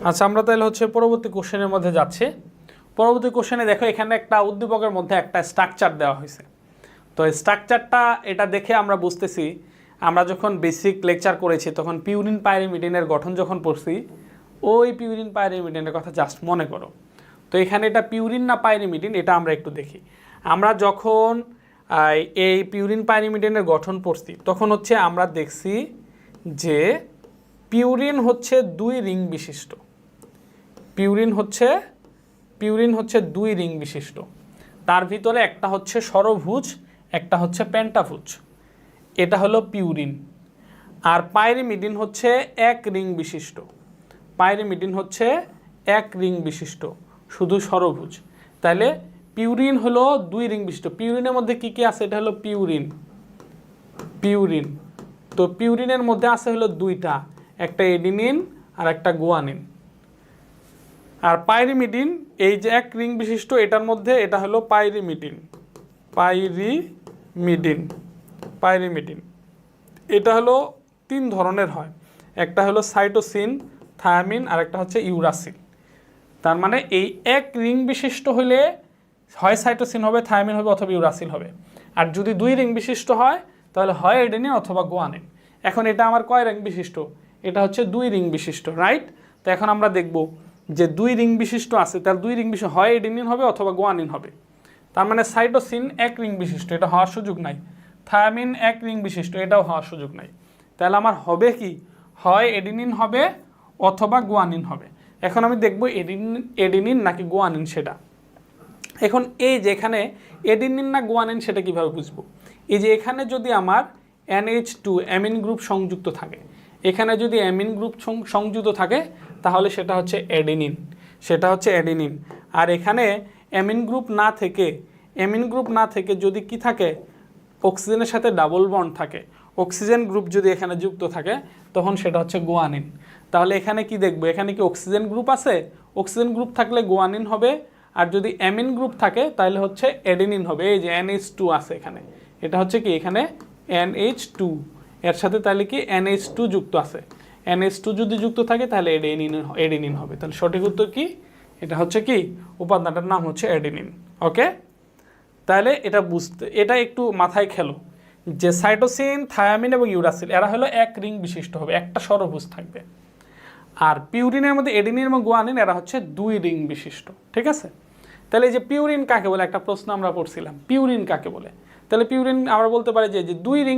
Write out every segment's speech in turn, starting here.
আচ্ছা, আমরা তাহলে হচ্ছে পরবর্তী কোশ্চেনের মধ্যে যাচ্ছি। পরবর্তী কোশ্চেনে দেখো এখানে একটা উদ্দীপকের মধ্যে একটা স্ট্রাকচার দেওয়া হয়েছে। তো এই স্ট্রাকচারটা এটা দেখে আমরা বুঝতেছি, আমরা যখন বেসিক লেকচার করেছি তখন পিউরিন পাইরিমিডিনের গঠন যখন পড়ছি, ওই পিউরিন পাইরিমিডিনের কথা জাস্ট মনে করো। তো এখানে এটা পিউরিন না পাইরিমিডিন এটা আমরা একটু দেখি। আমরা যখন এই পিউরিন পাইরিমিডিনের গঠন পড়ছি তখন হচ্ছে আমরা দেখছি যে পিউরিন হচ্ছে 2 রিং বিশিষ্ট। পিউরিন হচ্ছে 2 রিং বিশিষ্ট। তার ভিতরে একটা হচ্ছে ষড়ভুজ, একটা হচ্ছে পেন্টাভুজ। এটা হলো পিউরিন। আর পাইরিমিডিন হচ্ছে 1 রিং বিশিষ্ট। পাইরিমিডিন হচ্ছে 1 রিং বিশিষ্ট, শুধু ষড়ভুজ। তাহলে পিউরিন হলো 2 রিং বিশিষ্ট। পিউরিনের মধ্যে কি কি আছে? এটা হলো পিউরিন। তো পিউরিনের মধ্যে আছে হলো 2টা, একটা এডিনিন আর একটা গুয়ানিন। আর পাইরিমিডিন এই যে 1 রিং বিশিষ্ট, এটার মধ্যে এটা হলো পাইরিমিডিন। এটা হলো 3 ধরনের হয়। একটা হলো সাইটোসিন, থায়ামিন, আর একটা হচ্ছে ইউরাসিল। তার মানে এই 1 রিং বিশিষ্ট হলে হয় সাইটোসিন হবে, থায়ামিন হবে, অথবা ইউরাসিল হবে। আর যদি 2 রিং বিশিষ্ট হয় তাহলে হয় এডেনিন অথবা গুয়ানিন। এখন এটা আমার কয় রিং বিশিষ্ট? এটা হচ্ছে 2 রিং বিশিষ্ট, রাইট? তো এখন আমরা দেখব যে 2 রিং বিশিষ্ট আছে, তাহলে 2 রিং বিশিষ্ট হয় এডেনিন হবে অথবা গুয়ানিন হবে। তার মানে সাইটোসিন 1 রিং বিশিষ্ট, এটা হওয়ার সুযোগ নাই। থায়ামিন 1 রিং বিশিষ্ট, এটাও হওয়ার সুযোগ নাই। তাহলে আমার হবে কি? হয় এডিনিন হবে অথবা গুয়ানিন হবে। এখন আমি দেখব এডিনিন নাকি গুয়ানিন সেটা। এখন এই যে এখানে এডিনিন না গুয়ানিন সেটা কিভাবে বুঝবো? এই যে এখানে যদি আমার NH2 অ্যামিন গ্রুপ সংযুক্ত থাকে, এখানে যদি অ্যামিন গ্রুপ সংযুক্ত থাকে তাহলে সেটা হচ্ছে এডিনিন। আর এখানে অ্যামিন গ্রুপ না থেকে যদি কি থাকে, অক্সিজেনের সাথে ডাবল বন্ড থাকে, অক্সিজেন গ্রুপ যদি এখানে যুক্ত থাকে তখন সেটা হচ্ছে গুয়ানিন। তাহলে এখানে কি দেখবো? এখানে কি অক্সিজেন গ্রুপ আছে? অক্সিজেন গ্রুপ থাকলে গুয়ানিন হবে। আর যদি অ্যামিন গ্রুপ থাকে তাহলে হচ্ছে এডেনিন হবে। এই যে NH2 আছে এখানে, এটা হচ্ছে কি এখানে NH2, এর সাথে তাহলে কি NH2 যুক্ত আছে। NH2 যদি যুক্ত থাকে তাহলে এডেনিন হবে। তাহলে সঠিক উত্তর কি? এটা হচ্ছে কি উপাদানটার নাম হচ্ছে এডেনিন। ওকে, তাহলে এটা একটু মাথায় খেলো যে সাইটোসিন, থায়ামিন এবং ইউরাসিল এরা হলো 1 রিং বিশিষ্ট হবে, একটা ষড়ভুজ থাকবে। আর পিউরিনের মধ্যে এডিনিন এবং গুয়ানিন এরা হচ্ছে 2 রিং বিশিষ্ট। ঠিক আছে? তাহলে এই যে পিউরিন কাকে বলে, একটা প্রশ্ন আমরা পড়ছিলাম, পিউরিন কাকে বলে? তাহলে পিউরিন আমরা বলতে পারি যে 2 রিং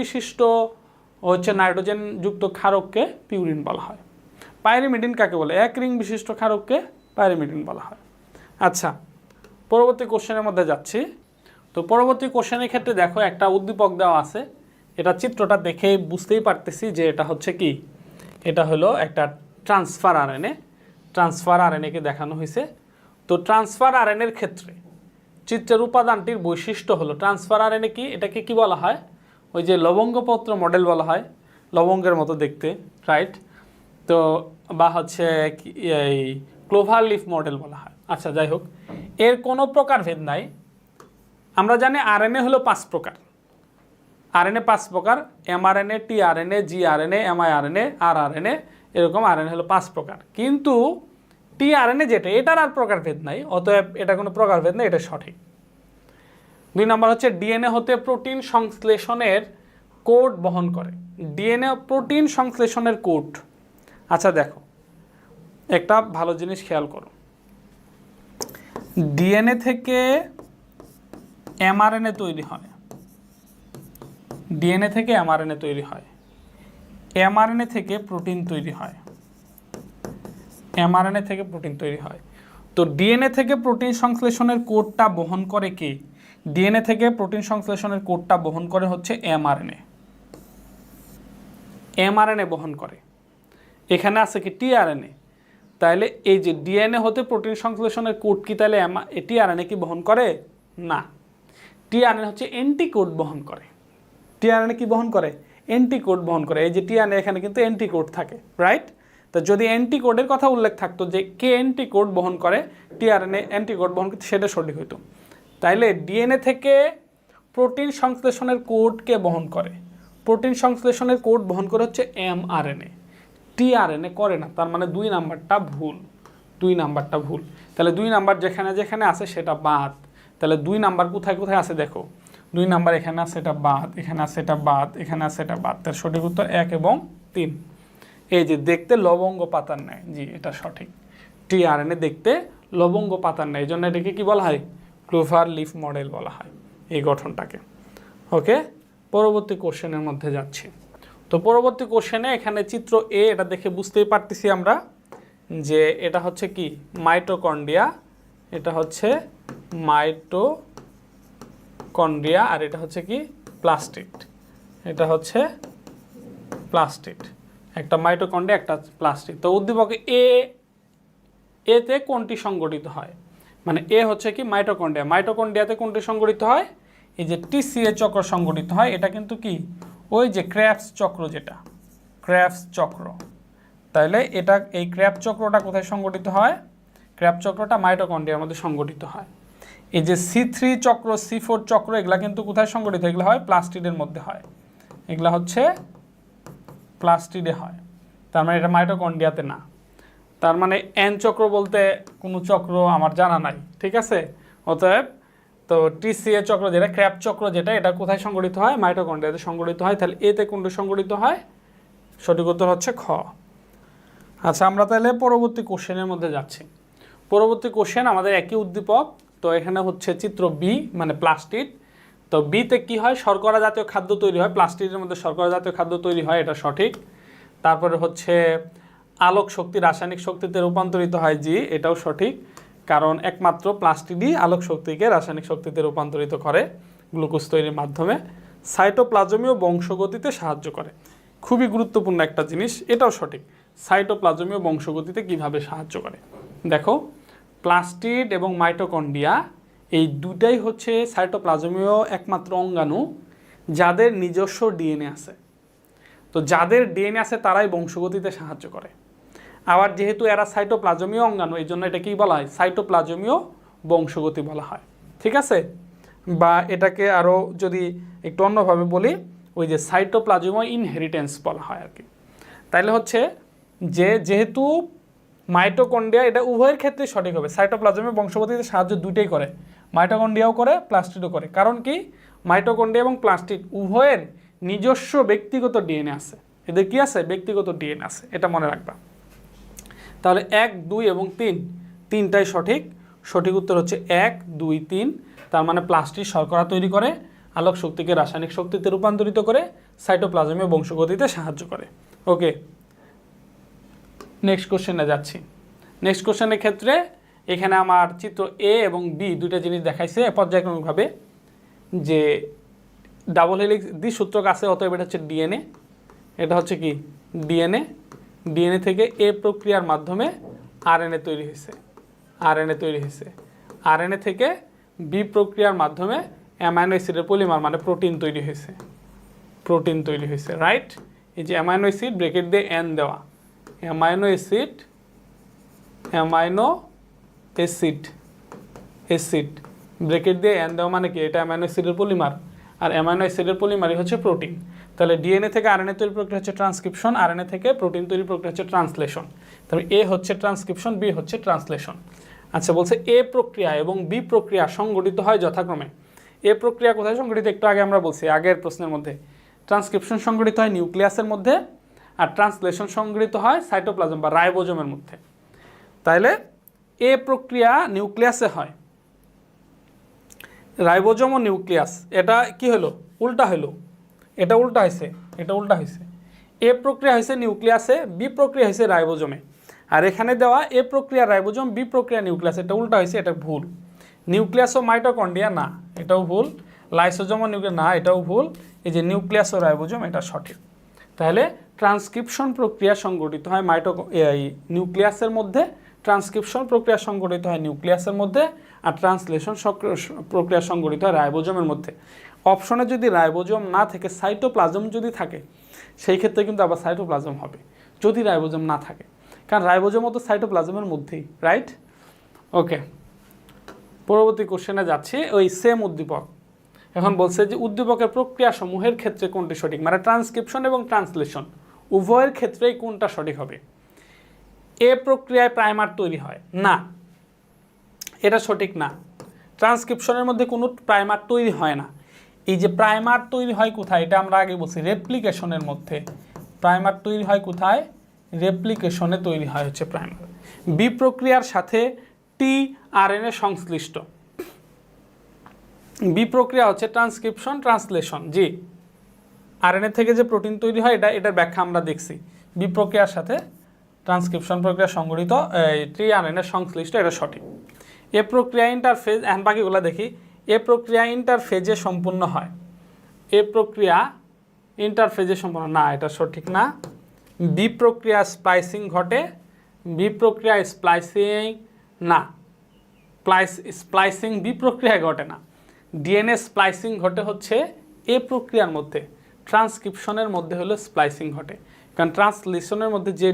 বিশিষ্ট হচ্ছে নাইট্রোজেন যুক্ত ক্ষারককে পিউরিন বলা হয়। পাইরিমিডিন কাকে বলে? 1 রিং বিশিষ্ট ক্ষারককে পাইরিমিডিন বলা হয়। আচ্ছা, পরবর্তী কোশ্চেনের মধ্যে যাচ্ছি। তো পরবর্তী কোশ্চেনের ক্ষেত্রে দেখো একটা উদ্দীপক দেওয়া আছে। এটা চিত্রটা দেখে বুঝতেই পারতেছি যে এটা হচ্ছে কি, এটা হলো একটা ট্রান্সফার আরএনএকে দেখানো হয়েছে। তো ট্রান্সফার আরএনএর ক্ষেত্রে চিত্রের উপাদানটির বৈশিষ্ট্য হলো, ট্রান্সফার আরএনএ কি, এটাকে কি বলা হয়? ওই যে লবঙ্গপত্র মডেল বলা হয়, লবঙ্গের মতো দেখতে, রাইট? তো বা হচ্ছে এই ক্লোভার লিফ মডেল বলা হয়। আচ্ছা, যাই হোক, এর কোনো প্রকারভেদ নাই। আমরা জানি আরএনএ হলো 5 প্রকার। আরএনএ 5 প্রকার: mRNA, tRNA, gRNA, miRNA, rRNA, এরকম আরএনএ হলো 5 প্রকার। কিন্তু tRNA যেটা, এটার আর প্রকারভেদ নাই, অতএব এটা কোনো প্রকারভেদ নেই, এটা সঠিক। 2 নম্বর হচ্ছে ডিএনএ হতে প্রোটিন সংশ্লেষণের কোড বহন করে। ডিএনএ প্রোটিন সংশ্লেষণের কোড। আচ্ছা দেখো, একটা ভালো জিনিস খেয়াল করো, ডিএনএ থেকে এমআরএনএ তৈরি হয়, ডিএনএ থেকে এমআরএনএ তৈরি হয়, এমআরএনএ থেকে প্রোটিন তৈরি হয়, এমআরএনএ থেকে প্রোটিন তৈরি হয়। তো ডিএনএ থেকে প্রোটিন সংশ্লেষণের কোডটা বহন করে কে? ডিএনএ থেকে প্রোটিন সংশ্লেষণের কোডটা বহন করে হচ্ছে এমআরএনএ। এমআরএনএ বহন করে। এখানে আছে কি টিআরএনএ। তাহলে এই যে ডিএনএ হতে প্রোটিন সংশ্লেষণের কোড কি তাহলে টিআরএনএ কি বহন করে? না, টিআরএনএ হচ্ছে অ্যান্টিকোড বহন করে। টিআরএনএ কি বহন করে? অ্যান্টিকোড বহন করে। এই যে টিআরএনএ এখানে কিন্তু অ্যান্টিকোড থাকে, রাইট? তো যদি অ্যান্টিকোডের কথা উল্লেখ থাকতো যে কে অ্যান্টিকোড বহন করে, টিআরএনএ অ্যান্টিকোড বহন করতে, সেটা সঠিক হইতো। তাইলে ডিএনএ থেকে প্রোটিন সংশ্লেষণের কোডকে বহন করে, প্রোটিন সংশ্লেষণের কোড বহন করে হচ্ছে এমআরএনএ। টিআরএনএ করে না, তার মানে 2 নাম্বারটা ভুল, 2 নাম্বারটা ভুল। তাহলে 2 নাম্বার যেখানে যেখানে আছে সেটা বাদ। তাহলে 2 নাম্বার কোথায় কোথায় আছে দেখো, 2 নাম্বার এখানে আছে, এটা বাদ, এখানে আছে, এটা বাদ, এখানে আছে, এটা বাদ। তার সঠিক উত্তর 1 এবং 3। এই যে দেখতে লবঙ্গ পাতার ন্যায়, জি এটা সঠিক। টিআরএনএ দেখতে লবঙ্গ পাতার ন্যায়, এই জন্য এটাকে কি বলা হয়, ক্লোভার লিফ মডেল বলা হয় এই গঠনটাকে। ওকে, পরবর্তী কোশ্চেনের মধ্যে যাচ্ছি। তো পরবর্তী কোশ্চেনে এখানে চিত্র এ, এটা দেখে বুঝতেই পারতেছি আমরা যে এটা হচ্ছে কি মাইটোকন্ড্রিয়া, এটা হচ্ছে মাইটোকন্ড্রিয়া, আর এটা হচ্ছে কি প্লাস্টিড, এটা হচ্ছে প্লাস্টিড, একটা মাইটোকন্ড্রিয়া একটা প্লাস্টিড। তো উদ্দীপক এতে কোনটি সংগঠিত হয়, মানে এ হচ্ছে কি মাইটোকন্ড্রিয়া, মাইটোকন্ড্রিয়াতে কোনটি সংগঠিত হয়, এই যে টিসিএ চক্র সংগঠিত হয়। এটা কিন্তু কি ওই যে ক্র্যাবস চক্র, যেটা ক্র্যাবস চক্র। তাহলে এটা এই ক্র্যাব চক্রটা কোথায় সংগঠিত হয়, ক্র্যাব চক্রটা মাইটোকন্ড্রিয়ার মধ্যে সংগঠিত হয়। এই যে C3 চক্র, C4 চক্র, এগুলা কিন্তু কোথায় সংগঠিত, এগুলো হয় প্লাস্টিডের মধ্যে হয়, এগুলা হচ্ছে প্লাস্টিডে হয়। তার মানে এটা মাইটোকন্ড্রিয়াতে না। তার মানে এন চক্র বলতে কোনো চক্র আমার জানা নাই, ঠিক আছে। অতএব তো টিসিএ চক্র যেটা, ক্র্যাব চক্র যেটা, এটা কোথায় সংগঠিত হয়, মাইটোকন্ড্রিয়াতে সংগঠিত হয়। তাহলে এতে কোনটি সংগঠিত হয়, সঠিক উত্তর হচ্ছে খ। আচ্ছা, আমরা তাহলে পরবর্তী কোশ্চেনের মধ্যে যাচ্ছি। পরবর্তী কোশ্চেন আমাদের একই উদ্দীপক। তো এখানে হচ্ছে চিত্র বি, মানে প্লাস্টিড। তো বিতে কি হয়, শর্করা জাতীয় খাদ্য তৈরি হয়, প্লাস্টিডের মধ্যে শর্করা জাতীয় খাদ্য তৈরি হয়, এটা সঠিক। তারপরে হচ্ছে আলোক শক্তি রাসায়নিক শক্তিতে রূপান্তরিত হয়, জি এটাও সঠিক, কারণ একমাত্র প্লাস্টিডই আলোক শক্তিকে রাসায়নিক শক্তিতে রূপান্তরিত করে গ্লুকোজ তৈরির মাধ্যমে। সাইটোপ্লাজমীয় বংশগতিতে সাহায্য করে, খুবই গুরুত্বপূর্ণ একটা জিনিস, এটাও সঠিক। সাইটোপ্লাজমীয় বংশগতিতে কিভাবে সাহায্য করে, দেখো প্লাস্টিড এবং মাইটোকন্ড্রিয়া এই দুটাই হচ্ছে সাইটোপ্লাজমীয় একমাত্র অঙ্গাণু যাদের নিজস্ব ডিএনএ আছে। তো যাদের ডিএনএ আছে তারাই বংশগতিতে সাহায্য করে। আবার যেহেতু এরা সাইটোপ্লাজমীয় অঙ্গাণু, এই জন্য এটা কি বলা হয়, সাইটোপ্লাজমীয় বংশগতি বলা হয়, ঠিক আছে। বা এটাকে আরও যদি একটু অন্যভাবে বলি, ওই যে সাইটোপ্লাজমীয় ইনহেরিটেন্স বলা হয় আর কি। তাইলে হচ্ছে যে যেহেতু মাইটোকন্ড্রিয়া, এটা উভয়ের ক্ষেত্রে সঠিক হবে, সাইটোপ্লাজমীয় বংশগতিতে সাহায্য দুইটাই করে, মাইটোকন্ড্রিয়াও করে প্লাস্টিডও করে। কারণ কি, মাইটোকন্ড্রিয়া এবং প্লাস্টিড উভয়ের নিজস্ব ব্যক্তিগত ডিএনএ আছে, এদের কি আছে, ব্যক্তিগত ডিএনএ আছে, এটা মনে রাখবা। তাহলে 1, 2 এবং 3 তিনটাই সঠিক। সঠিক উত্তর হচ্ছে 1, 2, 3। তার মানে প্লাস্টিড শর্করা তৈরি করে, আলোক শক্তিকে রাসায়নিক শক্তিতে রূপান্তরিত করে, সাইটোপ্লাজমীয় বংশগতিতে সাহায্য করে। ওকে, নেক্সট কোশ্চেনে যাচ্ছি। নেক্সট কোশ্চেনের ক্ষেত্রে এখানে আমার চিত্র এ এবং বি দুইটা জিনিস দেখাইছে পর্যায়ক্রমিকভাবে, যে ডাবল হেলিক্স দ্বিসূত্রক আছে, অতএব এটা হচ্ছে ডিএনএ, এটা হচ্ছে কি ডিএনএ। ডিএনএ থেকে এ প্রক্রিয়ার মাধ্যমে আরএনএ তৈরি হয়েছে, আরএনএ তৈরি হয়েছে। আরএনএ থেকে বি প্রক্রিয়ার মাধ্যমে অ্যামাইনো অ্যাসিডের পলিমার মানে প্রোটিন তৈরি হয়েছে, প্রোটিন তৈরি হয়েছে, রাইট। এই যে অ্যামাইনো অ্যাসিড ব্রেকেট দিয়ে এন দেওয়া, amino acid, amino acid, acid bracket দিয়ে এন দেওয়া মানে কি, এটা অ্যামাইনো অ্যাসিডের পলিমার, আর অ্যামাইনো অ্যাসিডের পলিমারই হচ্ছে প্রোটিন। তাহলে ডিএনএ থেকে আরএনএ তৈরি প্রক্রিয়া হচ্ছে ট্রান্সক্রিপশন, আরএনএ থেকে প্রোটিন তৈরি প্রক্রিয়া হচ্ছে ট্রান্সলেশন। তাহলে এ হচ্ছে ট্রান্সক্রিপশন, বি হচ্ছে ট্রান্সলেশন। আচ্ছা, বলছে এ প্রক্রিয়া এবং বি প্রক্রিয়া সংগঠিত হয় যথাক্রমে। এ প্রক্রিয়া কোথায় সংগঠিত, একটু আগে আমরা বলছি আগের প্রশ্নের মধ্যে, ট্রান্সক্রিপশন সংগঠিত হয় নিউক্লিয়াসের মধ্যে, আর ট্রান্সলেশন সংগঠিত হয় সাইটোপ্লাজম বা রাইবোজোমের মধ্যে। তাইলে এ প্রক্রিয়া নিউক্লিয়াসে হয়, রাইবোজোম ও নিউক্লিয়াস, এটা কি হলো, উল্টা হলো, এটা উল্টা হয়েছে, এটা উল্টা হয়েছে। এ প্রক্রিয়া হয়েছে নিউক্লিয়াসে, বি প্রক্রিয়া হয়েছে রাইবোজোমে। আর এখানে দেওয়া এ প্রক্রিয়া রাইবোজোম, বি প্রক্রিয়া নিউক্লিয়াস, এটা উল্টা হয়েছে, এটা ভুল। নিউক্লিয়াস ও মাইটোকন্ড্রিয়া না, এটাও ভুল। লাইসোজোম ও নিউক্লিয়াস না, এটাও ভুল। এই যে নিউক্লিয়াস ও রাইবোজোম, এটা সঠিক। তাহলে ট্রান্সক্রিপশন প্রক্রিয়া সংগঠিত হয় নিউক্লিয়াসের মধ্যে, ট্রান্সক্রিপশন প্রক্রিয়া সংগঠিত হয় নিউক্লিয়াসের মধ্যে, আর ট্রান্সলেশন প্রক্রিয়া সংগঠিত হয় রাইবোজোমের মধ্যে। অপশনে যদি রাইবোজোম না থাকে, সাইটোপ্লাজম যদি থাকে, সেই ক্ষেত্রে কিন্তু আবার সাইটোপ্লাজম হবে যদি রাইবোজোম না থাকে, কারণ রাইবোজোমও তো সাইটোপ্লাজমের মধ্যেই, রাইট। ওকে, পরবর্তী কোশ্চেনে যাচ্ছি, ওই সেম উদ্দীপক। এখন বলছে যে উদ্দীপকের প্রক্রিয়া সমূহের ক্ষেত্রে কোনটি সঠিক, মানে ট্রান্সক্রিপশন এবং ট্রান্সলেশন উভয়ের ক্ষেত্রেই কোনটা সঠিক হবে? এ প্রক্রিয়ায় প্রাইমার তৈরি হয় না, এটা সঠিক না। ট্রান্সক্রিপশনের মধ্যে কোনো প্রাইমার তৈরি হয় না। এই যে প্রাইমার তৈরি হয় কোথায়, এটা আমরা আগে বলছি রেপ্লিকেশনের মধ্যে। প্রাইমার তৈরি হয় কোথায়? রেপ্লিকেশনে তৈরি হয় হচ্ছে প্রাইমার। বি প্রক্রিয়ার সাথে টিআরএনএ সংশ্লিষ্ট। বি প্রক্রিয়া হচ্ছে ট্রান্সক্রিপশন ট্রান্সলেশন। জি, আরএনএ থেকে যে প্রোটিন তৈরি হয় এটার ব্যাখ্যা আমরা দেখছি। বি প্রক্রিয়ার সাথে ট্রান্সক্রিপশন প্রক্রিয়া সংগঠিত টিআরএনএ সংশ্লিষ্ট, এটা সঠিক। এ প্রক্রিয়া ইন্টারফেজ, এখন বাকিগুলো দেখি। এ প্রক্রিয়া ইন্টারফেজে সম্পূর্ণ হয়। এ প্রক্রিয়া ইন্টারফেজে সম্পূর্ণ না, এটা সঠিক না। বি প্রক্রিয়া স্প্লাইসিং ঘটে। বি প্রক্রিয়া স্প্লাইসিং না, স্প্লাইসিং বি প্রক্রিয়ায় ঘটে না। ডিএনএ স্প্লাইসিং ঘটে হচ্ছে এ প্রক্রিয়ার মধ্যে। ট্রান্সক্রিপশনের মধ্যে হলো স্প্লাইসিং ঘটে, কারণ ট্রান্সলেশনের মধ্যে যে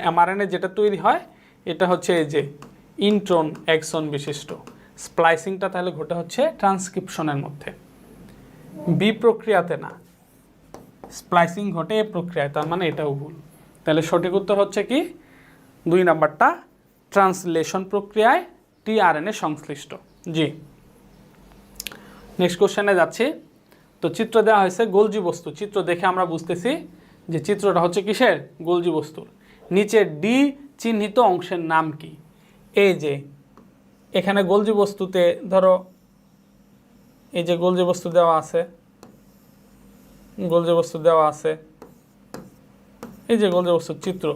এমআরএনএ যেটা তৈরি হয় এটা হচ্ছে এই যে ইন্ট্রন এক্সন বিশিষ্ট। স্প্লাইসিংটা তাহলে ঘটে হচ্ছে ট্রান্সক্রিপশনের মধ্যে, বি প্রক্রিয়াতে না। স্প্লাইসিং ঘটে এ প্রক্রিয়ায়, তার মানে এটাও ভুল। তাহলে সঠিক উত্তর হচ্ছে কি 2 নাম্বারটা, ট্রান্সলেশন প্রক্রিয়ায় টিআরএনএ সংশ্লিষ্ট। জি, নেক্সট কোশ্চেনে যাচ্ছি। তো চিত্র দেওয়া হয়েছে গোলজি বস্তু। চিত্র দেখে আমরা বুঝতেছি যে চিত্রটা হচ্ছে কিসের? গোলজি বস্তুর। নিচে ডি চিহ্নিত অংশের নাম কি? এই যে এখানে গোলজি বস্তুতে ধরো এই যে গোলজি বস্তু দেওয়া আছে, গোলজি বস্তু দেওয়া আছে, এই যে গোলজি বস্তুর চিত্র।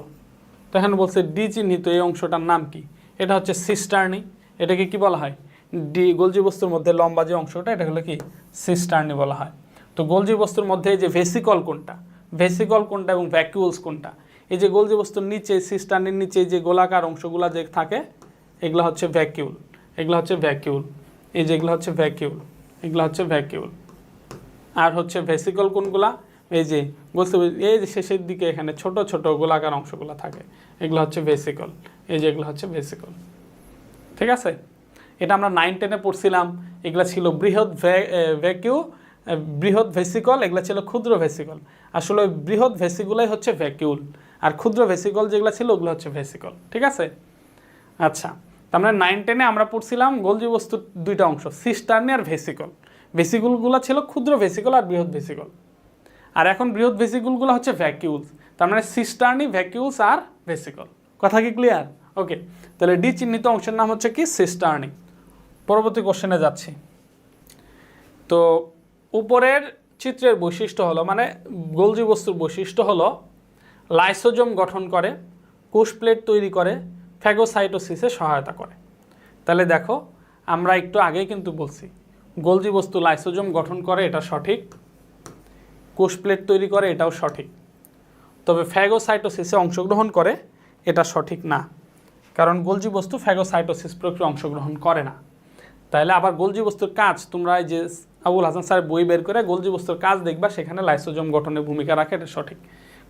তো এখানে বলছে ডি চিহ্নিত এই অংশটার নাম কি? এটা হচ্ছে সিস্টার্নি। এটাকে কি বলা হয়? ডি গোলজি বস্তুর মধ্যে লম্বা যে অংশটা এটা হলো কি সিস্টার্নি বলা হয়। তো গোলজি বস্তুর মধ্যে এই যে ভেসিকল কোনটা, ভেসিকল কোনটা এবং ভ্যাকুলস কোনটা? এই যে গোলজি বস্তুর নিচে সিস্টার্নির নিচে যে গোলাকার অংশগুলো যে থাকে এগুলো হচ্ছে ভ্যাকিউল, এগুলো হচ্ছে ভ্যাকিউল। এই যে এগুলো হচ্ছে ভ্যাকিউল, এগুলো হচ্ছে ভ্যাকিউল। আর হচ্ছে ভেসিকল কোনগুলা? এই যে বস্তু এই যে শেষের দিকে এখানে ছোট ছোট গোলাকার অংশগুলো থাকে এগুলো হচ্ছে ভেসিকল। এই যে এগুলো হচ্ছে ভেসিকল। ঠিক আছে, এটা আমরা 9-10-এ পড়ছিলাম। এগুলো ছিল বৃহৎ ভেসিকল, এগুলো ছিল ক্ষুদ্র ভেসিকল। আসলে বৃহৎ ভেসিকুলাই হচ্ছে ভ্যাকিউল, আর ক্ষুদ্র ভেসিকল যেগুলো ছিল ওগুলো হচ্ছে ভেসিকল। ঠিক আছে, আচ্ছা। তার মানে 9-10-এ আমরা পড়ছিলাম গোলজি বস্তুর দুইটা অংশ, সিস্টার্নি আর ভেসিকল। ভেসিকুলগুলো ছিল ক্ষুদ্র ভেসিকল আর বৃহৎ ভেসিকল। আর এখন বৃহৎ ভেসিকুলগুলো হচ্ছে ভ্যাকিউলস। তার মানে সিস্টার্নি, ভ্যাকিউলস আর ভেসিকল। কথা কি ক্লিয়ার? ওকে, তাহলে ডি চিহ্নিত অংশের নাম হচ্ছে কি সিস্টার্নি। পরবর্তী কোশ্চেনে যাচ্ছি। তো উপরের চিত্রের বৈশিষ্ট্য হলো, মানে গোলজি বস্তুর বৈশিষ্ট্য হলো লাইসোজোম গঠন করে, কোষ প্লেট তৈরি করে, ফ্যাগোসাইটোসিসে সহায়তা করে। তাহলে দেখো আমরা একটু আগেই কিন্তু বলছি গোলজি বস্তু লাইসোজোম গঠন করে, এটা সঠিক। কোষ প্লেট তৈরি করে, এটাও সঠিক। তবে ফ্যাগোসাইটোসিসে অংশগ্রহণ করে, এটা সঠিক না, কারণ গোলজি বস্তু ফ্যাগোসাইটোসিস প্রক্রিয়া অংশগ্রহণ করে না। তাহলে আবার গোলজি বস্তুর কাজ, তোমরা এই যে আবুল হাসান স্যার বই বের করে গোলজি বস্তুর কাজ দেখবা, সেখানে লাইসোজোম গঠনের ভূমিকা রাখে, এটা সঠিক।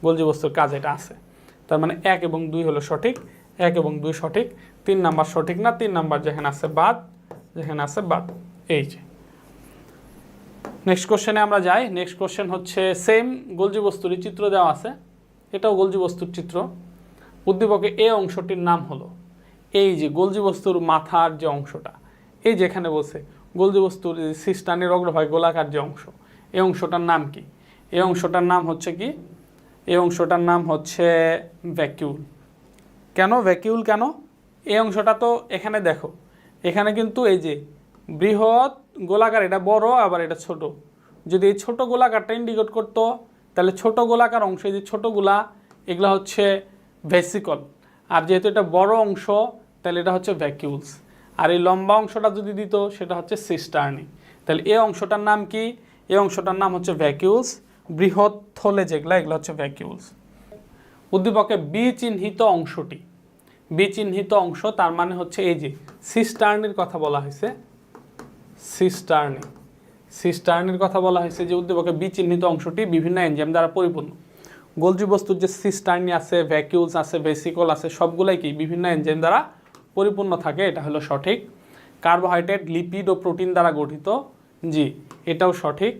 গোলজি বস্তুর কাজ এটা আছে। তার মানে 1 এবং 2 হলো সঠিক, 1 এবং 2 সঠিক। 3 নাম্বার সঠিক না, 3 নাম্বার যেখানে আছে বাদ, যেখানে আছে বাদ। এই যে নেক্সট কোশ্চেনে আমরা যাই। নেক্সট কোশ্চেন হচ্ছে সেম গোলজি বস্তুরই চিত্র দেওয়া আছে, এটাও গোলজি বস্তুর চিত্র। উদ্দীপকে এ অংশটির নাম হলো, এই যে গোলজি বস্তুর মাথার যে অংশটা, এই যেখানে বলছে গোলজি বস্তুর সিস্টার্নির অগ্রভাগ গোলাকার যে অংশ, এই অংশটার নাম কি? এই অংশটার নাম হচ্ছে কি? এই অংশটার নাম হচ্ছে ভ্যাকিউল। কেন ভ্যাকিউল? কেন এই অংশটা? তো এখানে দেখো, এখানে কিন্তু এই যে বৃহৎ গোলাকার, এটা বড় আবার এটা ছোট। যদি এই ছোট গোলাকারটা ইন্ডিকেট করতো, তাহলে ছোট গোলাকার অংশ, এই যে ছোটগুলা এগুলো হচ্ছে ভেসিকল। আর যেহেতু এটা বড় অংশ, তাহলে এটা হচ্ছে ভ্যাকিউলস। আর এই লম্বা অংশটা যদি দিত, সেটা হচ্ছে সিস্টার্নি। তাহলে এই অংশটার নাম কি? এই অংশটার নাম হচ্ছে ভ্যাকিউলস। বৃহৎ থলে যেগুলো, এগুলো হচ্ছে ভ্যাকিউলস। উদ্দীপকে বি চিহ্নিত অংশটি, বি চিহ্নিত অংশ তার মানে হচ্ছে এই যে সিস্টার্নির কথা বলা হয়েছে, সিস্টার্নি, সিস্টার্নির কথা বলা হয়েছে যে উদ্দীপকে বি চিহ্নিত অংশটি বিভিন্ন এনজাইম দ্বারা পরিপূর্ণ। গোলজি বস্তুর যে সিস্টার্নি আছে, ভ্যাকিউলস আছে, ভেসিকল আছে, সবগুলাই কি বিভিন্ন এনজাইম দ্বারা পরিপূর্ণ থাকে, এটা হলো সঠিক। কার্বোহাইড্রেট, লিপিড ও প্রোটিন দ্বারা গঠিত, জি এটাও সঠিক।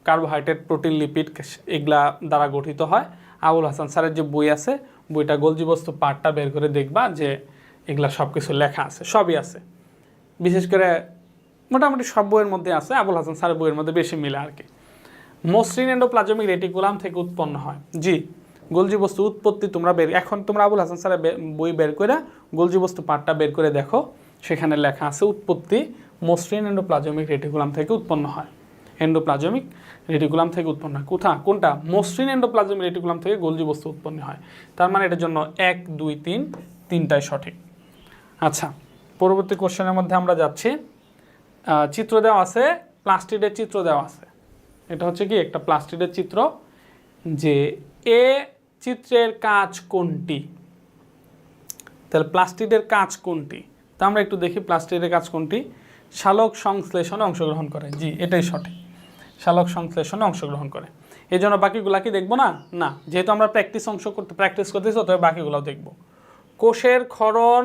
কার্বোহাইড্রেট, প্রোটিন, লিপিড এগুলা দ্বারা গঠিত হয়। আবুল হাসান স্যারের যে বই আছে, বইটা গোলজি বস্তু পার্টটা বের করে দেখবা যে এগুলা সব কিছু লেখা আছে, সবই আছে। বিশেষ করে মোটামুটি সব বইয়ের মধ্যে আছে, আবুল হাসান স্যারের বইয়ের মধ্যে বেশি মিলে আর কি। মসৃণ এন্ডোপ্লাজমিক রেটিকুলাম থেকে উৎপন্ন হয়। জি, গোলজি বস্তু উৎপত্তি তোমরা এখন তোমরা আবুল হাসান স্যারের বই বের করে গোলজি বস্তু পার্টটা বের করে দেখো, সেখানে লেখা আছে উৎপত্তি মসৃণ এন্ডোপ্লাজমিক রেটিকুলাম থেকে উৎপন্ন হয়। এন্ডোপ্লাজমিক রেটিকুলাম থেকে উৎপন্ন হয়। কোনটা? মসৃণ এন্ডোপ্লাজমিক রেটিকুলাম থেকে গোলজি বস্তু উৎপন্ন হয়। তার মানে এটার জন্য 1, 2, 3 তিনটাই সঠিক। আচ্ছা, পরবর্তী কোশ্চেনের মধ্যে আমরা যাচ্ছি। চিত্র দেওয়া আছে, প্লাস্টিডের চিত্র দেওয়া আছে। এটা হচ্ছে কি একটা প্লাস্টিডের চিত্র, যে এ চিত্রের কাজ কোনটি? তাহলে প্লাস্টিডের কাজ কোনটি? তা আমরা একটু দেখি প্লাস্টিডের কাজ কোনটি। সালোক সংশ্লেষণে অংশগ্রহণ করে। জি, এটাই সঠিক, সালোক সংশ্লেষণে অংশগ্রহণ করে। এই জন্য বাকিগুলা কি দেখবো না? না, যেহেতু আমরা প্র্যাকটিস করতেছি, তবে বাকিগুলাও দেখব। কোষের ক্ষরণ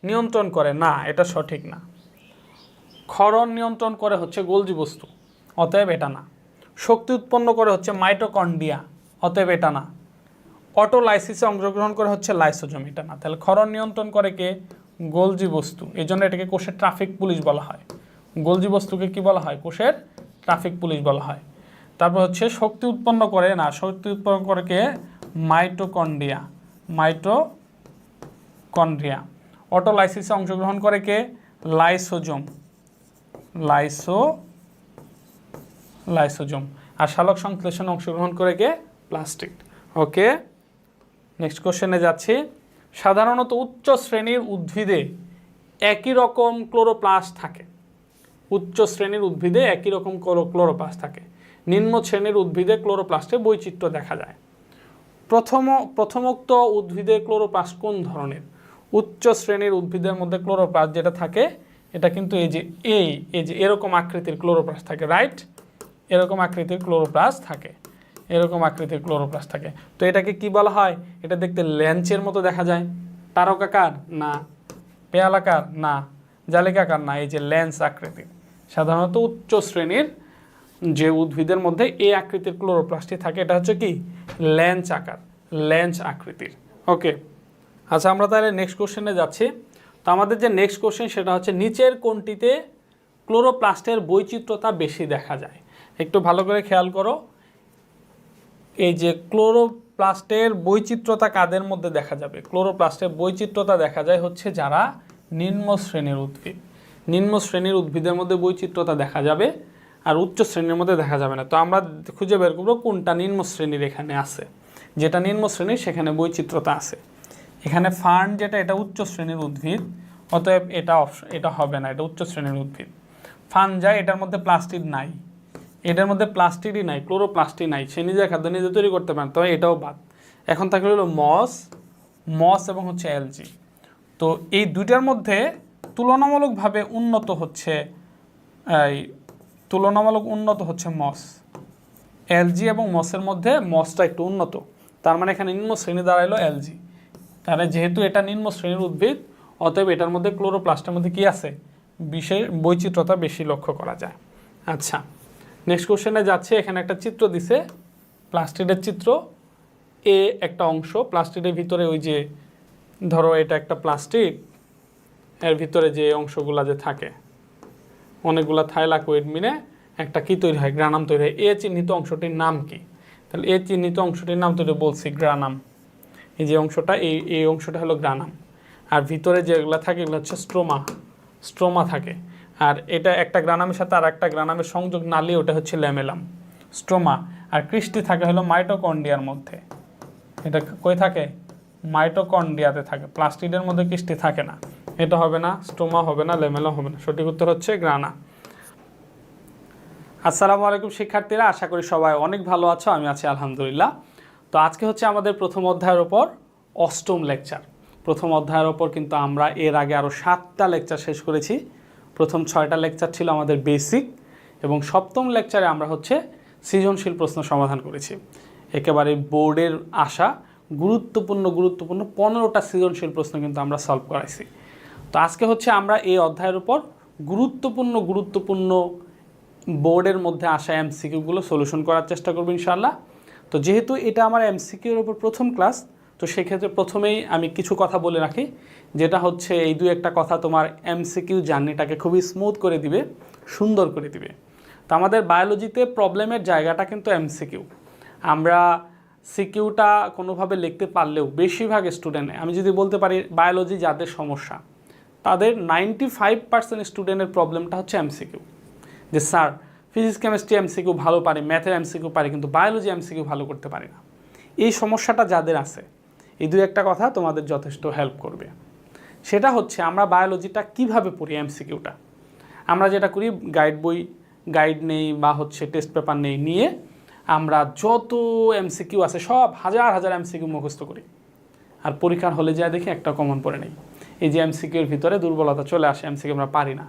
নিয়ন্ত্রণ করে। না, এটা সঠিক না। ক্ষরণ নিয়ন্ত্রণ করে হচ্ছে গোলজি বস্তু, অতএব এটা না। শক্তি উৎপন্ন করে হচ্ছে মাইটোকন্ড্রিয়া, অতএব এটা না। অটোলাইসিসে অংশগ্রহণ করে হচ্ছে লাইসোজোম, এটা না। তাহলে ক্ষরণ নিয়ন্ত্রণ করে কে? গোলজি বস্তু। এই জন্য এটাকে কোষের ট্রাফিক পুলিশ বলা হয়। গোলজি বস্তুকে কি বলা হয়? কোষের ট্রাফিক পুলিশ বলা হয়। তারপর হচ্ছে শক্তি উৎপন্ন করে না, শক্তি উৎপন্ন করে কে? Mitochondria, mitochondria. অটোলাইসিসে অংশগ্রহণ করে কে? Lysosome, lysosome. আর সালোক সংশ্লেষণে অংশগ্রহণ করে কে? প্লাস্টিড। ওকে, নেক্সট কোশ্চেনে যাচ্ছি। সাধারণত উচ্চ শ্রেণীর উদ্ভিদে একই রকম ক্লোরোপ্লাস্ট থাকে। উচ্চ শ্রেণীর উদ্ভিদে একই রকম ক্লোরোপ্লাস্ট থাকে। নিম্ন শ্রেণীর উদ্ভিদে ক্লোরোপ্লাস্টে বৈচিত্র্য দেখা যায়। প্রথমোক্ত উদ্ভিদে ক্লোরোপ্লাস্ট কোন ধরনের? উচ্চ শ্রেণীর উদ্ভিদের মধ্যে ক্লোরোপ্লাস্ট যেটা থাকে, এটা কিন্তু এই যে এরকম আকৃতির ক্লোরোপ্লাস্ট থাকে, রাইট? এরকম আকৃতির ক্লোরোপ্লাস্ট থাকে, এরকম আকৃতির ক্লোরোপ্লাস্ট থাকে। তো এটাকে কি বলা হয়? এটা দেখতে ল্যাঞ্চের মতো দেখা যায়। তারকাকার? না। পেয়ালাকার? না। জালিকাকার? না। এই যে ল্যান্স আকৃতির। সাধারণত উচ্চ শ্রেণীর যে উদ্ভিদের মধ্যে এই আকৃতির ক্লোরোপ্লাস্টই থাকে, এটা হচ্ছে কি? ল্যাঞ্চ আকার, ল্যাঞ্চ আকৃতির। ওকে, আচ্ছা, আমরা তাহলে নেক্সট কোশ্চেনে যাচ্ছি। তো আমাদের যে নেক্সট কোশ্চেন, সেটা হচ্ছে নিচের কোনটিতে ক্লোরোপ্লাস্টের বৈচিত্র্যতা বেশি দেখা যায়? একটু ভালো করে খেয়াল করো। এই যে ক্লোরোপ্লাস্টের বৈচিত্র্যতা কাদের মধ্যে দেখা যাবে? ক্লোরোপ্লাস্টের বৈচিত্র্যতা দেখা যায় হচ্ছে যারা নিম্ন শ্রেণীর উদ্ভিদ। নিম্ন শ্রেণীর উদ্ভিদের মধ্যে বৈচিত্র্যতা দেখা যাবে, আর উচ্চ শ্রেণীর মধ্যে দেখা যাবে না। তো আমরা খুঁজে বের করবো কোনটা নিম্ন শ্রেণীর এখানে আছে। যেটা নিম্ন শ্রেণীর সেখানে বৈচিত্র্যতা আছে। এখানে ফার্ন যেটা, এটা উচ্চ শ্রেণীর উদ্ভিদ, অতএব এটা হবে না, এটা উচ্চ শ্রেণীর উদ্ভিদ। ফানজাই, এটার মধ্যে প্লাস্টিড নাই, এটার মধ্যে প্লাস্টিডই নাই, ক্লোরোপ্লাস্টই নাই। সে নিজের খাদ্য নিজে তৈরি করতে পারে, তবে এটাও বাদ। এখন থাকলে হলো মস এবং হচ্ছে অ্যালজি। তো এই দুইটার মধ্যে তুলনামূলকভাবে উন্নত হচ্ছে মস। অ্যালজি এবং মসের মধ্যে মসটা একটু উন্নত, তার মানে এখানে নিম্ন শ্রেণী দাঁড়াইলো অ্যালজি। তাহলে যেহেতু এটা নিম্ন শ্রেণীর উদ্ভিদ, অতএব এটার মধ্যে ক্লোরোপ্লাস্টের মধ্যে কি আছে? বিশেষ বৈচিত্র্যতা বেশি লক্ষ্য করা যায়। আচ্ছা, নেক্সট কোশ্চেনে যাচ্ছে। এখানে একটা চিত্র দিছে, প্লাস্টিডের চিত্র। এ একটা অংশ, প্লাস্টিডের ভিতরে ওই যে ধরো এটা একটা প্লাস্টিড, এর ভিতরে যে অংশগুলা যে থাকে, অনেকগুলা থাইলাকোইড মিলে একটা কি তৈরি হয়? গ্রানাম তৈরি হয়। এ চিহ্নিত অংশটির নাম কি? তাহলে এ চিহ্নিত অংশটির নাম তৈরি বলছি গ্রানাম। এই যে অংশটা, এই অংশটা হলো গ্রানাম। আর ভিতরে যেগুলো থাকে এগুলো হচ্ছে স্ট্রোমা থাকে। আর এটা একটা গ্রানামের সাথে আর একটা গ্রানামের সংযোগ নালী, ওটা হচ্ছে ল্যামেলাম, স্ট্রোমা। আর ক্রিস্টি থাকে হলো মাইটোকন্ড্রিয়ার মধ্যে। এটা কই থাকে? মাইটোকন্ড্রিয়াতে থাকে। প্লাস্টিডের মধ্যে ক্রিস্টি থাকে না। এটা হবে না, স্ট্রোমা হবে না, ল্যামেলাম হবে না। সঠিক উত্তর হচ্ছে গ্রানা। আসসালামু আলাইকুম শিক্ষার্থীরা, আশা করি সবাই অনেক ভালো আছো। আমি আছি আলহামদুলিল্লাহ। তো আজকে হচ্ছে আমাদের প্রথম অধ্যায়ের ওপর অষ্টম লেকচার। প্রথম অধ্যায়ের ওপর কিন্তু আমরা এর আগে আরও 7টা লেকচার শেষ করেছি। প্রথম 6টা লেকচার ছিল আমাদের বেসিক, এবং সপ্তম লেকচারে আমরা হচ্ছে সৃজনশীল প্রশ্ন সমাধান করেছি। একেবারে বোর্ডের আসা গুরুত্বপূর্ণ 15টা সৃজনশীল প্রশ্ন কিন্তু আমরা সলভ করাইছি। তো আজকে হচ্ছে আমরা এই অধ্যায়ের উপর গুরুত্বপূর্ণ বোর্ডের মধ্যে আসা এমসিকিউগুলো সলিউশন করার চেষ্টা করবো ইনশাআল্লাহ। তো যেহেতু এটা আমার এমসিকিউর উপর প্রথম ক্লাস, তো সেক্ষেত্রে প্রথমেই আমি কিছু কথা বলে রাখি, যেটা হচ্ছে এই দুই একটা কথা তোমার এমসিকিউ জার্নিটাকে খুবই স্মুথ করে দিবে, সুন্দর করে দিবে। তো আমাদের বায়োলজিতে প্রবলেমের জায়গাটা কিন্তু এমসিকিউ। আমরা সিকিউটা কোনোভাবে লিখতে পারলেও বেশিরভাগ স্টুডেন্ট, আমি যদি বলতে পারি বায়োলজি যাদের সমস্যা, তাদের 95% স্টুডেন্টের প্রবলেমটা হচ্ছে এমসিকিউ। যে স্যার ফিজিক্স কেমিস্ট্রি এমসিকিউ ভালো পারি, ম্যাথের এমসিকিউ পারি, কিন্তু বায়োলজি এমসিকিউ ভালো করতে পারি না। এই সমস্যাটা যাদের আছে, এই দুই একটা কথা তোমাদের যথেষ্ট হেল্প করবে। সেটা হচ্ছে আমরা বায়োলজিটা কিভাবে পড়ি এমসিকিউটা। আমরা যেটা করি গাইড নেই বা হচ্ছে টেস্ট পেপার নিয়ে আমরা যত এমসিকিউ আছে সব হাজার হাজার এমসিকিউ মুখস্থ করি, আর পরীক্ষার হলে যায় দেখি একটা কমন পড়ে নেই। এই যে এমসিকিউর ভিতরে দুর্বলতা চলে আসে, এমসিকিউ আমরা পারি না,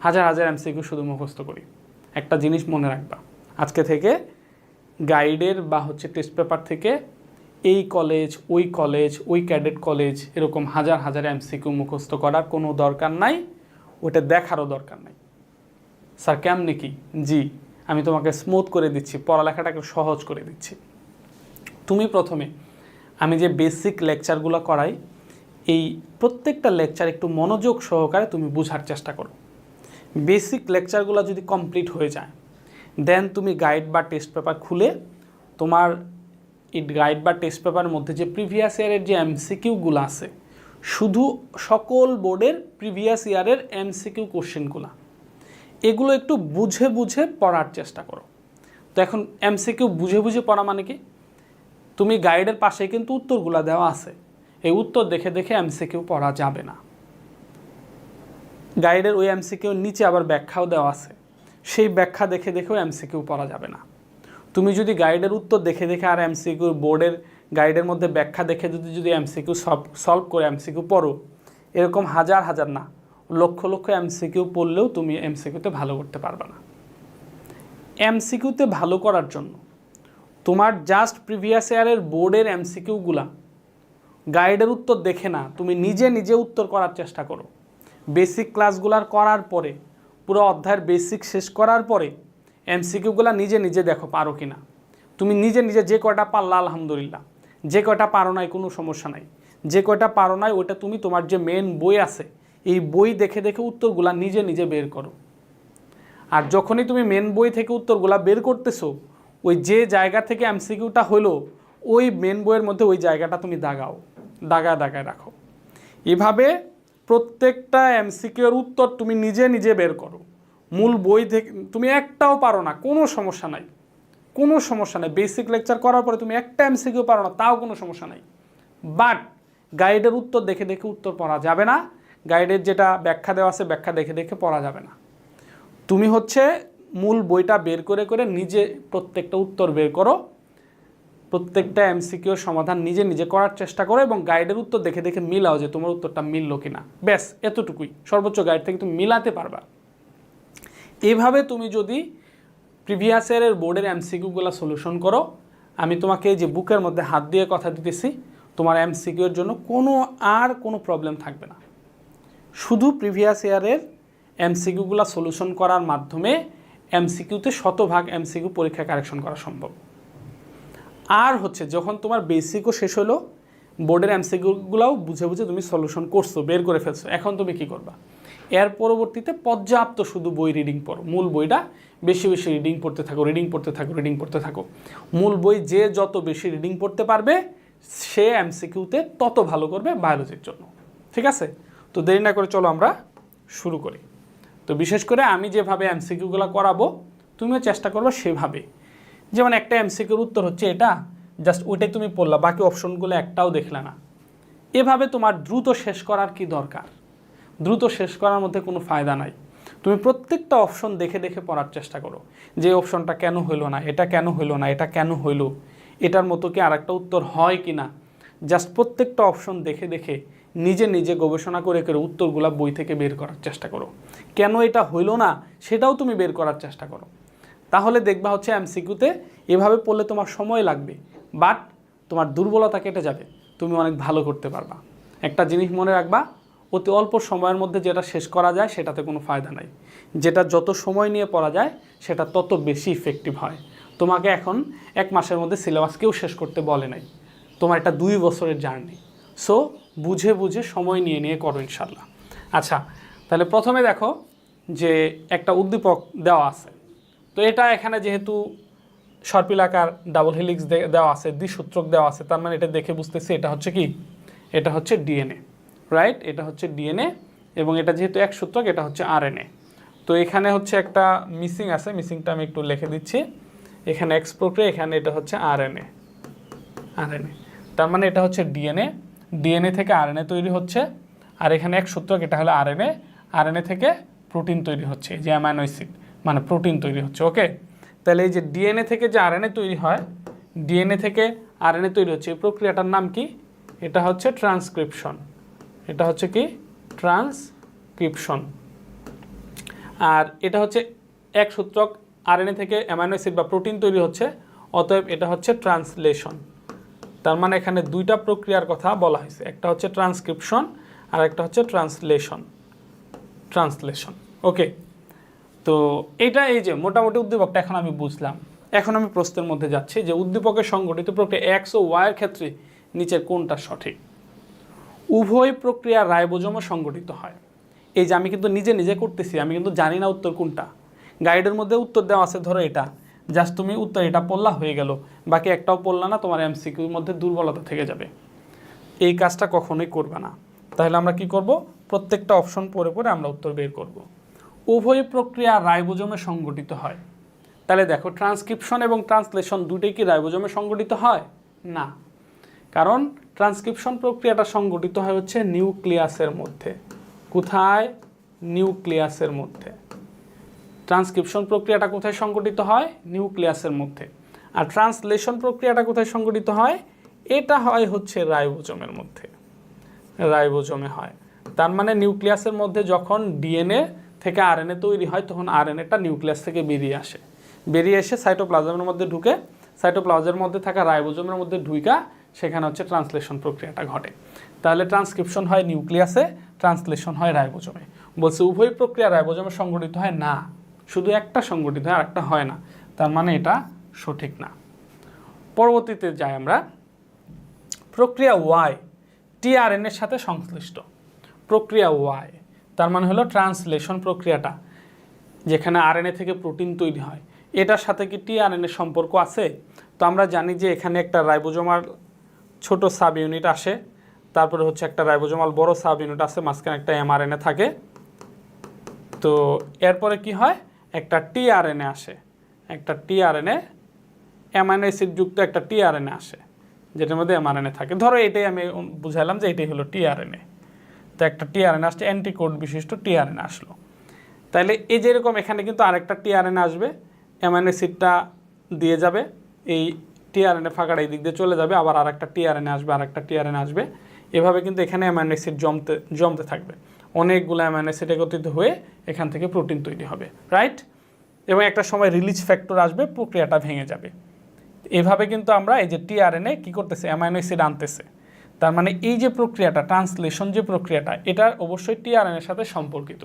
হাজার হাজার এমসিকিউ শুধু মুখস্থ করি। একটা জিনিস মনে রাখবা, আজকে থেকে গাইডের বা হচ্ছে টেস্ট পেপার থেকে এই কলেজ ওই ক্যাডেট কলেজ এরকম হাজার হাজার এমসিকিউ মুখস্থ করার কোনো দরকার নাই, ওটা দেখারও দরকার নাই। স্যার কেমনে কি? জি, আমি তোমাকে স্মুথ করে দিচ্ছি, পড়ালেখাটাকে সহজ করে দিচ্ছি। তুমি প্রথমে আমি যে বেসিক লেকচারগুলো করাই, এই প্রত্যেকটা লেকচার একটু মনোযোগ সহকারে তুমি বোঝার চেষ্টা করো। বেসিক লেকচারগুলো যদি কমপ্লিট হয়ে যায়, দেন তুমি গাইড বা টেস্ট পেপার খুলে তোমার এই গাইড বা টেস্ট পেপারের মধ্যে যে প্রিভিয়াস ইয়ারের যে এমসিকিউগুলো আছে, শুধু সকল বোর্ডের প্রিভিয়াস ইয়ারের এমসিকিউ কোশ্চেনগুলো, এগুলো একটু বুঝে বুঝে পড়ার চেষ্টা করো। তো এখন এমসিকিউ বুঝে বুঝে পড়া মানে কি? তুমি গাইডের পাশে কিন্তু উত্তরগুলো দেওয়া আছে, এই উত্তর দেখে দেখে এমসিকিউ পড়া যাবে না। গাইডের ওই এমসিকিউর নিচে আবার ব্যাখ্যাও দেওয়া আছে, সেই ব্যাখ্যা দেখে দেখেও এমসিকিউ পড়া যাবে না। তুমি যদি গাইডের উত্তর দেখে দেখে আর এমসিকিউ বোর্ডের গাইডের মধ্যে ব্যাখ্যা দেখে যদি এমসিকিউ সলভ করে এমসিকিউ পড়ো, এরকম হাজার হাজার না লক্ষ লক্ষ এমসিকিউ পড়লেও তুমি এমসিকিউতে ভালো করতে পারবে না। এমসিকিউতে ভালো করার জন্য তোমার জাস্ট প্রিভিয়াস ইয়ারের বোর্ডের এমসিকিউগুলা গাইডের উত্তর দেখে না, তুমি নিজে নিজে উত্তর করার চেষ্টা করো। বেসিক ক্লাসগুলার করার পরে, পুরো অধ্যায়ের বেসিক শেষ করার পরে এমসিকিউগুলা নিজে নিজে দেখো পারো কি না। তুমি নিজে নিজে যে কয়টা পারলা আলহামদুলিল্লাহ, যে কয়টা পারো নাই কোনো সমস্যা নাই, যে কয়টা পারো নাই ওইটা তুমি তোমার যে মেন বই আছে এই বই দেখে দেখে উত্তরগুলা নিজে নিজে বের করো। আর যখনই তুমি মেন বই থেকে উত্তরগুলা বের করতেছো, ওই যে জায়গা থেকে এমসিকিউটা হলো ওই মেন বইয়ের মধ্যে ওই জায়গাটা তুমি দাগায় রাখো। এভাবে প্রত্যেকটা এমসিকিউর উত্তর তুমি নিজে নিজে বের করো। মূল বই থেকে তুমি একটাও পারো না, কোনো সমস্যা নাই, কোনো সমস্যা নেই। বেসিক লেকচার করার পরে তুমি একটা এমসিকিউ পারো না, তাও কোনো সমস্যা নাই। বাট গাইডের উত্তর দেখে দেখে উত্তর পড়া যাবে না, গাইডের যেটা ব্যাখ্যা দেওয়া আছে ব্যাখ্যা দেখে দেখে পড়া যাবে না। তুমি হচ্ছে মূল বইটা বের করে করে নিজে প্রত্যেকটা উত্তর বের করো, প্রত্যেকটা এমসিকিউর সমাধান নিজে নিজে করার চেষ্টা করো এবং গাইডের উত্তর দেখে দেখে মিলাও যে তোমার উত্তরটা মিললো কিনা। ব্যাস এতটুকুই, সর্বোচ্চ গাইড থেকে তুমি মিলাতে পারবা। এভাবে তুমি যদি প্রিভিয়াস ইয়ারের বোর্ডের এমসিকিউগুলো সলিউশন করো, আমি তোমাকে এই যে বুকের মধ্যে হাত দিয়ে কথা দিতেছি, তোমার এমসিকিউর জন্য কোনো প্রবলেম থাকবে না। শুধু প্রিভিয়াস ইয়ারের এমসিকিউগুলো সলিউশন করার মাধ্যমে এমসিকিউতে শতভাগ এমসিকিউ পরীক্ষা কারেকশন করা সম্ভব। আর হচ্ছে যখন তোমার বেসিকও শেষ হলো, বোর্ডের এমসিকিউগুলোও বুঝে বুঝে তুমি সলিউশন করছো, বের করে ফেলছো, এখন তুমি কি করবা? এর পরবর্তীতে পর্যাপ্ত শুধু বই রিডিং পড়ো, মূল বইটা বেশি বেশি রিডিং পড়তে থাকো। মূল বই যে যত বেশি রিডিং পড়তে পারবে সে এমসিকিউতে তত ভালো করবে বায়োলজির জন্য। ঠিক আছে? তো দেরি না করে চলো আমরা শুরু করি। তো বিশেষ করে আমি যেভাবে এমসিকিউগুলো করাবো তুমিও চেষ্টা করবে সেভাবে। যেমন একটা এমসিকিউর উত্তর হচ্ছে এটা, জাস্ট ওইটাই তুমি পড়লা, বাকি অপশনগুলো একটাও দেখলে না। এভাবে তোমার দ্রুত শেষ করার কি দরকার? দ্রুত শেষ করার মধ্যে কোনো ফায়দা নাই। তুমি প্রত্যেকটা অপশন দেখে দেখে পড়ার চেষ্টা করো, যে অপশনটা কেন হইলো না, এটা কেন হইলো না, এটা কেন হইলো, এটার মতো কি আর একটা উত্তর হয় কি না। জাস্ট প্রত্যেকটা অপশন দেখে দেখে নিজে নিজে গবেষণা করে করে উত্তরগুলা বই থেকে বের করার চেষ্টা করো। কেন এটা হইলো না সেটাও তুমি বের করার চেষ্টা করো। তাহলে দেখবা হচ্ছে এমসিকিউতে এভাবে পড়লে তোমার সময় লাগবে, বাট তোমার দুর্বলতা কেটে যাবে, তুমি অনেক ভালো করতে পারবা। একটা জিনিস মনে রাখবা, অতি অল্প সময়ের মধ্যে যেটা শেষ করা যায় সেটাতে কোনো ফায়দা নাই। যেটা যত সময় নিয়ে পড়া যায় সেটা তত বেশি ইফেক্টিভ হয়। তোমাকে এখন 1 মাসের মধ্যে সিলেবাস কেউ শেষ করতে বলে নাই, তোমার এটা 2 বছরের জার্নি। সো বুঝে বুঝে সময় নিয়ে নিয়ে করো ইনশাল্লাহ। আচ্ছা, তাহলে প্রথমে দেখো যে একটা উদ্দীপক দেওয়া আছে। তো এটা এখানে যেহেতু সর্পিলাকার ডাবল হেলিক্স দেওয়া আছে, দ্বিসূত্রক দেওয়া আছে, তার মানে এটা দেখে বুঝতেছি এটা হচ্ছে কি, এটা হচ্ছে ডিএনএ, রাইট? এটা হচ্ছে ডিএনএ এবং এটা যেহেতু এক সূত্রক, এটা হচ্ছে আরএনএ। তো এখানে হচ্ছে একটা মিসিং আছে, মিসিংটা আমি একটু লিখে দিচ্ছি। এখানে এক্স প্রক্রিয়া, এখানে এটা হচ্ছে আরএনএ। তার মানে এটা হচ্ছে ডিএনএ, ডিএনএ থেকে আরএনএ তৈরি হচ্ছে, আর এখানে এক সূত্রক, এটা হলো আরএনএ, আরএনএ থেকে প্রোটিন তৈরি হচ্ছে, যে অ্যামাইনো অ্যাসিড মানে প্রোটিন তৈরি হচ্ছে। ওকে, তাহলে এই যে ডিএনএ থেকে যে আরএনএ তৈরি হয়, ডিএনএ থেকে আরএনএ তৈরি হচ্ছে, এই প্রক্রিয়াটার নাম কি? এটা হচ্ছে ট্রান্সক্রিপশন। এটা হচ্ছে কি? ট্রান্সক্রিপশন। আর এটা হচ্ছে এক সূত্রক আরএনএ থেকে অ্যামাইনো অ্যাসিড বা প্রোটিন তৈরি হচ্ছে, অতএব এটা হচ্ছে ট্রান্সলেশন। তার মানে এখানে দুইটা প্রক্রিয়ার কথা বলা হয়েছে, একটা হচ্ছে ট্রান্সক্রিপশন আর একটা হচ্ছে ট্রান্সলেশন। ওকে, তো এটা এই যে মোটামুটি উদ্দীপকটা এখন আমি বুঝলাম। এখন আমি প্রশ্নের মধ্যে যাচ্ছি যে উদ্দীপকের সংগঠিত প্রক্রিয়া এক্স ও ওয়াইয়ের ক্ষেত্রে নিচের কোনটা সঠিক? উভয় প্রক্রিয়া রাইবোজোমে সংগঠিত হয়। এই যে আমি কিন্তু নিজে নিজে করতেছি, আমি কিন্তু জানি না উত্তর কোনটা। গাইডের মধ্যে উত্তর দেওয়া আছে, ধরো এটা, জাস্ট তুমি উত্তর এটা পড়লা, হয়ে গেল, বাকি একটাও পড়লা না, তোমার এমসিকিউর মধ্যে দুর্বলতা থেকে যাবে। এই কাজটা কখনোই করবে না। তাহলে আমরা কি করব? প্রত্যেকটা অপশন পড়ে পড়ে আমরা উত্তর বের করব। উভয় প্রক্রিয়া রাইবোজোমে সংগঠিত হয়। তাহলে দেখো, ট্রান্সক্রিপশন এবং ট্রান্সলেশন দুটোই কি রাইবোজোমে সংগঠিত হয়? না, কারণ ট্রান্সক্রিপশন প্রক্রিয়াটা সংগঠিত হয় হচ্ছে নিউক্লিয়াসের মধ্যে। কোথায়? নিউক্লিয়াসের মধ্যে। ট্রান্সক্রিপশন প্রক্রিয়াটা কোথায় সংগঠিত হয়? নিউক্লিয়াসের মধ্যে। আর ট্রান্সলেশন প্রক্রিয়াটা কোথায় সংগঠিত হয়? এটা হয় হচ্ছে রাইবোজোমের মধ্যে, রাইবোজোমে হয়। তার মানে নিউক্লিয়াসের মধ্যে যখন ডিএনএ থেকে আরএনএ তৈরি হয়, তখন আরএনএটা নিউক্লিয়াস থেকে বেরিয়ে আসে, বেরিয়ে এসে সাইটোপ্লাজমের মধ্যে ঢুকে, সাইটোপ্লাজমের মধ্যে থাকা রাইবোজোমের মধ্যে ঢুইকা সেখানে হচ্ছে ট্রান্সলেশন প্রক্রিয়াটা ঘটে। তাহলে ট্রান্সক্রিপশন হয় নিউক্লিয়াসে, ট্রান্সলেশন হয় রাইবোজোমে। বলছে উভয় প্রক্রিয়া রাইবোজোমে সংগঠিত হয় না, শুধু একটা সংগঠিত হয় আর একটা হয় না। তার মানে এটা সঠিক না। পরবর্তীতে যাই আমরা। প্রক্রিয়া ওয়াই টিআরএনএর সাথে সংশ্লিষ্ট। প্রক্রিয়া ওয়াই তার মানে হলো ট্রান্সলেশন প্রক্রিয়াটা, যেখানে আরএনএ থেকে প্রোটিন তৈরি হয়, এটার সাথে কি টিআরএনএর সম্পর্ক আছে? তো আমরা জানি যে এখানে একটা রাইবোজোমাল ছোট সাব ইউনিট আসে, তারপরে হচ্ছে একটা রাইবোজোমাল বড় সাব ইউনিট আছে, মাঝখানে একটা এমআরএনএ থাকে। তো এরপরে কি হয়? একটা টিআরএনএ আসে, একটা টিআরএনএ, অ্যামাইনো অ্যাসিড যুক্ত একটা টিআরএনএ আসে, যেটার মধ্যে এমআরএনএ থাকে। ধরো এটাই আমি বুঝাইলাম যে এটাই হলো টিআরএনএ। তো একটা টিআরএনএ আসছে, অ্যান্টিকোড বিশিষ্ট টিআরএনএ আসলো। তাহলে এই যেরকম এখানে কিন্তু আরেকটা টিআরএনএ আসবে, অ্যামাইনো অ্যাসিডটা দিয়ে যাবে, এই টিআরএনএ ফাঁকাটা এই দিক দিয়ে চলে যাবে, আবার আরেকটা টিআরএনএ আসবে, আরেকটা টিআরএনএ আসবে, এভাবে কিন্তু এখানে অ্যামাইনো অ্যাসিড জমতে থাকবে। অনেকগুলো অ্যামাইনো অ্যাসিড একত্রিত হয়ে এখান থেকে প্রোটিন তৈরি হবে, রাইট? এবং একটা সময় রিলিজ ফ্যাক্টর আসবে, প্রক্রিয়াটা ভেঙে যাবে। এভাবে কিন্তু আমরা এই যে টিআরএনএ কী করতেছে? অ্যামাইনো অ্যাসিড আনতেছে। তার মানে এই যে প্রক্রিয়াটা, ট্রান্সলেশন যে প্রক্রিয়াটা, এটা অবশ্যই টিআরএনএর সাথে সম্পর্কিত।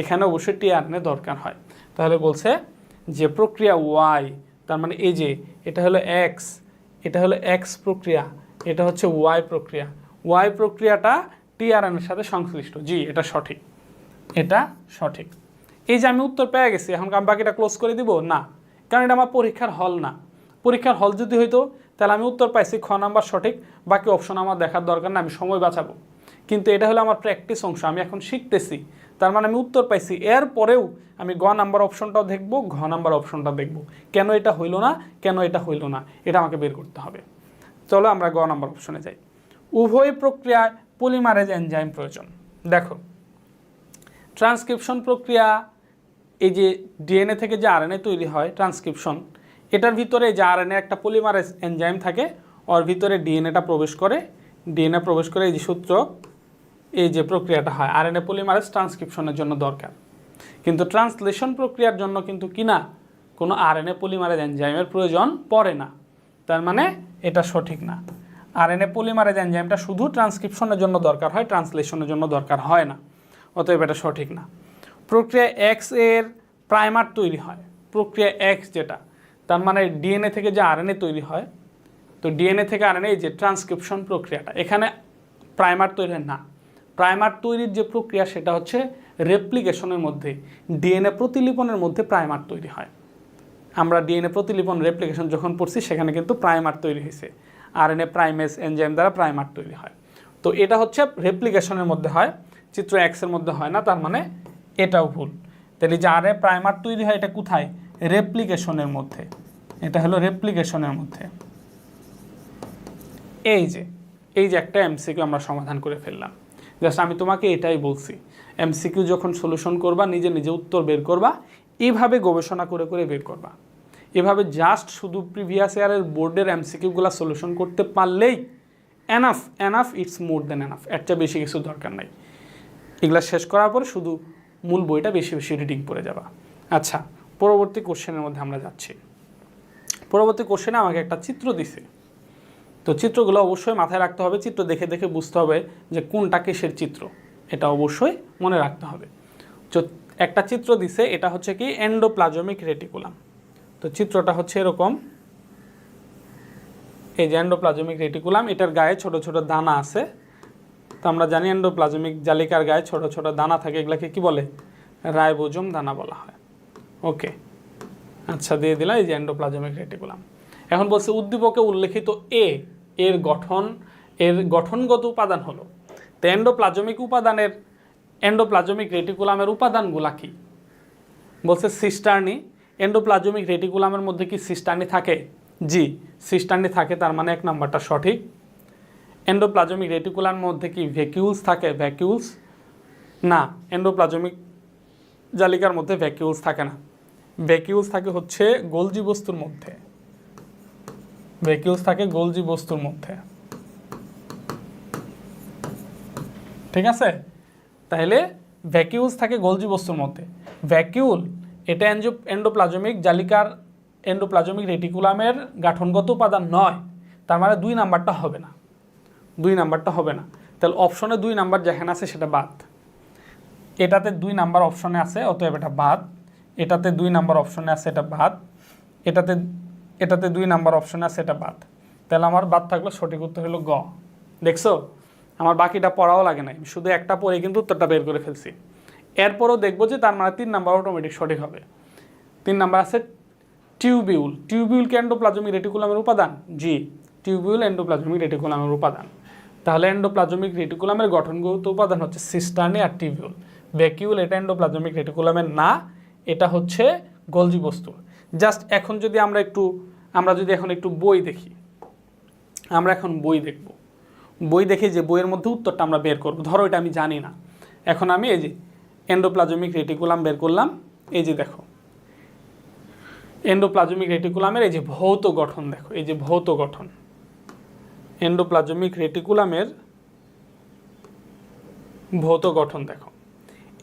এখানে অবশ্যই টিআরএনএ দরকার হয়। তাহলে বলছে যে প্রক্রিয়া ওয়াই, তার মানে এই যে এটা হলো এক্স, এটা হলো এক্স প্রক্রিয়া, এটা হচ্ছে ওয়াই প্রক্রিয়া। ওয়াই প্রক্রিয়াটা টিআরএনএর সাথে সংশ্লিষ্ট। জি, এটা সঠিক, এটা সঠিক। এই যে আমি উত্তর পেয়ে গেছি, এখন আমি বাকিটা ক্লোজ করে দিব না, কারণ এটা আমার পরীক্ষার হল না। পরীক্ষার হল যদি হইতো তাহলে আমি উত্তর পাইছি খ নাম্বার সঠিক, বাকি অপশন আমার দেখার দরকার না, আমি সময় বাঁচাবো। কিন্তু এটা হলো আমার প্র্যাকটিস অংশ, আমি এখন শিখতেছি। তার মানে আমি উত্তর পাইছি, এরপরেও আমি গ নাম্বার অপশনটাও দেখব, ঘ নাম্বার অপশনটা দেখব। কেন এটা হইল না, কেন এটা হইল না, এটা আমাকে বের করতে হবে। চলো আমরা গ নাম্বার অপশনে যাই। উভয় প্রক্রিয়ায় পলিমারেজ এনজাইম প্রয়োজন। দেখো, ট্রান্সক্রিপশন প্রক্রিয়া, এই যে ডিএনএ থেকে যে আরএনএ তৈরি হয়, ট্রান্সক্রিপশন, এটার ভিতরে যে আরএনএ একটা পলিমারেজ এনজাইম থাকে, ওর ভিতরে ডিএনএটা প্রবেশ করে, ডিএনএ প্রবেশ করে এই যে সূত্র, এই যে প্রক্রিয়াটা হয়, আরএনএ পলিমারেজ ট্রান্সক্রিপশনের জন্য দরকার। কিন্তু ট্রান্সলেশন প্রক্রিয়ার জন্য কিন্তু কিনা কোনো আরএনএ পলিমারেজ এনজাইমের প্রয়োজন পড়ে না। তার মানে এটা সঠিক না। আরএনএ পলিমারেজ এনজাইমটা শুধু ট্রান্সক্রিপশনের জন্য দরকার হয়, ট্রান্সলেশনের জন্য দরকার হয় না, অতএব এটা সঠিক না। প্রক্রিয়া এক্স এর প্রাইমার তৈরি হয়, প্রক্রিয়া এক্স যেটা, তার মানে ডিএনএ থেকে যে আরএনএ তৈরি হয়, তো ডিএনএ থেকে আরএনএ এই যে ট্রান্সক্রিপশন প্রক্রিয়াটা, এখানে প্রাইমার তৈরি হয় না। প্রাইমার তৈরির যে প্রক্রিয়া সেটা হচ্ছে রেপ্লিকেশনের মধ্যে, ডিএনএ প্রতিলিপনের মধ্যে প্রাইমার তৈরি হয়। আমরা ডিএনএ প্রতিলিপন রেপ্লিকেশন যখন পড়ছি সেখানে কিন্তু প্রাইমার তৈরি হয়েছে, আরএনএ প্রাইমেজ এনজাইম দ্বারা প্রাইমার তৈরি হয়। তো এটা হচ্ছে রেপ্লিকেশনের মধ্যে হয়, চিত্র এক্সের মধ্যে হয় না, তার মানে এটাও ভুল। তাহলে যে আরএনএ প্রাইমার তৈরি হয় এটা কোথায়? রেপ্লিকেশনের মধ্যে, এটা হলো রেপ্লিকেশনের মধ্যে। এই যে একটা এমসিকিউ আমরা সমাধান করে ফেললাম। জাস্ট আমি তোমাকে এটাই বলছি, এমসিকিউ যখন সলিউশন করবা নিজে নিজে উত্তর বের করবা, এইভাবে গবেষণা করে করে বের করবা। এভাবে জাস্ট শুধু প্রিভিয়াস ইয়ারের বোর্ডের এমসিকিউগুলো সলিউশন করতে পারলেই enough it's more than enough, এর চেয়ে বেশি কিছু দরকার নাই। এগুলা শেষ করার পরে শুধু মূল বইটা বেশি বেশি রিডিং করে যাবা। আচ্ছা, পরবর্তী কোশ্চেনের মধ্যে আমরা যাচ্ছি। পরবর্তী কোশ্চেনে আমাকে একটা চিত্র দিছে, তো চিত্রগুলো অবশ্যই মাথায় রাখতে হবে, চিত্র দেখে দেখে বুঝতে হবে যে কোনটা কিসের চিত্র, এটা অবশ্যই মনে রাখতে হবে। তো একটা চিত্র দিছে, এটা হচ্ছে কি এন্ডোপ্লাজমিক রেটিকুলাম। তো চিত্রটা হচ্ছে এরকম, এই যে এন্ডোপ্লাজমিক রেটিকুলাম, এটার গায়ে ছোট ছোট দানা আছে। তো আমরা জানি এন্ডোপ্লাজমিক জালিকার গায়ে ছোট ছোট দানা থাকে, এগুলাকে কি বলে? রাইবোজোম দানা বলা হয়। ওকে, আচ্ছা দিয়ে দিলাম এই যে এন্ডোপ্লাজমিক রেটিকুলাম। এখন বলছে উদ্দীপকে উল্লেখিত এর গঠনগত উপাদান হলো। তো এন্ডোপ্লাজমিক রেটিকুলামের উপাদানগুলা কি? বলছে সিস্টার্নি। এন্ডোপ্লাজমিক রেটিকুলামের মধ্যে কি সিস্টার্নি থাকে? জি, সিস্টার্নি থাকে, তার মানে 1 নাম্বারটা সঠিক। এন্ডোপ্লাজমিক রেটিকুলামের মধ্যে কি ভ্যাকিউলস থাকে? ভ্যাকিউলস না, এন্ডোপ্লাজমিক জালিকার মধ্যে ভ্যাকিউলস থাকে না। ভ্যাকিউলস থাকে হচ্ছে গোলজি বস্তুর মধ্যে, ভ্যাকিউলস থাকে গোলজি বস্তুর মধ্যে, ঠিক আছে? তাহলে ভ্যাকিউলস থাকে গোলজি বস্তুর মধ্যে। ভ্যাকিউল এটা এন্ডোপ্লাজমিক জালিকার এন্ডোপ্লাজমিক রেটিকুলামের গঠনগত উপাদান নয়, তার মানে 2 নাম্বারটা হবে না, 2 নাম্বারটা হবে না। তাহলে অপশনে 2 নাম্বার যেখানে আছে সেটা বাদ, এটাতে 2 নাম্বার অপশনে আছে, অতএব এটা বাদ। এটাতে 2 নাম্বার অপশনে আছে, এটা বাদ। এটাতে 2 নাম্বার অপশনে আছে, এটা বাদ। তাহলে আমার বাদ থাকলো, সঠিক উত্তর হলো গ। দেখছো, আমার বাকিটা পড়াও লাগে নাই, শুধু একটা পড়ে কিন্তু উত্তরটা বের করে ফেলছি। এরপরও দেখবো যে তার মানে 3 নাম্বার অটোমেটিক সঠিক হবে। 3 নাম্বার আছে টিউবিউল। টিউবিউল কি এন্ডোপ্লাজমিক রেটিকুলামের উপাদান? জি, টিউবিউল এন্ডোপ্লাজমিক রেটিকুলামের উপাদান। তাহলে এন্ডোপ্লাজমিক রেটিকুলামের গঠনগত উপাদান হচ্ছে সিস্টার্নি আর টিউবিউল। ভ্যাকিউল এটা এন্ডোপ্লাজমিক রেটিকুলামের না, এটা হচ্ছে গোলজি বস্তু। জাস্ট এখন যদি আমরা যদি এখন একটু বই দেখি, আমরা এখন বই দেখব, বই দেখে যে বইয়ের মধ্যে উত্তরটা আমরা বের করব। ধরো এটা আমি জানি না, এখন আমি এই যে এন্ডোপ্লাজমিক রেটিকুলাম বের করলাম, এই যে দেখো এন্ডোপ্লাজমিক রেটিকুলামের এই যে ভৌত গঠন দেখো, এই যে ভৌত গঠন এন্ডোপ্লাজমিক রেটিকুলামের ভৌত গঠন দেখো,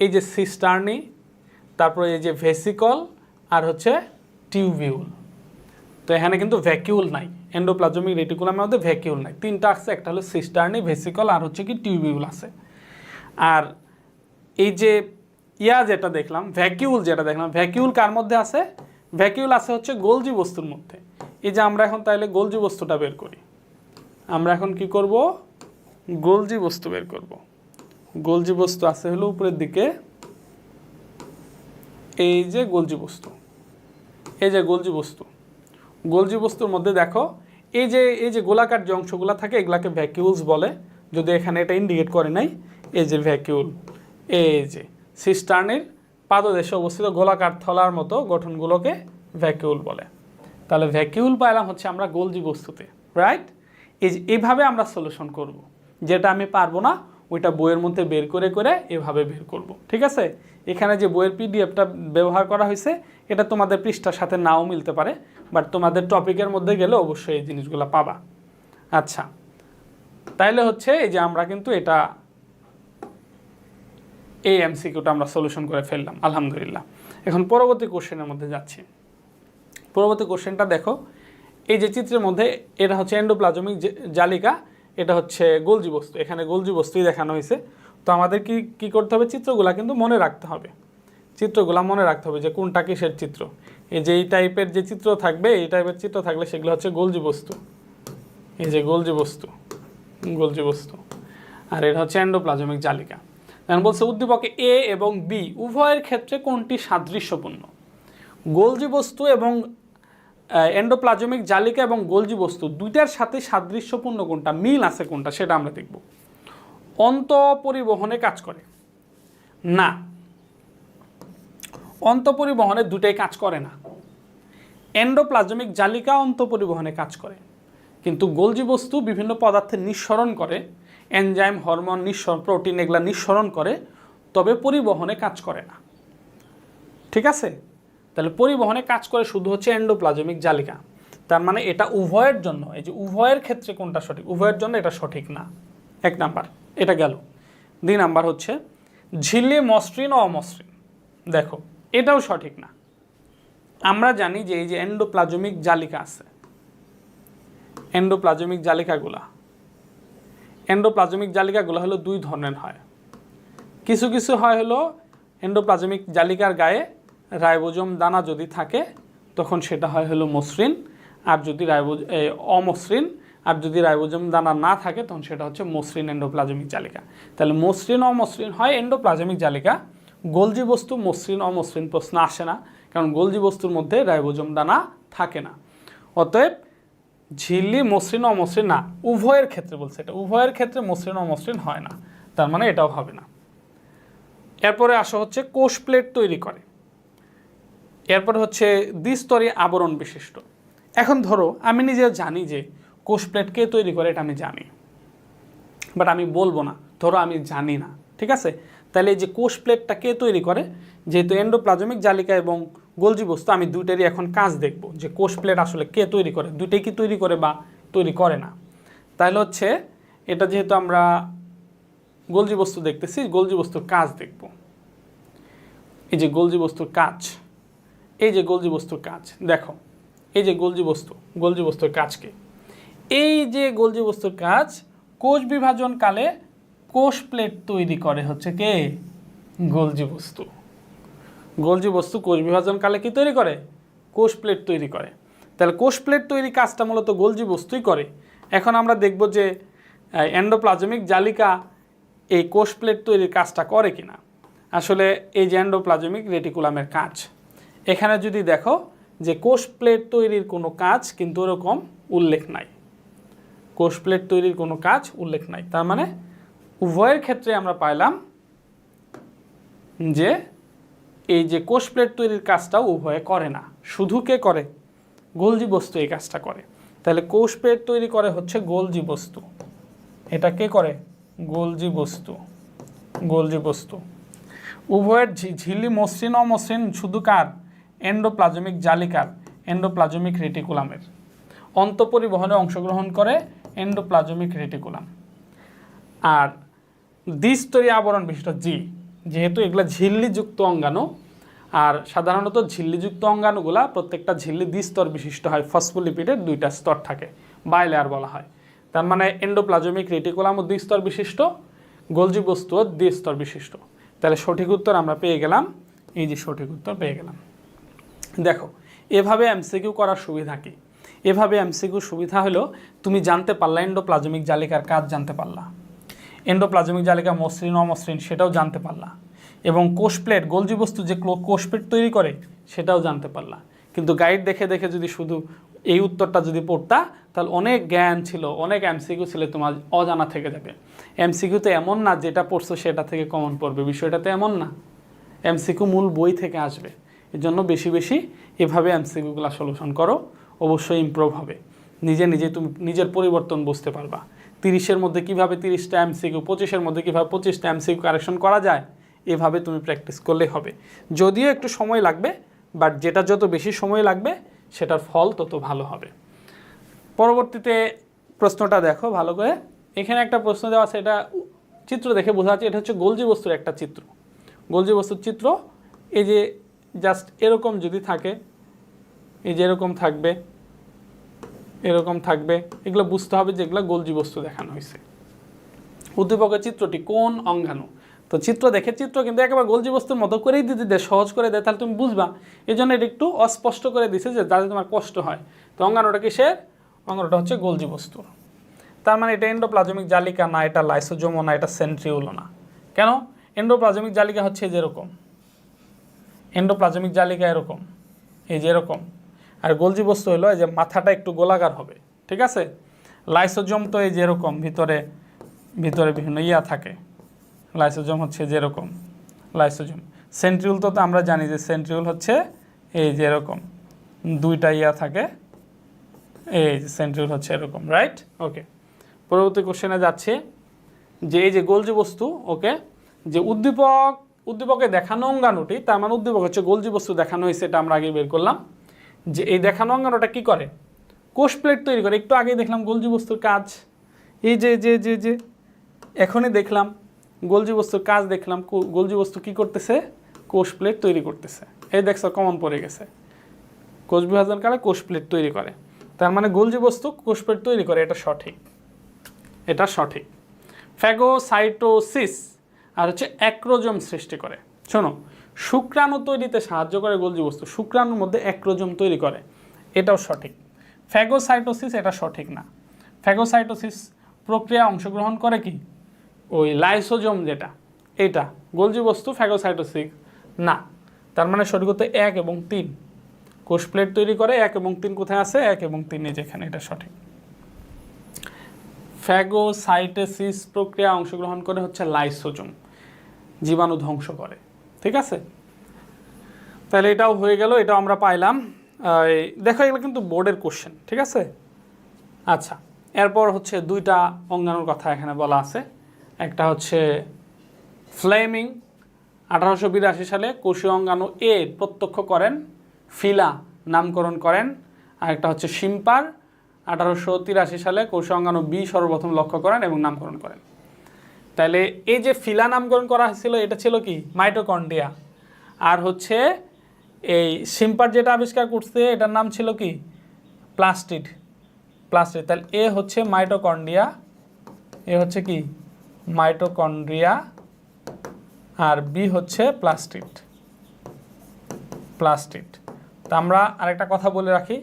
এই যে সিস্টার্নি, তারপরে এই যে ভেসিকল, আর হচ্ছে টিউবিউল। তো এখানে কিন্তু ভ্যাকিউল নাই, এন্ডোপ্লাজমিক রেটিকুলামের মধ্যে ভ্যাকিউল নাই। 3টা আছে, একটা হলো সিস্টার্নি, ভেসিকল, আর হচ্ছে কি টিউবিউল আছে। আর এই যে যেটা দেখলাম, ভ্যাকিউল যেটা দেখলাম, ভ্যাকিউল কার মধ্যে আছে? ভ্যাকিউল আছে হচ্ছে গোলজি বস্তুর মধ্যে। এই যে আমরা এখন তাইলে গোলজি বস্তুটা বের করি। আমরা এখন কি করব? গোলজি বস্তু বের করব। গোলজি বস্তু আছে হলো উপরের দিকে, এই যে গোলজি বস্তু, এই যে গোলজি বস্তু। গোলজি বস্তুর মধ্যে দেখো এই যে গোলাকার যে অংশগুলো থাকে এগুলাকে ভ্যাকিউলস বলে, যদি এখানে এটা ইন্ডিকেট করে নাই। এই যে ভ্যাকিউল, এই যে সিস্টার্নির পাদদেশে অবস্থিত গোলাকার থলার মতো গঠনগুলোকে ভ্যাকিউল বলে। তাহলে ভ্যাকিউল পাইলাম হচ্ছে আমরা গোলজি বস্তুতে, রাইট? এইভাবে আমরা সলিউশন করব। যেটা আমি পারবো না ওইটা বইয়ের মধ্যে বের করে করে এভাবে বের করব, ঠিক আছে? এখানে যে বইয়ের পিডিএফটা ব্যবহার করা হয়েছে এটা তোমাদের পৃষ্ঠার সাথে নাও মিলতে পারে, বাট তোমাদের টপিকের মধ্যে গেলে অবশ্যই এই জিনিসগুলো পাবা। আচ্ছা, তাইলে হচ্ছে এই যে আমরা কিন্তু এই এমসিকিউটা আমরা সলিউশন করে ফেললাম, আলহামদুলিল্লাহ। এখন পরবর্তী কোশ্চেনের মধ্যে যাচ্ছি। পরবর্তী কোশ্চেনটা দেখো, এই যে চিত্রের মধ্যে এটা হচ্ছে এন্ডোপ্লাজমিক জালিকা, এটা হচ্ছে গোলজি বস্তু, এখানে গোলজি বস্তুই দেখানো হয়েছে। তো আমাদের কি করতে হবে, চিত্রগুলা কিন্তু মনে রাখতে হবে, চিত্রগুলা মনে রাখতে হবে যে কোনটা কিসের চিত্র। এই যে এই টাইপের যে চিত্র থাকবে, এই টাইপের চিত্র থাকলে সেগুলো হচ্ছে গোলজি বস্তু, এই যে গোলজি বস্তু, গোলজি বস্তু। আর এটা হচ্ছে এন্ডোপ্লাজমিক জালিকা। এখন বলছে উদ্দীপকে এ এবং বি উভয়ের ক্ষেত্রে কোনটি সাদৃশ্যপূর্ণ। গোলজি বস্তু এবং এন্ডোপ্লাজমিক জালিকা এবং গোলজি বস্তু দুইটার সাথে সাদৃশ্যপূর্ণ কোনটা, মিল আছে কোনটা, সেটা আমরা দেখব। অন্তঃপরিবহনে কাজ করে না, অন্তঃপরিবহনে দুটাই কাজ করে না। এন্ডোপ্লাজমিক জালিকা অন্তঃপরিবহনে কাজ করে, কিন্তু গোলজি বস্তু বিভিন্ন পদার্থের নিঃসরণ করে, এনজাইম, হরমোন, প্রোটিন এগুলা নিঃসরণ করে, তবে পরিবহনে কাজ করে না। ঠিক আছে, তাহলে পরিবহনে কাজ করে শুধু হচ্ছে এন্ডোপ্লাজমিক জালিকা। তার মানে এটা উভয়ের জন্য, এই যে উভয়ের ক্ষেত্রে কোনটা সঠিক, উভয়ের জন্য এটা সঠিক না। 1 নাম্বার এটা গেল। 2 নাম্বার হচ্ছে ঝিল্লি মসৃণ ও অমসৃণ। দেখো এটাও সঠিক না। আমরা জানি যে এই যে এন্ডোপ্লাজমিক জালিকা আছে, এন্ডোপ্লাজমিক জালিকাগুলো হলো 2 ধরনের হয়। কিছু কিছু হয় হলো এন্ডোপ্লাজমিক জালিকার গায়ে রাইবোজোম দানা যদি থাকে তখন সেটা হয় হলো মসৃণ, আর যদি অমসৃণ, আর যদি রাইবোজোম দানা না থাকে তখন সেটা হচ্ছে মসৃণ এন্ডোপ্লাজমিক জালিকা। তাহলে মসৃণ অমসৃণ হয় এন্ডোপ্লাজমিক জালিকা। গোলজি বস্তু মসৃণ অমসৃণ প্রশ্ন আসে না, কারণ গোলজি বস্তুর মধ্যে রাইবোজোম দানা থাকে না। অতএব ঝিল্লি মসৃণ অমসৃণ না, উভয়ের ক্ষেত্রে বলছে, এটা উভয়ের ক্ষেত্রে মসৃণ অমসৃণ হয় না, তার মানে এটাও হবে না। এরপরে আসা হচ্ছে কোষ প্লেট তৈরি করে। এরপরে হচ্ছে দ্বিস্তরী আবরণ বিশিষ্ট। এখন ধরো আমি নিজে জানি যে কোষ প্লেট কে তৈরি করে, এটা আমি জানি, বাট আমি বলবো না, ধরো আমি জানি না। ঠিক আছে, তাহলে এই যে কোষ প্লেটটা কে তৈরি করে, যেহেতু এন্ডোপ্লাজমিক জালিকা এবং গোলজি বস্তু, আমি দুইটারই এখন কাজ দেখব যে কোষ প্লেট আসলে কে তৈরি করে, দুইটাই কি তৈরি করে বা তৈরি করে না। তাহলে হচ্ছে এটা যেহেতু আমরা গোলজি বস্তু দেখতেছি, গোলজি বস্তুর কাজ দেখব। এই যে গোলজি বস্তুর কাজ, এই যে গোলজি বস্তুর কাজ দেখো, এই যে গোলজি বস্তুর কাজ কি, এই যে গোলজি বস্তুর কাজ, কোষ বিভাজনকালে কোষ প্লেট তৈরি করে হচ্ছে কে, গোলজি বস্তু। গোলজি বস্তু কোষ বিভাজনকালে কি তৈরি করে, কোষ প্লেট তৈরি করে। তাহলে কোষ প্লেট তৈরি কাজটা মূলত গোলজি বস্তুই করে। এখন আমরা দেখব যে এন্ডোপ্লাজমিক জালিকা এই কোষ প্লেট তৈরির কাজটা করে কিনা। আসলে এই যে এন্ডোপ্লাজমিক রেটিকুলামের কাজ, এখানে যদি দেখো যে কোষ প্লেট তৈরির কোনো কাজ কিন্তু ওরকম উল্লেখ নাই, কোষ প্লেট তৈরির কোনো কাজ উল্লেখ নাই। তার মানে উভয়ের ক্ষেত্রে আমরা পাইলাম যে এই যে কোষ প্লেট তৈরির কাজটাও উভয়ে করে না, শুধু কে করে, গোলজি বস্তু এই কাজটা করে। তাহলে কোষ প্লেট তৈরি করে হচ্ছে গোলজি বস্তু, এটা কে করে, গোলজি বস্তু, গোলজি বস্তু। উভয়ের ঝিল্লি মসৃণ অমসৃণ শুধু কার, এন্ডোপ্লাজমিক জালিকার, এন্ডোপ্লাজমিক রেটিকুলামের। অন্তঃপরিবহনে অংশগ্রহণ করে এন্ডোপ্লাজমিক রেটিকুলাম। আর দ্বিস্তরী আবরণ বিশিষ্ট, যেহেতু এগুলো ঝিল্লিযুক্ত অঙ্গাণু, আর সাধারণত ঝিল্লিযুক্ত অঙ্গাণুগুলা প্রত্যেকটা ঝিল্লি দ্বিস্তর বিশিষ্ট হয়, ফসফোলিপিডের 2টা স্তর থাকে, বাইলেয়ার বলা হয়। তার মানে এন্ডোপ্লাজমিক রেটিকুলামও দ্বিস্তর বিশিষ্ট, গোলজি বস্তুও দ্বিস্তর বিশিষ্ট। তাহলে সঠিক উত্তর আমরা পেয়ে গেলাম, এই যে সঠিক উত্তর পেয়ে গেলাম। দেখো এভাবে এমসিকিউ করার সুবিধা কি, এভাবে এমসিকিউ সুবিধা হলো তুমি জানতে পারলা এন্ডোপ্লাজমিক জালিকার কাজ জানতে পারলা, এন্ডোপ্লাজমিক জালিকা মসৃণ অমসৃণ সেটাও জানতে পারলা, এবং কোষ প্লেট গোলজি বস্তু যে কোষ প্লেট তৈরি করে সেটাও জানতে পারলা। কিন্তু গাইড দেখে দেখে যদি শুধু এই উত্তরটা যদি পড়তা তাহলে অনেক জ্ঞান ছিল, অনেক এমসিকিউ ছিল তোমার অজানা থেকে যাবে। এমসিকিউ তো এমন না যেটা পড়ছো সেটা থেকে কমন পড়বে, বিষয়টা তো এমন না, এমসিকিউ মূল বই থেকে আসবে। এর জন্য বেশি বেশি এভাবে এমসিকিউগুলো সলিউশন করো, অবশ্যই ইমপ্রুভ হবে, নিজে নিজে তুমি নিজের পরিবর্তন বুঝতে পারবা। 30-এর মধ্যে কীভাবে 30টা এমসিকিউ, 25-এর মধ্যে কীভাবে 25টা এমসিকিউ কারেকশন করা যায়, এভাবে তুমি প্র্যাকটিস করলেই হবে। যদিও একটু সময় লাগবে, বাট যেটা যত বেশি সময় লাগবে সেটার ফল তত ভালো হবে। পরবর্তীতে প্রশ্নটা দেখো ভালো করে, এখানে একটা প্রশ্ন দেওয়া আছে, এটা চিত্র দেখে বোঝা যাচ্ছে এটা হচ্ছে গোলজি বস্তুর একটা চিত্র। গোলজি বস্তুর চিত্র, এই যে জাস্ট এরকম যদি থাকে, এই যে এরকম থাকবে, এরকম থাকবে। এগুলো বুঝতে হবে যে এগুলো গোলজি বস্তু দেখানো হয়েছে। উদ্দীপকের চিত্রটি কোন অঙ্গাণু? তো চিত্র দেখে, চিত্র কিন্তু একেবারে গোলজি বস্তুর মতো করেই দিতে দেয়, সহজ করে দেয়, তাহলে তুমি বুঝবা। এই জন্য এটা একটু অস্পষ্ট করে দিছে যে যাতে তোমার কষ্ট হয়। তো অঙ্গাণুটা কিসের? অঙ্গাণুটা হচ্ছে গোলজি বস্তুর। তার মানে এটা এন্ডোপ্লাজমিক জালিকা না, এটা লাইসোজোমও না, এটা সেন্ট্রিওলও না। কেন? এন্ডোপ্লাজমিক জালিকা হচ্ছে যেরকম, এন্ডোপ্লাজমিক জালিকা এরকম, এই যে এরকম। আর গোলজি বস্তু হলো এই যে মাথাটা একটু গোলাকার হবে, ঠিক আছে? লাইসোজোম তো এই যে এরকম, ভিতরে ভিতরে বিভিন্ন ইয়া থাকে। লাইসোজোম হচ্ছে যেরকম লাইসোজোম। সেন্ট্রিওল তো আমরা জানি যে সেন্ট্রিওল হচ্ছে এই যে এরকম, দুইটা ইয়া থাকে, এই যে সেন্ট্রিওল হচ্ছে এরকম, রাইট? ওকে, পরবর্তী কোশ্চেনে যাচ্ছে যে এই যে গোলজি বস্তু, ওকে, যে উদ্দীপকে দেখানো অঙ্গাণুটি, তার মানে উদ্দীপক হচ্ছে গোলজি বস্তু দেখানো হয়েছে, এটা আমরা আগে বের করলাম। যে এই দেখানো অঙ্গাণুটা কি করে? কোষ প্লেট তৈরি করে। একটু আগেই দেখলাম গোলজি বস্তুর কাজ, এই যে যে যে যে এখনই দেখলাম গোলজি বস্তুর কাজ দেখলাম। গোলজি বস্তু কি করতেছে? কোষ প্লেট তৈরি করতেছে। এই দেখছো কমন পড়ে গেছে, কোষ বিভাজনকালে কোষ প্লেট তৈরি করে। তার মানে গোলজি বস্তু কোষ প্লেট তৈরি করে, এটা সঠিক, এটা সঠিক। ফ্যাগোসাইটোসিস আর হচ্ছে অ্যাক্রোজোম সৃষ্টি করে। শোনো, শুক্রাণু তৈরিতে সাহায্য করে গোলজি বস্তু, শুক্রাণুর মধ্যে অ্যাক্রোজোম তৈরি করে, এটাও সঠিক। ফ্যাগোসাইটোসিস এটা সঠিক না। ফ্যাগোসাইটোসিস প্রক্রিয়া অংশগ্রহণ করে কি? ওই লাইসোজোম যেটা, এটা গোলজি বস্তু ফ্যাগোসাইটোসিস না। তার মানে সঠিক হতে 1 এবং 3, কোষ প্লেট তৈরি করে। 1 এবং 3 কোথায় আছে? 1 এবং 3 যেখানে, এটা সঠিক। ফ্যাগোসাইটোসিস প্রক্রিয়া অংশগ্রহণ করে হচ্ছে লাইসোজোম, জীবাণু ধ্বংস করে, ঠিক আছে? তাহলে এটাও হয়ে গেল, এটাও আমরা পাইলাম। দেখো এগুলো কিন্তু বোর্ডের কোশ্চেন, ঠিক আছে? আচ্ছা, এরপর হচ্ছে দুইটা অঙ্গাণুর কথা এখানে বলা আছে। একটা হচ্ছে ফ্লেমিং, 1882 সালে কোষীয় অঙ্গাণু এ প্রত্যক্ষ করেন, ফিলা নামকরণ করেন। আর একটা হচ্ছে শিম্পার, 1883 সালে কোষীয় অঙ্গাণু বি সর্বপ্রথম লক্ষ্য করেন এবং নামকরণ করেন। তাহলে এই যে ফিলা নামকরণ করা হয়েছিল, এটা ছিল কি? মাইটোকন্ড্রিয়া। আর হচ্ছে এই শিম্পার যেটা আবিষ্কার করছে, এটার নাম ছিল কি? প্লাস্টিড। প্লাস্টিড। তাহলে এ হচ্ছে মাইটোকন্ড্রিয়া, এ হচ্ছে কি? মাইটোকন্ড্রিয়া, আর বি হচ্ছে প্লাস্টিড। প্লাস্টিড। তা আমরা আরেকটা কথা বলে রাখি,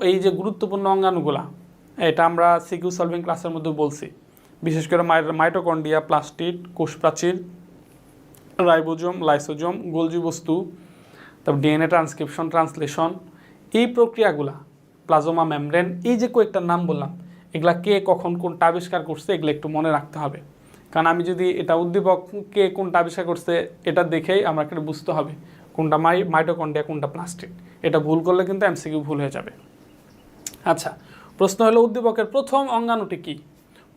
এই যে গুরুত্বপূর্ণ অঙ্গাণুগুলা, এটা আমরা সিকিউ সলভিং ক্লাসের মধ্যে বলছি। বিশেষ করে মাইটোকন্ড্রিয়া, প্লাস্টিড, কোষপ্রাচীর, রাইবোজোম, লাইসোজোম, গোলজি বস্তু, তারপর ডিএনএ ট্রান্সক্রিপশন, ট্রান্সলেশন, এই প্রক্রিয়াগুলা, প্লাজমা মেমব্রেন, এই যে কয়েকটা নাম বললাম, এগুলা কে কখন কোনটা আবিষ্কার করছে এগুলো একটু মনে রাখতে হবে। কারণ আমি যদি এটা উদ্দীপক কে কোনটা আবিষ্কার করছে এটা দেখেই আমরা একটা বুঝতে হবে কোনটা মাইটোকন্ড্রিয়া, কোনটা প্লাস্টিড। এটা ভুল করলে কিন্তু এমসিকিউ ভুল হয়ে যাবে। আচ্ছা, প্রশ্ন হলো উদ্দীপকের প্রথম অঙ্গাণুটি কি?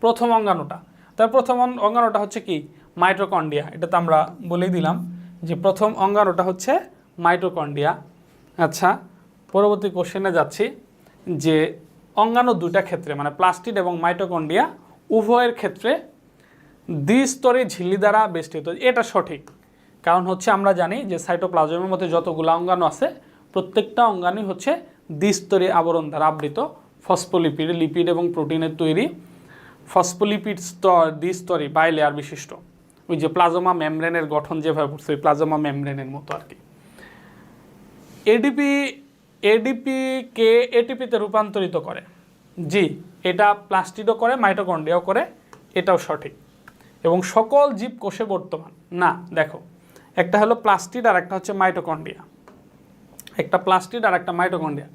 প্রথম অঙ্গাণুটা, তার প্রথম অঙ্গাণুটা হচ্ছে কি? মাইটোকন্ড্রিয়া। এটা তো আমরা বলেই দিলাম যে প্রথম অঙ্গাণুটা হচ্ছে মাইটোকন্ড্রিয়া। আচ্ছা, পরবর্তী কোশ্চেনে যাচ্ছি যে অঙ্গাণু দুইটা ক্ষেত্রে, মানে প্লাস্টিড এবং মাইটোকন্ড্রিয়া উভয়ের ক্ষেত্রে দ্বিস্তরী ঝিল্লি দ্বারা বেষ্টিত। এটা সঠিক, কারণ হচ্ছে আমরা জানি যে সাইটোপ্লাজমের মধ্যে যতগুলো অঙ্গাণু আছে প্রত্যেকটা অঙ্গাণুই হচ্ছে দ্বিস্তরী আবরণ দ্বারা আবৃত। ফসফোলিপিড, লিপিড এবং প্রোটিনের তৈরি। ফসফোলিপিড দ্বিস্তরী বাইলেয়ার বিশিষ্ট, ওই যে প্লাজমা মেমব্রেনের গঠন যেভাবে পড়ছে ওই প্লাজমা মেমব্রেনের মতো আর কি। এডিপিকে এটিপিতে রূপান্তরিত করে, জি, এটা প্লাস্টিডও করে, মাইটোকন্ড্রিয়াও করে, এটাও সঠিক। এবং সকল জীবকোষে বর্তমান না। দেখো, একটা হলো প্লাস্টিড আর একটা হচ্ছে মাইটোকন্ড্রিয়া, একটা প্লাস্টিড আর একটা মাইটোকন্ড্রিয়া।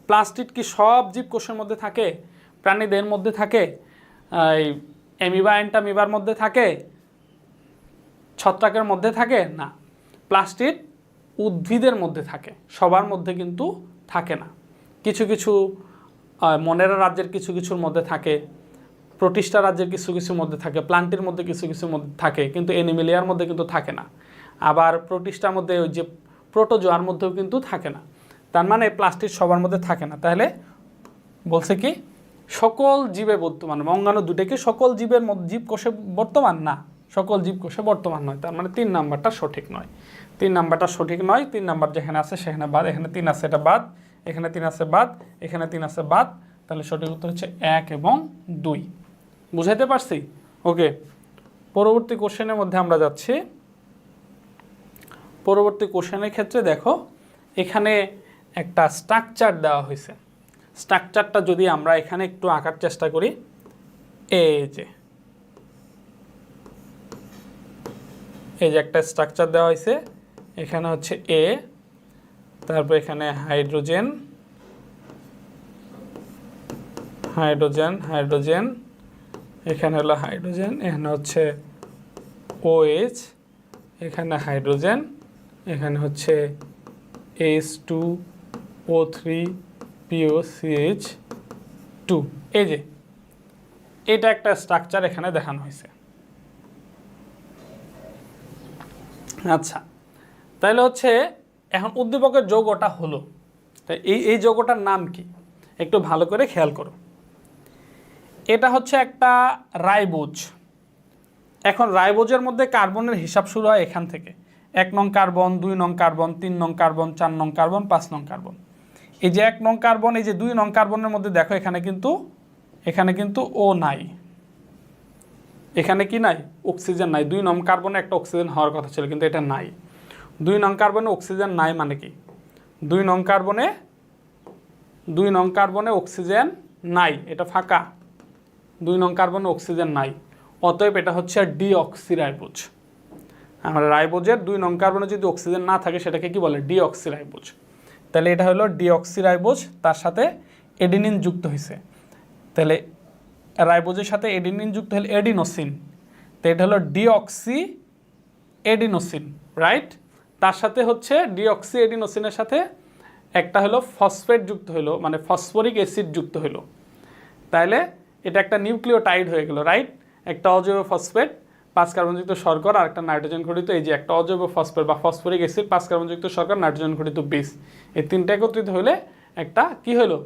প্লাস্টিড কি সব জীবকোষের মধ্যে থাকে? প্রাণীদের মধ্যে থাকে? এই অ্যামিবা অ্যান্টামিবার মধ্যে থাকে? ছত্রাকের মধ্যে থাকে? না, প্লাস্টিড উদ্ভিদের মধ্যে থাকে, সবার মধ্যে কিন্তু থাকে না। কিছু কিছু মনেরা রাজ্যের কিছু কিছুর মধ্যে থাকে, প্রোটিস্টা রাজ্যের কিছু কিছুর মধ্যে থাকে, প্লান্টের মধ্যে কিছু কিছুর মধ্যে থাকে, কিন্তু অ্যানিমেলিয়ার মধ্যে কিন্তু থাকে না। আবার প্রোটিস্টার মধ্যে ওই যে প্রোটোজোয়ার মধ্যেও কিন্তু থাকে না। তার মানে প্লাস্টিড সবার মধ্যে থাকে না। তাহলে বলছে কি সকল জীবে বর্তমান, অঙ্গাণু দুটোকে সকল জীবকোষে বর্তমান না, সকল জীবকোষে বর্তমান নয়। তার মানে 3 নাম্বারটা সঠিক নয়। 3 নাম্বারটা সঠিক নয়। 3 নাম্বার যেখানে আছে সেখানে বাদ, এখানে 3 আছে এটা বাদ, এখানে 3 আছে বাদ, এখানে 3 আছে বাদ, তাহলে সঠিক উত্তর হচ্ছে 1 এবং 2। বুঝাইতে পারছি? ওকে, পরবর্তী কোশ্চেনের মধ্যে আমরা যাচ্ছি। পরবর্তী কোশ্চেনের ক্ষেত্রে দেখো এখানে একটা স্ট্রাকচার দেওয়া হয়েছে। স্ট্রাকচারটা যদি আমরা এখানে একটু আঁকার চেষ্টা করি, এই যে একটা স্ট্রাকচার দেওয়া হয়েছে। এখানে হচ্ছে এ, তারপর এখানে হাইড্রোজেন হাইড্রোজেন হাইড্রোজেন, এখানে হলো হাইড্রোজেন, এখানে হচ্ছে OH, এখানে হাইড্রোজেন, এখানে হচ্ছে H2O3POCH2। এই যে এটা একটা স্ট্রাকচার এখানে দেখানো হয়েছে। আচ্ছা, তাহলে হচ্ছে এখন উদ্দীপকের যৌগটা হলো, তাই এই যৌগটার নাম কি একটু ভালো করে খেয়াল করো। এটা হচ্ছে একটা রাইবোজ। এখন রাইবোজের মধ্যে কার্বনের হিসাব শুরু হয় এখান থেকে, 1 নং কার্বন, 2 নং কার্বন, 3 নং কার্বন, 4 নং কার্বন, 5 নং কার্বন। এই যে 1 নং কার্বন, এই যে 2 নং কার্বনের মধ্যে দেখো এখানে কিন্তু ও নাই, এখানে কি নাই? অক্সিজেন নাই। 2 নং কার্বনে একটা অক্সিজেন হওয়ার কথা ছিল, কিন্তু এটা নাই। 2 নং কার্বনে অক্সিজেন নাই মানে কি? 2 নং কার্বনে অক্সিজেন নাই, এটা ফাঁকা। 2 নং কার্বনে অক্সিজেন নাই, অতএব এটা হচ্ছে ডিঅক্সিরাইবোজ। আমরা রাইবোজের 2 নং কার্বনে যদি অক্সিজেন না থাকে সেটাকে কি বলে? ডিঅক্সিরাইবোজ। তাহলে এটা হলো ডিঅক্সিরাইবোজ, তার সাথে এডিনিন যুক্ত হয়েছে। তাহলে রাইবোজের সাথে এডিনিন যুক্ত হলে এডিনোসিন, তো এটা হলো ডিঅক্সি এডিনোসিন, রাইট? তার সাথে হচ্ছে ডিঅক্সি এডিনোসিনের সাথে একটা হলো ফসফেট যুক্ত হলো, মানে ফসফরিক অ্যাসিড যুক্ত হলো। তাহলে এটা একটা নিউক্লিওটাইড হয়ে গেল, রাইট? একটা অজৈব ফসফেট, 5 কার্বনযুক্ত শর্করা আর একটা নাইট্রোজেন ঘটিত, এই যে একটা অজৈব ফসফেট বা ফসফরিক অ্যাসিড, 5 কার্বনযুক্ত শর্করা, নাইট্রোজেন ঘটিত বেস, এই তিনটা একত্রিত হলে একটা কি হলো?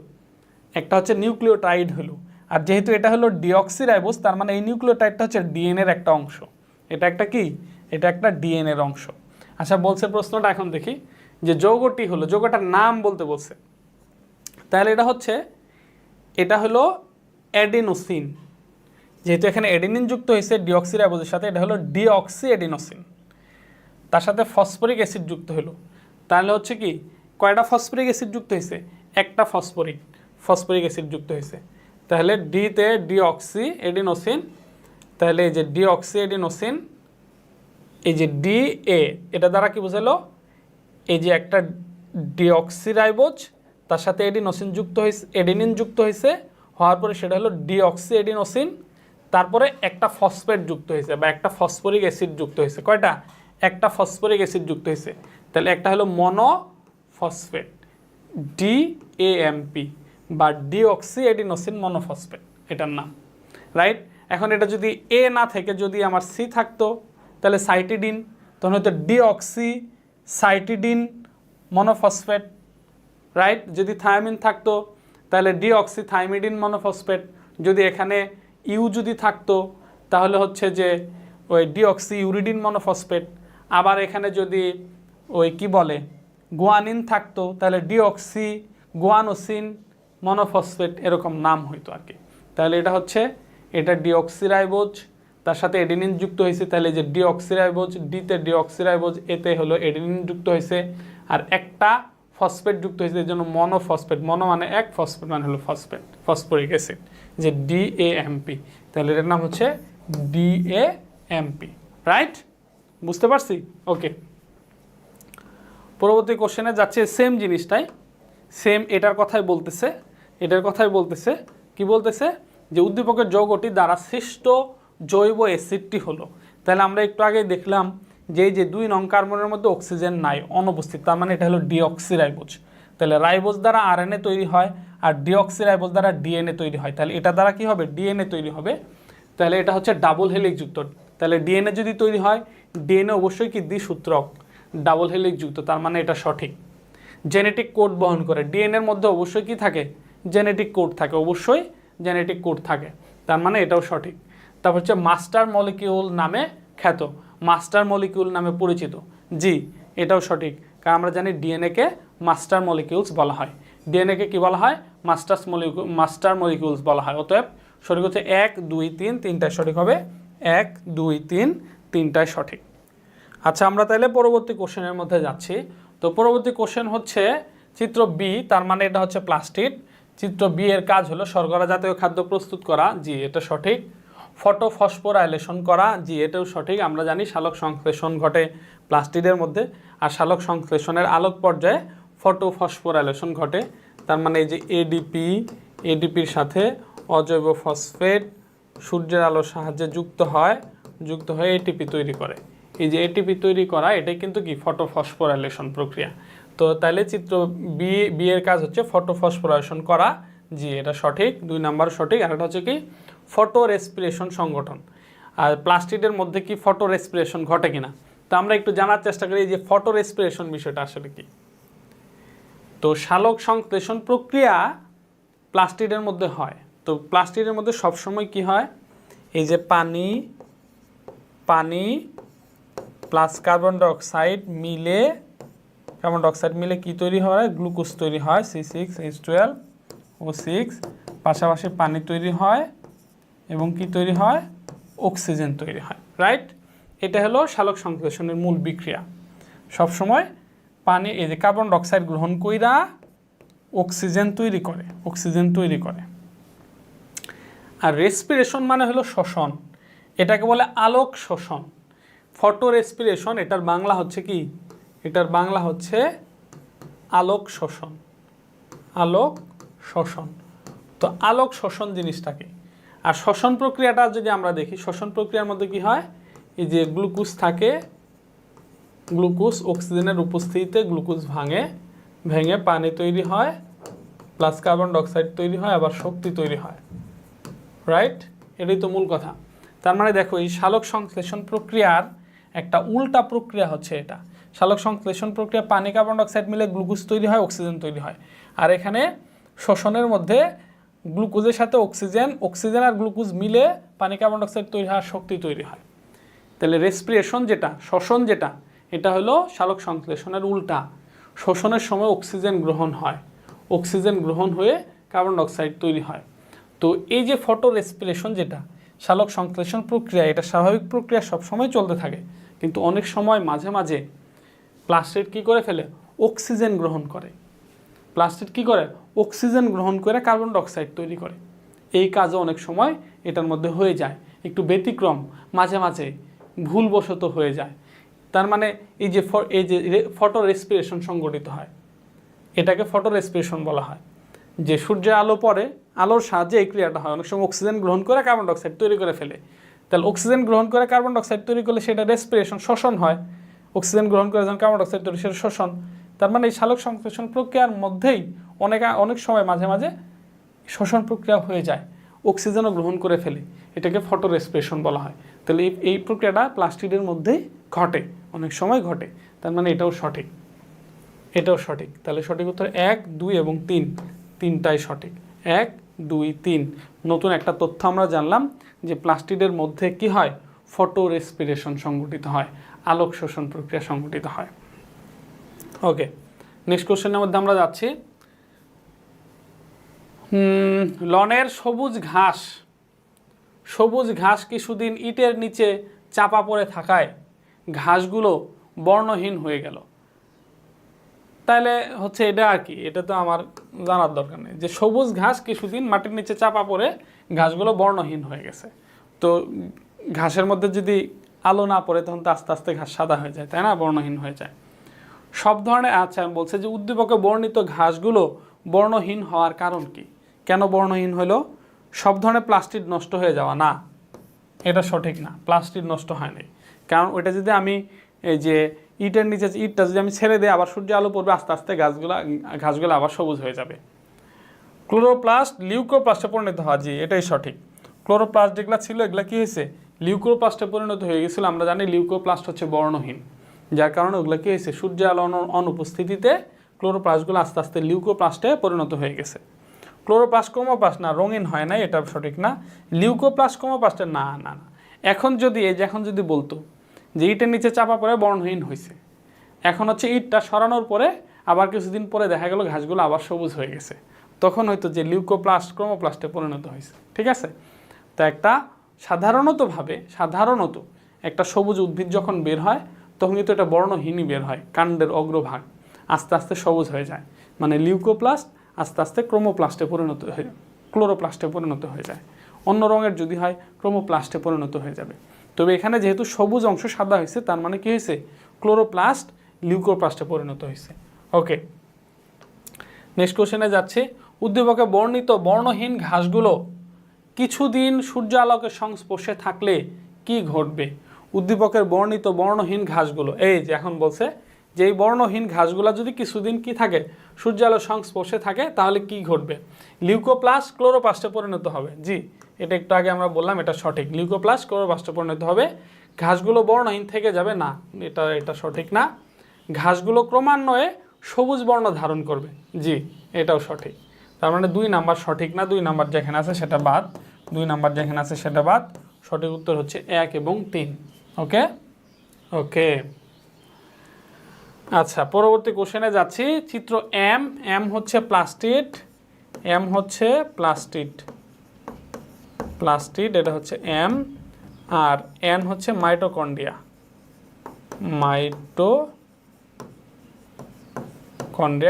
একটা হচ্ছে নিউক্লিওটাইড হলো। আর যেহেতু এটা হলো ডিঅক্সিরাইবোজ, তার মানে এই নিউক্লিওটাইডটা হচ্ছে ডিএনএর একটা অংশ। এটা একটা কি? এটা একটা ডিএনএর অংশ। আচ্ছা, বলছে প্রশ্নটা এখন দেখি যে যৌগটি হলো, যৌগটার নাম বলতে বলছে। তাহলে এটা হলো অ্যাডিনোসিন। যেহেতু এখানে এডিনিন যুক্ত হয়েছে ডিঅক্সিরাইবোজের সাথে, এটা হলো ডিঅক্সি এডিনোসিন। তার সাথে ফসফরিক অ্যাসিড যুক্ত হলো। তাহলে হচ্ছে কি, কয়টা ফসফরিক অ্যাসিড যুক্ত হয়েছে? একটা ফসফরিক অ্যাসিড যুক্ত হয়েছে। তাহলে ডিতে ডিঅক্সি এডিনোসিন, তাহলে এই যে ডিঅক্সি এডিনোসিন, এই যে ডিএ, এটা দ্বারা কি বোঝালো? এই যে একটা ডিঅক্সিরাইবোজ, তার সাথে এডিনোসিন যুক্ত হয়েছে, এডিনিন যুক্ত হয়েছে, হওয়ার পরে সেটা হলো ডিঅক্সি এডিনোসিন। তারপরে একটা ফসফেট যুক্ত হয়েছে বা একটা ফসফরিক অ্যাসিড যুক্ত হয়েছে। কয়টা? একটা ফসফরিক অ্যাসিড যুক্ত হয়েছে। তাহলে একটা হলো মনোফসফেট, DAMP বা ডিঅক্সি এডিনোসিন মনোফসফেট, এটার নাম, রাইট? এখন এটা যদি এ না থেকে যদি আমার সি থাকতো তাহলে সাইটিডিন, তখন হয়তো ডিঅক্সি সাইটিডিন মনোফসফেট, রাইট? যদি থায়ামিন থাকতো তাহলে ডিঅক্সি থাইমিডিন মনোফসফেট। যদি এখানে ইউ যদি থাকতো তাহলে হচ্ছে যে ওই ডিঅক্সি ইউরিডিন মনোফসফেট। আবার এখানে যদি ওই কি বলে গুয়ানিন থাকতো তাহলে ডিঅক্সি গুয়ানোসিন মনোফসফেট, এরকম নাম হইতো আর কি। তাহলে এটা ডিঅক্সিরাইবোজ, তার সাথে এডিনিন যুক্ত হয়েছে। তাহলে যে ডিঅক্সিরাইবোজ, ডিতে ডিঅক্সিরাইবোজ, এতে হলো এডিনিন যুক্ত হয়েছে, আর একটা ফসফেট যুক্ত হয়েছে, এর জন্য মনোফসফেট। মনো মানে এক, ফসফেট মানে হলো ফসফেট, ফসফরিক অ্যাসিড, যে DAMP। তাহলে এটার নাম হচ্ছে DAMP, রাইট? বুঝতে পারছি? ওকে, পরবর্তী কোশ্চেনে যাচ্ছে সেম জিনিসটাই, সেম এটার কথাই বলতেছে। কি বলতেছে? যে উদ্দীপকের যৌগটি দ্বারা সৃষ্ট জৈব অ্যাসিডটি হলো। তাহলে আমরা একটু আগে দেখলাম যে এই যে 2 নং কার্বনের মধ্যে অক্সিজেন নাই, অনুপস্থিত, তার মানে এটা হলো ডিঅক্সিরাইবোজ। তাহলে রাইবোজ দ্বারা RNA তৈরি হয় আর ডিঅক্সিরাইবোজ দ্বারা DNA তৈরি হয়। তাহলে এটা দ্বারা কি হবে? DNA তৈরি হবে। তাহলে এটা হচ্ছে ডাবল হেলিক্স যুক্ত। তাহলে DNA যদি তৈরি হয়, DNA অবশ্যই কি দ্বিসূত্রক, ডাবল হেলিক্স যুক্ত, তার মানে এটা সঠিক। জেনেটিক কোড বহন করে, ডিএনএর মধ্যে অবশ্যই কি থাকে? জেনেটিক কোড থাকে, অবশ্যই জেনেটিক কোড থাকে, তার মানে এটাও সঠিক। তারপর হচ্ছে মাস্টার মলিকিউল নামে খ্যাত, মাস্টার মলিকিউল নামে পরিচিত, জি এটাও সঠিক, কারণ আমরা জানি ডিএনএকে মাস্টার মলিকিউলস বলা হয়। ডিএনএকে কি বলা হয়? মাস্টার মলিকিউলস বলা হয়। অতএব সঠিক হচ্ছে 1, 2, 3, তিনটাই সঠিক হবে। 1, 2, 3, তিনটাই সঠিক। আচ্ছা, আমরা তাহলে পরবর্তী কোশ্চেনের মধ্যে যাচ্ছি। তো পরবর্তী কোশ্চেন হচ্ছে চিত্র বি, তার মানে এটা হচ্ছে প্লাস্টিড। চিত্র বি এর কাজ হলো শর্করা জাতীয় খাদ্য প্রস্তুত করা, জি এটা সঠিক। ফটোফসফোরাইলেশন করা, জি এটাও সঠিক। আমরা জানি সালোক সংশ্লেষণ ঘটে প্লাস্টিডের মধ্যে, আর সালোক সংশ্লেষণের আলোক পর্যায়ে ফটোফসফোরাইলেশন ঘটে। তার মানে এই যে এডিপির সাথে অজৈব ফসফেট সূর্যের আলোর সাহায্যে যুক্ত হয়ে এটিপি তৈরি করে। এই যে এটিপি তৈরি করা, এটাই কিন্তু কি ফটোফসফোরাইলেশন প্রক্রিয়া। তো তাহলে চিত্র বি এর কাজ হচ্ছে ফটোফসফোরাইলেশন করা, জি এটা সঠিক, 2 নাম্বার সঠিক। আর এটা হচ্ছে কি ফটো রেসপিরেশন সংগঠন। আর প্লাস্টিডের মধ্যে কি ফটো রেসপিরেশন ঘটে কিনা, তো আমরা একটু জানার চেষ্টা করি যে ফটো রেসপিরেশন বিষয়টা আসলে কি। তো সালোক সংশ্লেষণ প্রক্রিয়া প্লাস্টিডের মধ্যে হয়। তো প্লাস্টিডের মধ্যে সবসময় কি হয়, এই যে পানি প্লাস কার্বন ডাইঅক্সাইড মিলে কি তৈরি হয়, গ্লুকোজ তৈরি হয়, C6H12O6, পাশাপাশি পানি তৈরি হয় এবং কি তৈরি হয়, অক্সিজেন তৈরি হয়, রাইট। এটা হলো সালোক সংশ্লেষণের মূল বিক্রিয়া। সবসময় পানি এই যে কার্বন ডাইঅক্সাইড গ্রহণ কইরা অক্সিজেন তৈরি করে। আর রেসপিরেশন মানে হলো শ্বসন, এটাকে বলে আলোক শোষণ। ফটো রেসপিরেশন, এটার বাংলা হচ্ছে কি, এটার বাংলা হচ্ছে আলোক শোষণ। তো আলোক শোষণ জিনিসটা কি, আর শ্বসন প্রক্রিয়াটা যদি আমরা দেখি, শ্বসন প্রক্রিয়ার মধ্যে কি হয়, এই যে গ্লুকোজ থাকে, গ্লুকোজ অক্সিজেনের উপস্থিতিতে গ্লুকোজ ভেঙে পানি তৈরি হয়, প্লাস কার্বন ডাইঅক্সাইড তৈরি হয়, আবার শক্তি তৈরি হয়, রাইট। এটাই তো মূল কথা। তার মানে দেখো, এই সালোক সংশ্লেষণ প্রক্রিয়ার একটা উল্টা প্রক্রিয়া হচ্ছে এটা। সালোক সংশ্লেষণ প্রক্রিয়া পানি কার্বন ডাইঅক্সাইড মিলে গ্লুকোজ তৈরি হয়, অক্সিজেন তৈরি হয়। আর এখানে শ্বসনের মধ্যে গ্লুকোজের সাথে অক্সিজেন আর গ্লুকোজ মিলে পানি কার্বন ডাইঅক্সাইড তৈরি হয়, শক্তি তৈরি হয়। তাহলে রেসপিরেশন যেটা, শ্বসন যেটা, এটা হলো সালোক সংশ্লেষণের উল্টা। শ্বসনের সময় অক্সিজেন গ্রহণ হয়, অক্সিজেন গ্রহণ হয়ে কার্বন ডাইঅক্সাইড তৈরি হয়। তো এই যে ফটো রেসপিরেশন যেটা সালোক সংশ্লেষণ প্রক্রিয়া, এটা স্বাভাবিক প্রক্রিয়া সবসময় চলতে থাকে, কিন্তু অনেক সময় মাঝে মাঝে প্লাস্টিড কী করে ফেলে, অক্সিজেন গ্রহণ করে। অক্সিজেন গ্রহণ করে কার্বন ডাইঅক্সাইড তৈরি করে। এই কাজও অনেক সময় এটার মধ্যে হয়ে যায়, একটু ব্যতিক্রম, মাঝে মাঝে ভুলবশত হয়ে যায়। তার মানে এই যে ফটো রেসপিরেশন সংঘটিত হয়, এটাকে ফটো রেসপিরেশন বলা হয়। যে সূর্যের আলো পড়ে, আলোর সাহায্যে এই ক্রিয়াটা হয়। অনেক সময় অক্সিজেন গ্রহণ করে কার্বন ডাইঅক্সাইড তৈরি করে ফেলে। তাহলে অক্সিজেন গ্রহণ করে কার্বন ডাইঅক্সাইড তৈরি করলে সেটা রেসপিরেশন, শ্বসন হয়। অক্সিজেন গ্রহণ করে যখন কার্বন ডাইঅক্সাইড তৈরি, সেটা শ্বসন। তার মানে এই সালোক সংশ্লেষণ প্রক্রিয়ার মধ্যেই অনেক সময় মাঝে মাঝে শ্বসন প্রক্রিয়া হয়ে যায়, অক্সিজেনও গ্রহণ করে ফেলে, এটাকে ফটো রেসপিরেশন বলা হয়। তাহলে এই প্রক্রিয়াটা প্লাস্টিডের মধ্যেই ঘটে, অনেক সময় ঘটে। তার মানে এটাও সঠিক। তাহলে সঠিক উত্তর 1, 2 এবং 3, তিনটাই সঠিক। 1, 2, 3। নতুন একটা তথ্য আমরা জানলাম যে প্লাস্টিডের মধ্যে কি হয়, ফটো রেসপিরেশন সংঘটিত হয়, আলোক শোষণ প্রক্রিয়া সংঘটিত হয়। ওকে, নেক্সট কোশ্চেনের মধ্যে আমরা যাচ্ছি। লনের সবুজ ঘাস কিছুদিন ইটের নিচে চাপা পড়ে থাকায় ঘাসগুলো বর্ণহীন হয়ে গেল। তাহলে হচ্ছে এটা আর কি, এটা তো আমার জানার দরকার নেই যে সবুজ ঘাস কিছুদিন মাটির নিচে চাপা পড়ে ঘাসগুলো বর্ণহীন হয়ে গেছে। তো ঘাসের মধ্যে যদি আলো না পড়ে তখন তো আস্তে আস্তে ঘাস সাদা হয়ে যায়, তাই না, বর্ণহীন হয়ে যায়। সব ধরনের, আচ্ছা বলছে যে উদ্দীপকে বর্ণিত ঘাসগুলো বর্ণহীন হওয়ার কারণ কি, কেন বর্ণহীন হলো? সব ধরনের প্লাস্টিড নষ্ট হয়ে যাওয়া না, এটা সঠিক না। প্লাস্টিড নষ্ট হয় নাই, কারণ ওইটা যদি আমি এই যে ইটের নিচে ইটটা যদি আমি ছেড়ে দিই, আবার সূর্য আলো পড়বে, আস্তে আস্তে ঘাসগুলো আবার সবুজ হয়ে যাবে। ক্লোরোপ্লাস্ট লিউকোপ্লাস্টে পরিণত হওয়া, জি এটাই সঠিক। ক্লোরোপ্লাস্ট যেগুলো ছিল এগুলো কী হয়েছে, লিউকোপ্লাস্টে পরিণত হয়ে গেছিলো। আমরা জানি লিউকোপ্লাস্ট হচ্ছে বর্ণহীন, যার কারণে ওগুলো কী হয়েছে, সূর্য আলো অনুপস্থিতিতে ক্লোরোপ্লাস্টগুলো আস্তে আস্তে লিউকোপ্লাস্টে পরিণত হয়ে গেছে। ক্লোরোপ্লাস্ট ক্রোমোপ্লাস্ট না, রঙিন হয় না, এটা সঠিক না। লিউকোপ্লাস্ট ক্রোমোপ্লাস্টে না। এখন যদি বলতো যে ইটের নিচে চাপা পড়ে বর্ণহীন হয়েছে, এখন হচ্ছে ইটটা সরানোর পরে আবার কিছুদিন পরে দেখা গেল ঘাসগুলো আবার সবুজ হয়ে গেছে, তখন হয়তো যে লিউকোপ্লাস্ট ক্রোমোপ্লাস্টে পরিণত হয়েছে। ঠিক আছে, তা একটা সাধারণত একটা সবুজ উদ্ভিদ যখন বের হয় তখন কিন্তু এটা বর্ণহীনই বের হয়, কাণ্ডের অগ্রভাগ আস্তে আস্তে সবুজ হয়ে যায়, মানে লিউকোপ্লাস্ট আস্তে আস্তে ক্রোমোপ্লাস্টে পরিণত হয়ে ক্লোরোপ্লাস্টে পরিণত হয়ে যায়। অন্য রঙের যদি হয় ক্রোমোপ্লাস্টে পরিণত হয়ে যাবে। তবে এখানে যেহেতু সবুজ অংশ সাদা হয়েছে তার মানে কি হয়েছে, ক্লোরোপ্লাস্ট লিউকোপ্লাস্টে পরিণত হয়েছে। ওকে, নেক্সট কোশ্চেনে যাচ্ছি। উদ্দীপকে বর্ণিত বর্ণহীন ঘাসগুলো কিছুদিন সূর্য আলোকের সংস্পর্শে থাকলে কি ঘটবে? উদ্দীপকের বর্ণিত বর্ণহীন ঘাসগুলো, এই যে এখন বলছে যে এই বর্ণহীন ঘাসগুলো যদি কিছুদিন কি থাকে, সূর্য আলোর সংস্পর্শে থাকে, তাহলে কি ঘটবে? লিউকোপ্লাস্ট ক্লোরোপ্লাস্টে পরিণত হবে। জি, এটা একটু আগে আমরা বললাম, এটা সঠিক, লিউকোপ্লাস্ট ক্লোরোপ্লাস্টে পরিণত হবে। ঘাসগুলো বর্ণহীন থেকে যাবে না, এটা সঠিক না। ঘাসগুলো ক্রমান্বয়ে সবুজ বর্ণ ধারণ করবে। জি, এটাও সঠিক। তার মানে 2 নাম্বার সঠিক না, 2 নাম্বার যেখানে আছে সেটা বাদ, 2 নাম্বার যেখানে আছে সেটা বাদ। সঠিক উত্তর হচ্ছে 1 এবং 3। ওকে ওকে, আচ্ছা পরবর্তী কোশ্চেনে যাচ্ছি। চিত্র এম হচ্ছে প্লাস্টিড, এটা হচ্ছে এম, আর এন হচ্ছে মাইটোকন্ড্রিয়া,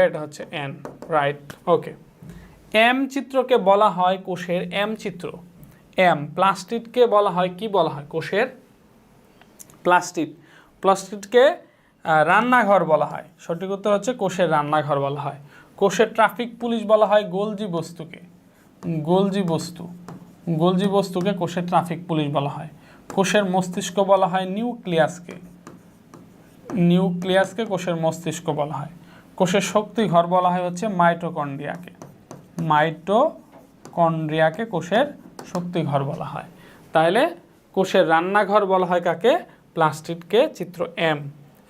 এটা হচ্ছে এন, রাইট। ওকে, এম চিত্রকে বলা হয় কোষের এম চিত্র। প্লাস্টিডকে বলা হয় কি বলা হয়? কোষের প্লাস্টিডকে রান্নাঘর বলা হয়। সঠিক উত্তর হচ্ছে কোষের রান্নাঘর বলা হয়। কোষের ট্রাফিক পুলিশ বলা হয় গোলজি বস্তুকে কোষের ট্রাফিক পুলিশ বলা হয়। কোষের মস্তিষ্ক বলা হয় নিউক্লিয়াসকে কোষের মস্তিষ্ক বলা হয়। কোষের শক্তি ঘর বলা হয় হচ্ছে মাইটোকন্ড্রিয়াকে কোষের শক্তি ঘর বলা হয়। তাহলে কোষের রান্নাঘর বলা হয় কাকে? প্লাস্টিডকে। চিত্র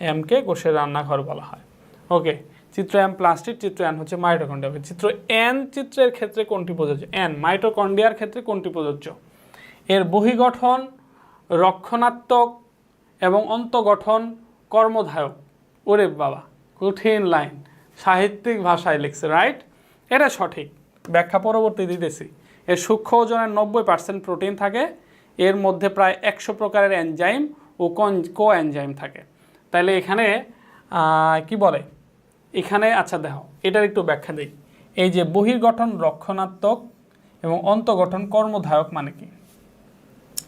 এমকে কোষের রান্নাঘর বলা হয়। ওকে, চিত্র এম প্লাস্টিড, চিত্র এন হচ্ছে মাইটোকন্ড্রিয়া। চিত্র এন চিত্রের ক্ষেত্রে কোনটি প্রযোজ্য? মাইটোকন্ড্রিয়ার ক্ষেত্রে কোনটি প্রযোজ্য? এর বহিগঠন রক্ষণাত্মক এবং অন্তগঠন কর্মধায়ক। ওরে বাবা, কঠিন লাইন, সাহিত্যিক ভাষায় লিখছে, রাইট? এটা সঠিক, ব্যাখ্যা পরবর্তী দিতেছি। এর সূক্ষ্ম ওজনের 90% প্রোটিন থাকে, এর মধ্যে প্রায় 100 প্রকারের এনজাইম ও কো এনজাইম থাকে। তাহলে এখানে কি বলে এখানে? আচ্ছা দেখো, এটার একটু ব্যাখ্যা দিই। এই যে বহির্গঠন রক্ষণাত্মক এবং অন্তগঠন কর্মধায়ক মানে কি?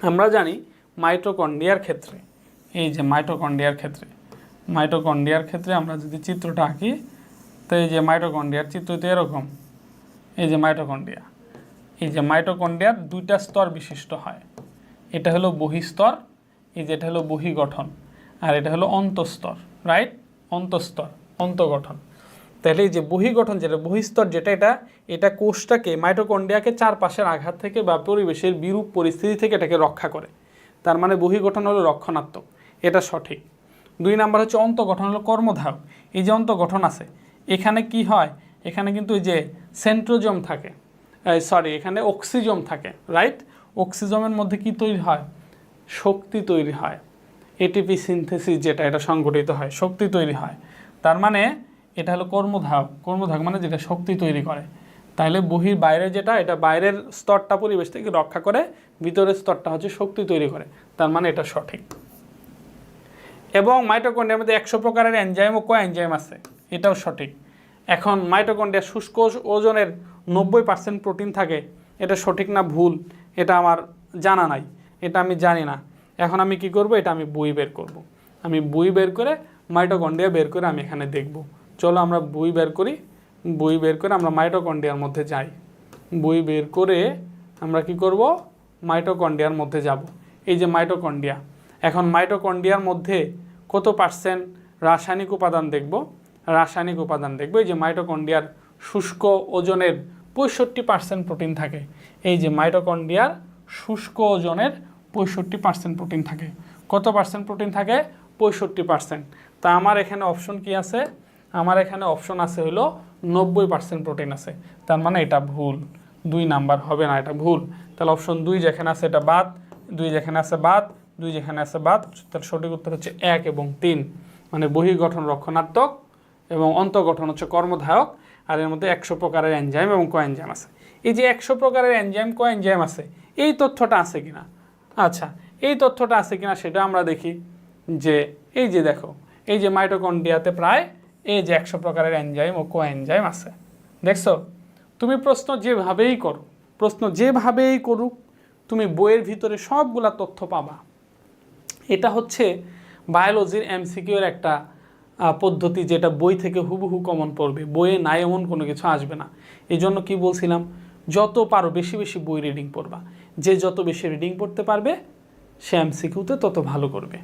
আমরা জানি মাইটোকন্ড্রিয়ার ক্ষেত্রে, এই যে মাইটোকন্ড্রিয়ার ক্ষেত্রে আমরা যদি চিত্রটা আঁকি, তো এই যে মাইটোকন্ড্রিয়ার চিত্র তো এরকম। এই যে মাইটোকন্ড্রিয়ার 2টা স্তর বিশিষ্ট হয়। এটা হলো বহিস্তর, এই যেটা হলো বহিগঠন, আর এটা হলো অন্তঃস্তর, রাইট? অন্তগঠন। তাহলে এই যে বহিগঠন যেটা, বহিস্তর যেটা, এটা কোষটাকে, মাইটোকন্ড্রিয়াকে চারপাশের আঘাত থেকে বা পরিবেশের বিরূপ পরিস্থিতি থেকে এটাকে রক্ষা করে। তার মানে বহিগঠন হলো রক্ষণাত্মক, এটা সঠিক। 2 নাম্বার হচ্ছে অন্তগঠন হলো কর্মধায়ক। এই যে অন্তগঠন আছে, এখানে কি হয়? এখানে কিন্তু এই যে সেন্ট্রোজোম থাকে, এখানে অক্সিজোম থাকে, রাইট? অক্সিজোমের মধ্যে কি তৈরি হয়? শক্তি তৈরি হয়। এটিপি সিনথেসিস যেটা, এটা সংঘটিত হয়, শক্তি তৈরি হয়। তার মানে এটা হলো কর্মধায়ক মানে যেটা শক্তি তৈরি করে। তাহলে বাইরে যেটা, এটা বাইরের স্তরটা পরিবেশ থেকে রক্ষা করে, ভিতরের স্তরটা হচ্ছে শক্তি তৈরি করে। তার মানে এটা সঠিক। এবং মাইটোকন্ড্রিয়ার মধ্যে 100 প্রকারের এনজাইম ও কো এনজাইম আছে, এটাও সঠিক। এখন মাইটোকন্ড্রিয়ার শুষ্ক ওজনের 90% প্রোটিন থাকে, এটা সঠিক না ভুল? এটা আমার জানা নাই, এটা আমি জানি না। এখন আমি কি করব? এটা আমি বই বের করব। আমি বই বের করে মাইটোকন্ড্রিয়া বের করে আমি এখানে দেখব। চলো আমরা বই বের করে আমরা মাইটোকন্ড্রিয়ার মধ্যে যাই। বই বের করে আমরা কি করব? মাইটোকন্ড্রিয়ার মধ্যে যাব। এই যে মাইটোকন্ড্রিয়া, এখন মাইটোকন্ড্রিয়ার মধ্যে কত পার্সেন্ট রাসায়নিক উপাদান দেখব? এই যে মাইটোকন্ড্রিয়ার শুষ্ক ওজনের 65% প্রোটিন থাকে। এই যে মাইটোকন্ড্রিয়ার শুষ্ক ওজনের 65% প্রোটিন থাকে। কত পার্সেন্ট প্রোটিন থাকে? 65%। তা আমার এখানে অপশন কি আছে? আমার এখানে অপশন আছে হলো 90% প্রোটিন আছে। তার মানে এটা ভুল, 2 নাম্বার হবে না, এটা ভুল। তাহলে অপশন 2 যেখানে আছে এটা বাদ, 2 যেখানে আছে বাদ, 2 যেখানে আছে বাদ। তার সঠিক উত্তর হচ্ছে 1 এবং 3, মানে বহির্গঠন রক্ষণাত্মক এবং অন্তর্গঠন হচ্ছে কর্মধায়ক, আর এর মধ্যে 100 প্রকারের এনজাইম এবং কোএনজাইম আছে। এই যে 100 প্রকারের এনজাইম কোএনজাইম আছে, এই তথ্যটা আছে কিনা? আচ্ছা, এই তথ্যটা আছে কিনা সেটা আমরা দেখি। যে এই যে দেখো, এই যে মাইটোকন্ড্রিয়াতে প্রায় এই যে 100 প্রকারের এনজাইম ও কোএনজাইম আছে। দেখছো, তুমি প্রশ্ন যেভাবেই করুক তুমি বইয়ের ভিতরে সবগুলা তথ্য পাবা। এটা হচ্ছে বায়োলজির এমসিকিউ এর একটা পদ্ধতি, যেটা বই থেকে হুবহু কমন পড়বে, বইয়ে নাই এমন কোনো কিছু আসবে না। এই জন্য কী বলছিলাম, যত পারো বেশি বেশি বই রিডিং পড়বা। যে যত বেশি রিডিং পড়তে পারবে সে এমসিকিউতে তত ভালো করবে।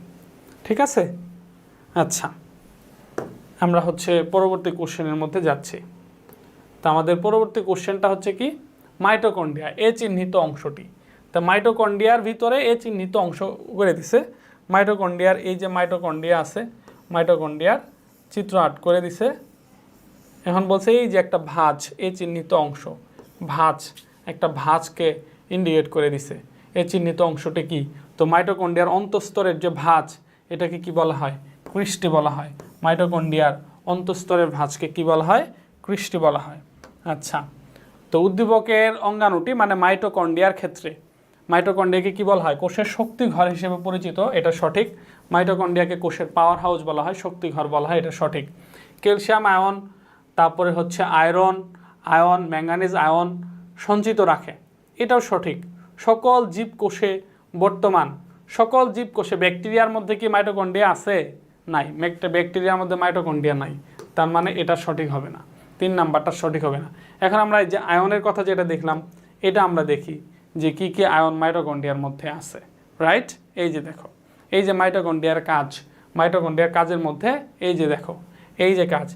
ঠিক আছে? আচ্ছা, আমরা হচ্ছে পরবর্তী কোশ্চেনের মধ্যে যাচ্ছি। তা আমাদের পরবর্তী কোশ্চেনটা হচ্ছে কি, মাইটোকন্ড্রিয়া এ চিহ্নিত অংশটি। তা মাইটোকন্ড্রিয়ার ভিতরে এ চিহ্নিত অংশ করে দিছে। মাইটোকন্ড্রিয়ার এই যে মাইটোকন্ড্রিয়া আছে, মাইটোকন্ড্রিয়ার চিত্র আর্ট করে দিছে। এখন বলছে এই যে একটা ভাঁজ, এ চিহ্নিত অংশ, ভাঁজ, একটা ভাঁজকে ইন্ডিকেট করে দিছে। এ চিহ্নিত অংশটি কি? তো মাইটোকন্ড্রিয়ার অন্তঃস্তরের যে ভাঁজ, এটাকে কি বলা হয়? ক্রিস্টি বলা হয়। মাইটোকন্ড্রিয়ার অন্তঃস্তরের ভাঁজকে কি বলা হয়? ক্রিস্টি বলা হয়। আচ্ছা, তো উদ্দীপকের অঙ্গাণুটি মানে মাইটোকন্ড্রিয়ার ক্ষেত্রে মাইটোকন্ড্রিয়াকে কি বলা হয়? কোষের শক্তিঘর হিসেবে পরিচিত, এটা সঠিক। মাইটোকন্ড্রিয়াকে কোষের পাওয়ার হাউস বলা হয়, শক্তিঘর বলা হয়, এটা সঠিক। ক্যালসিয়াম আয়ন, তারপরে হচ্ছে আয়ন, ম্যাঙ্গানিজ আয়ন সঞ্চিত রাখে, এটাও সঠিক। সকল জীবকোষে ব্যাকটেরিয়ার মধ্যে কি মাইটোকন্ড্রিয়া আছে? নাই, ব্যাকটেরিয়ার মধ্যে মাইটোকন্ড্রিয়া নাই, তার মানে এটা সঠিক হবে না, 3 নাম্বারটা সঠিক হবে না। এখন আমরা এই যে আয়নের কথা যেটা দেখলাম, এটা আমরা দেখি যে কি কি আয়ন মাইটোকন্ড্রিয়ার মধ্যে আছে। রাইট? এই যে দেখো, এই যে মাইটোকন্ড্রিয়ার কাজের মধ্যে এই যে দেখো, এই যে কাজ,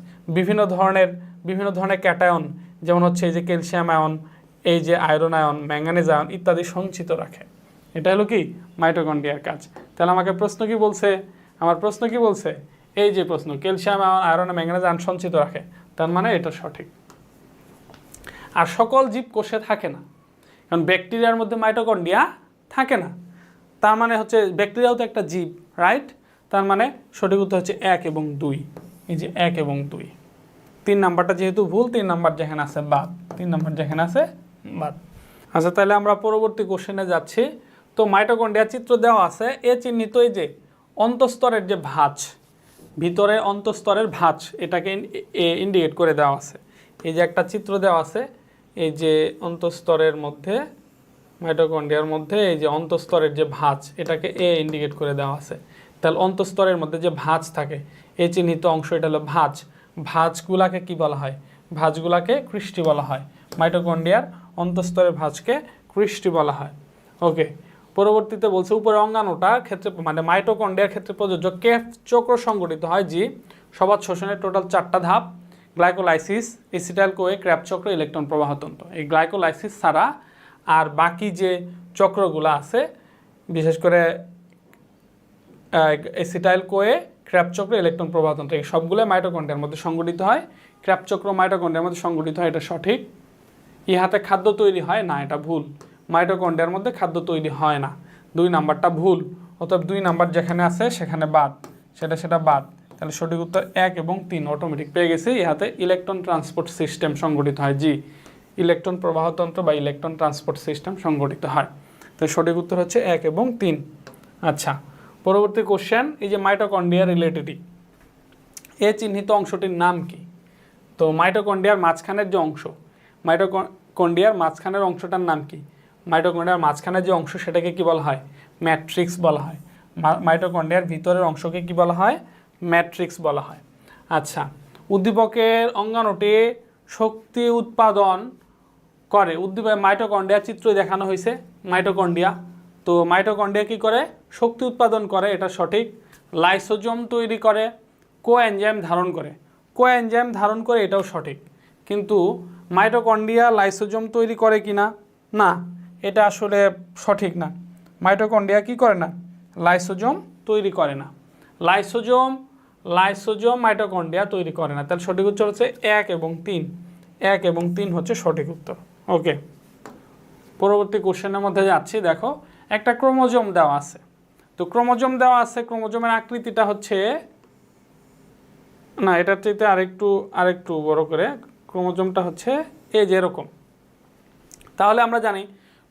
বিভিন্ন ধরনের ক্যাটায়ন, যেমন হচ্ছে এই যে ক্যালসিয়াম আয়ন, এই যে আয়রন আয়ন, ম্যাঙ্গানিজ আয়ন ইত্যাদি সঞ্চিত রাখে। এটা হলো কি মাইটোকন্ড্রিয়ার কাজ। তাহলে আমাকে প্রশ্ন কি বলছে? এই যে প্রশ্ন, ক্যালসিয়াম আয়রন, ম্যাঙ্গানিজ আয়ন সঞ্চিত রাখে, তার মানে এটা সঠিক। আর সকল জীব কোষে থাকে না, কারণ ব্যাকটেরিয়ার মধ্যে মাইটোকন্ড্রিয়া থাকে না, তার মানে হচ্ছে ব্যাকটেরিয়াও তো একটা জীব। রাইট? তার মানে সঠিক উত্তর হচ্ছে 1 এবং 2। এই যে 1 এবং 2, 3 নাম্বারটা যেহেতু ভুল, 3 নাম্বার যেখানে আছে বাদ, আচ্ছা, তাহলে আমরা পরবর্তী কোশ্চেনে যাচ্ছি। তো মাইটোকন্ড্রিয়া চিত্র দেওয়া আছে, এ চিহ্নিত এই যে অন্তঃস্তরের যে ভাঁজ, ভিতরে অন্তঃস্তরের ভাঁজ, এটাকে ইন্ডিকেট করে দেওয়া আছে। এই যে একটা চিত্র দেওয়া আছে, এই যে অন্তঃস্তরের মধ্যে, মাইটোকন্ড্রিয়ার মধ্যে এই যে অন্তঃস্তরের যে ভাঁজ, এটাকে এ ইন্ডিকেট করে দেওয়া আছে। তাহলে অন্তঃস্তরের মধ্যে যে ভাঁজ থাকে, এ চিহ্নিত অংশ, এটা হলো ভাঁজগুলাকে কি বলা হয়? ভাঁজগুলাকে ক্রিস্টি বলা হয়। মাইটোকন্ড্রিয়ার অন্তঃস্তরের ভাঁজকে ক্রিস্টি বলা হয়। ওকে, পরবর্তীতে বলছে উপরে অঙ্গাণুটার ক্ষেত্রে মানে মাইটোকন্ড্রিয়ার ক্ষেত্রে প্রযোজ্য কেফ চক্র সংগঠিত হয় জি সবাত শোষণের টোটাল 4টা ধাপ: গ্লাইকোলাইসিস, এসিটাইল কোয়ে, ক্র্যাব চক্র, ইলেকট্রন প্রবাহতন্ত্র। এই গ্লাইকোলাইসিস ছাড়া আর বাকি যে চক্রগুলো আছে, বিশেষ করে এসিটাইল কোয়ে, ক্র্যাব চক্র, ইলেকট্রন প্রবাহতন্ত্র, এই সবগুলো মাইটোকন্ড্রিয়ার মধ্যে সংগঠিত হয়। ক্র্যাব চক্র মাইটোকন্ড্রিয়ার মধ্যে সংগঠিত হয়, এটা সঠিক। ইহাতে খাদ্য তৈরি হয় না, এটা ভুল। মাইটোকন্ড্রিয়ার মধ্যে খাদ্য তৈরি হয় না, 2 নাম্বারটা ভুল। অতএব 2 নাম্বার যেখানে আছে সেখানে বাদ, সেটা বাদ। তাহলে সঠিক উত্তর 1 এবং 3 অটোমেটিক পেয়ে গেছি। ইহাতে ইলেকট্রন ট্রান্সপোর্ট সিস্টেম সংগঠিত হয় জি, ইলেকট্রন প্রবাহতন্ত্র বা ইলেকট্রন ট্রান্সপোর্ট সিস্টেম সংগঠিত হয়। তো সঠিক উত্তর হচ্ছে 1 এবং 3। আচ্ছা, পরবর্তী কোশ্চেন, এই যে মাইটোকন্ড্রিয়া রিলেটেডই, এ চিহ্নিত অংশটির নাম কি? তো মাইটোকন্ড্রিয়ার মাঝখানের যে অংশ, মাইটোকন্ড্রিয়ার মাঝখানের অংশটার নাম কি? মাইটোকন্ড্রিয়ার মাঝখানের যে অংশ সেটাকে কি বলা হয়? ম্যাট্রিক্স বলা হয়। মাইটোকন্ড্রিয়ার ভিতরের অংশকে কি বলা হয়? ম্যাট্রিক্স বলা হয়। আচ্ছা, উদ্দীপকের অঙ্গাণুটি শক্তি উৎপাদন করে। মাইটোকন্ড্রিয়ার চিত্র দেখানো হয়েছে, মাইটোকন্ড্রিয়া। তো মাইটোকন্ড্রিয়া কি করে? শক্তি উৎপাদন করে, এটা সঠিক। লাইসোজোম তৈরি করে, কোএনজাইম ধারণ করে, এটাও সঠিক। কিন্তু মাইটোকন্ড্রিয়া লাইসোজোম তৈরি করে কিনা? না, এটা আসলে সঠিক না। মাইটোকন্ড্রিয়া কি করে না? লাইসোজোম তৈরি করে না। লাইসোজোম মাইটোকন্ড্রিয়া তৈরি করে না। তাহলে সঠিক উত্তর হচ্ছে 1 এবং 3। 1 এবং 3 হচ্ছে সঠিক উত্তর। ওকে, পরবর্তী কোশ্চেনের মধ্যে যাচ্ছি। দেখো, একটা ক্রোমোজোম দেওয়া আছে। তো ক্রোমোজোমের আকৃতিটা হচ্ছে, না এটার চাইতে আরেকটু বড় করে, ক্রোমোজোমটা হচ্ছে এই যে এরকম। তাহলে আমরা জানি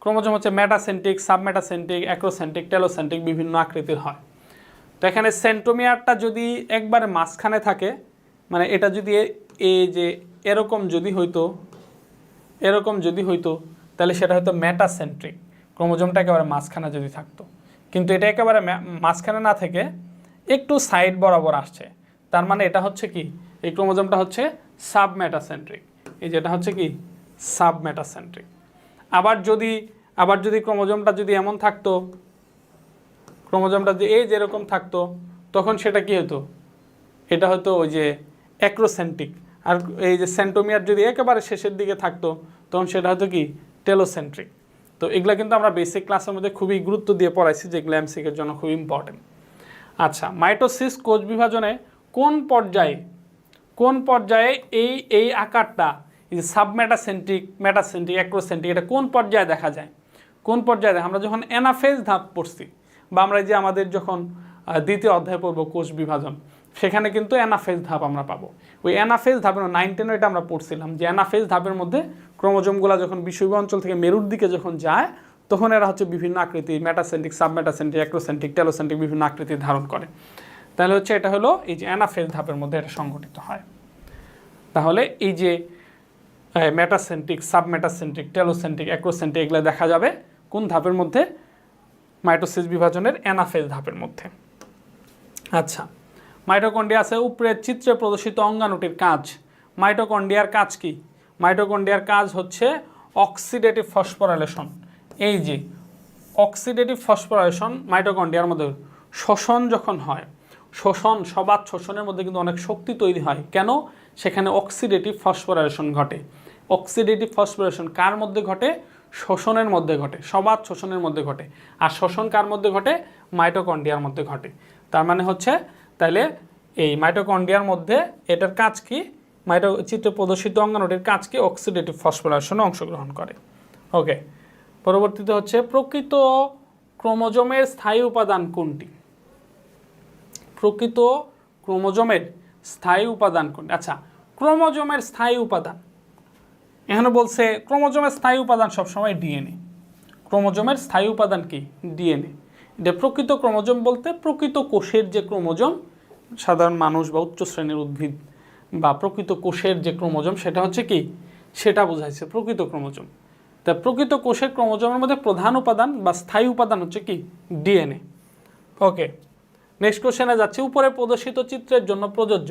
ক্রোমোজোম হচ্ছে মেটাসেন্ট্রিক, সাবমেটাসেন্ট্রিক, অ্যাক্রোসেন্ট্রিক, টেলোসেন্ট্রিক বিভিন্ন আকৃতির হয়। তো এখানে সেন্ট্রোমিয়ারটা যদি একবারে মাঝখানে থাকে, মানে এটা যদি এই যে এরকম যদি হইতো তাহলে সেটা হয়তো মেটাসেন্ট্রিক, ক্রোমোজোমটা একেবারে মাঝখানে যদি থাকতো। কিন্তু এটা একেবারে মাঝখানে না থেকে একটু সাইড বরাবর আসছে, তার মানে এটা হচ্ছে কি, এই ক্রোমোজোমটা হচ্ছে সাবমেটাসেন্ট্রিক। এই যেটা হচ্ছে কি সাবমেটাসেন্ট্রিক। আবার যদি ক্রোমোজোমটা যদি এমন থাকতো, ক্রোমোজোমটা যদি এই যেরকম থাকতো, তখন সেটা কি হতো, এটা হতো ওই যে অ্যাক্রোসেন্ট্রিক। আর এই যে সেন্ট্রোমিয়ার যদি একেবারে শেষের দিকে থাকতো, তখন সেটা হতো কি টেলোসেন্ট্রিক। তো এগুলো কিন্তু আমরা বেসিক ক্লাসের মধ্যে খুবই গুরুত্ব দিয়ে পড়াইছি, যেগুলো এমসিকিউর জন্য খুব ইম্পর্টেন্ট। আচ্ছা, মাইটোসিস কোষ বিভাজনে কোন পর্যায়ে এই আকারটা, এই যে সাবমেটাসেন্ট্রিক, মেটাসেন্ট্রিক, অ্যাক্রোসেন্ট্রিক, এটা কোন পর্যায়ে দেখা যায়? আমরা যখন অ্যানাফেজ ধাপ পড়ছি, বা আমরা যে আমাদের যখন দ্বিতীয় অধ্যায় পড়ব কোষ বিভাজন, সেখানে কিন্তু অ্যানাফেজ ধাপ আমরা পাবো। ওই অ্যানাফেজ ধাপের 9-10 এটা আমরা পড়ছিলাম যে অ্যানাফেজ ধাপের মধ্যে ক্রোমোজোমগুলো যখন বিষুবীয় অঞ্চল থেকে মেরুর দিকে যখন যায়, তখন এরা হচ্ছে বিভিন্ন আকৃতি, মেটাসেন্ট্রিক, সাবমেটাসেন্ট্রিক, অ্যাক্রোসেন্ট্রিক, টেলোসেন্ট্রিক বিভিন্ন আকৃতি ধারণ করে। তাহলে হচ্ছে এটা হলো এই যে অ্যানাফেজ ধাপের মধ্যে এটা সংঘটিত হয়। তাহলে এই যে মেটাসেন্ট্রিক, সাবমেটাসেন্ট্রিক, টেলোসেন্ট্রিক, অ্যাক্রোসেন্ট্রিক এগুলো দেখা যাবে কোন ধাপের মধ্যে? মাইটোসিস বিভাজনের অ্যানাফেজ ধাপের মধ্যে। আচ্ছা, মাইটোকন্ড্রিয়া আছে উপরের চিত্রে প্রদর্শিত অঙ্গাণুটির কাজ। মাইটোকন্ড্রিয়ার কাজ কি? মাইটোকন্ড্রিয়ার কাজ হচ্ছে অক্সিডেটিভ ফসফোরাইলেশন। এই যে অক্সিডেটিভ ফসফোরাইলেশন মাইটোকন্ড্রিয়ার মধ্যে শ্বসন যখন হয়, সবাত শোষণের মধ্যে কিন্তু অনেক শক্তি তৈরি হয়। কেন? সেখানে অক্সিডেটিভ ফসফোরাইলেশন ঘটে। অক্সিডেটিভ ফসফোরাইলেশন কার মধ্যে ঘটে? শ্বসনের মধ্যে ঘটে, সবাত শোষণের মধ্যে ঘটে। আর শ্বসন কার মধ্যে ঘটে? মাইটোকন্ড্রিয়ার মধ্যে ঘটে। তার মানে হচ্ছে তাইলে এই মাইটোকন্ড্রিয়ার মধ্যে এটার কাজ কি? চিত্রে প্রদর্শিত অঙ্গাণুটির কাজ কি? অক্সিডেটিভ ফসফোরাইলেশনে অংশগ্রহণ করে। ওকে, পরবর্তীতে হচ্ছে প্রকৃত ক্রোমোজোমের স্থায়ী উপাদান কোনটি? প্রকৃত ক্রোমোজোমের স্থায়ী উপাদান কোনটি? আচ্ছা, ক্রোমোজোমের স্থায়ী উপাদান, এখানে বলছে ক্রোমোজোমের স্থায়ী উপাদান সবসময় ডিএনএ। ক্রোমোজোমের স্থায়ী উপাদান কি? ডিএনএ। এটা প্রকৃত ক্রোমোজোম বলতে প্রকৃত কোষের যে ক্রোমোজোম, সাধারণ মানুষ বা উচ্চ শ্রেণীর উদ্ভিদ বা প্রকৃত কোষের যে ক্রোমোজোম, সেটা হচ্ছে কি, সেটা বোঝাইছে প্রকৃত ক্রোমোজোম। তা প্রকৃত কোষের ক্রোমোজোমের মধ্যে প্রধান উপাদান বা স্থায়ী উপাদান হচ্ছে কি? ডিএনএ। ওকে, নেক্সট কোশ্চেনে যাচ্ছে, উপরে প্রদর্শিত চিত্রের জন্য প্রযোজ্য।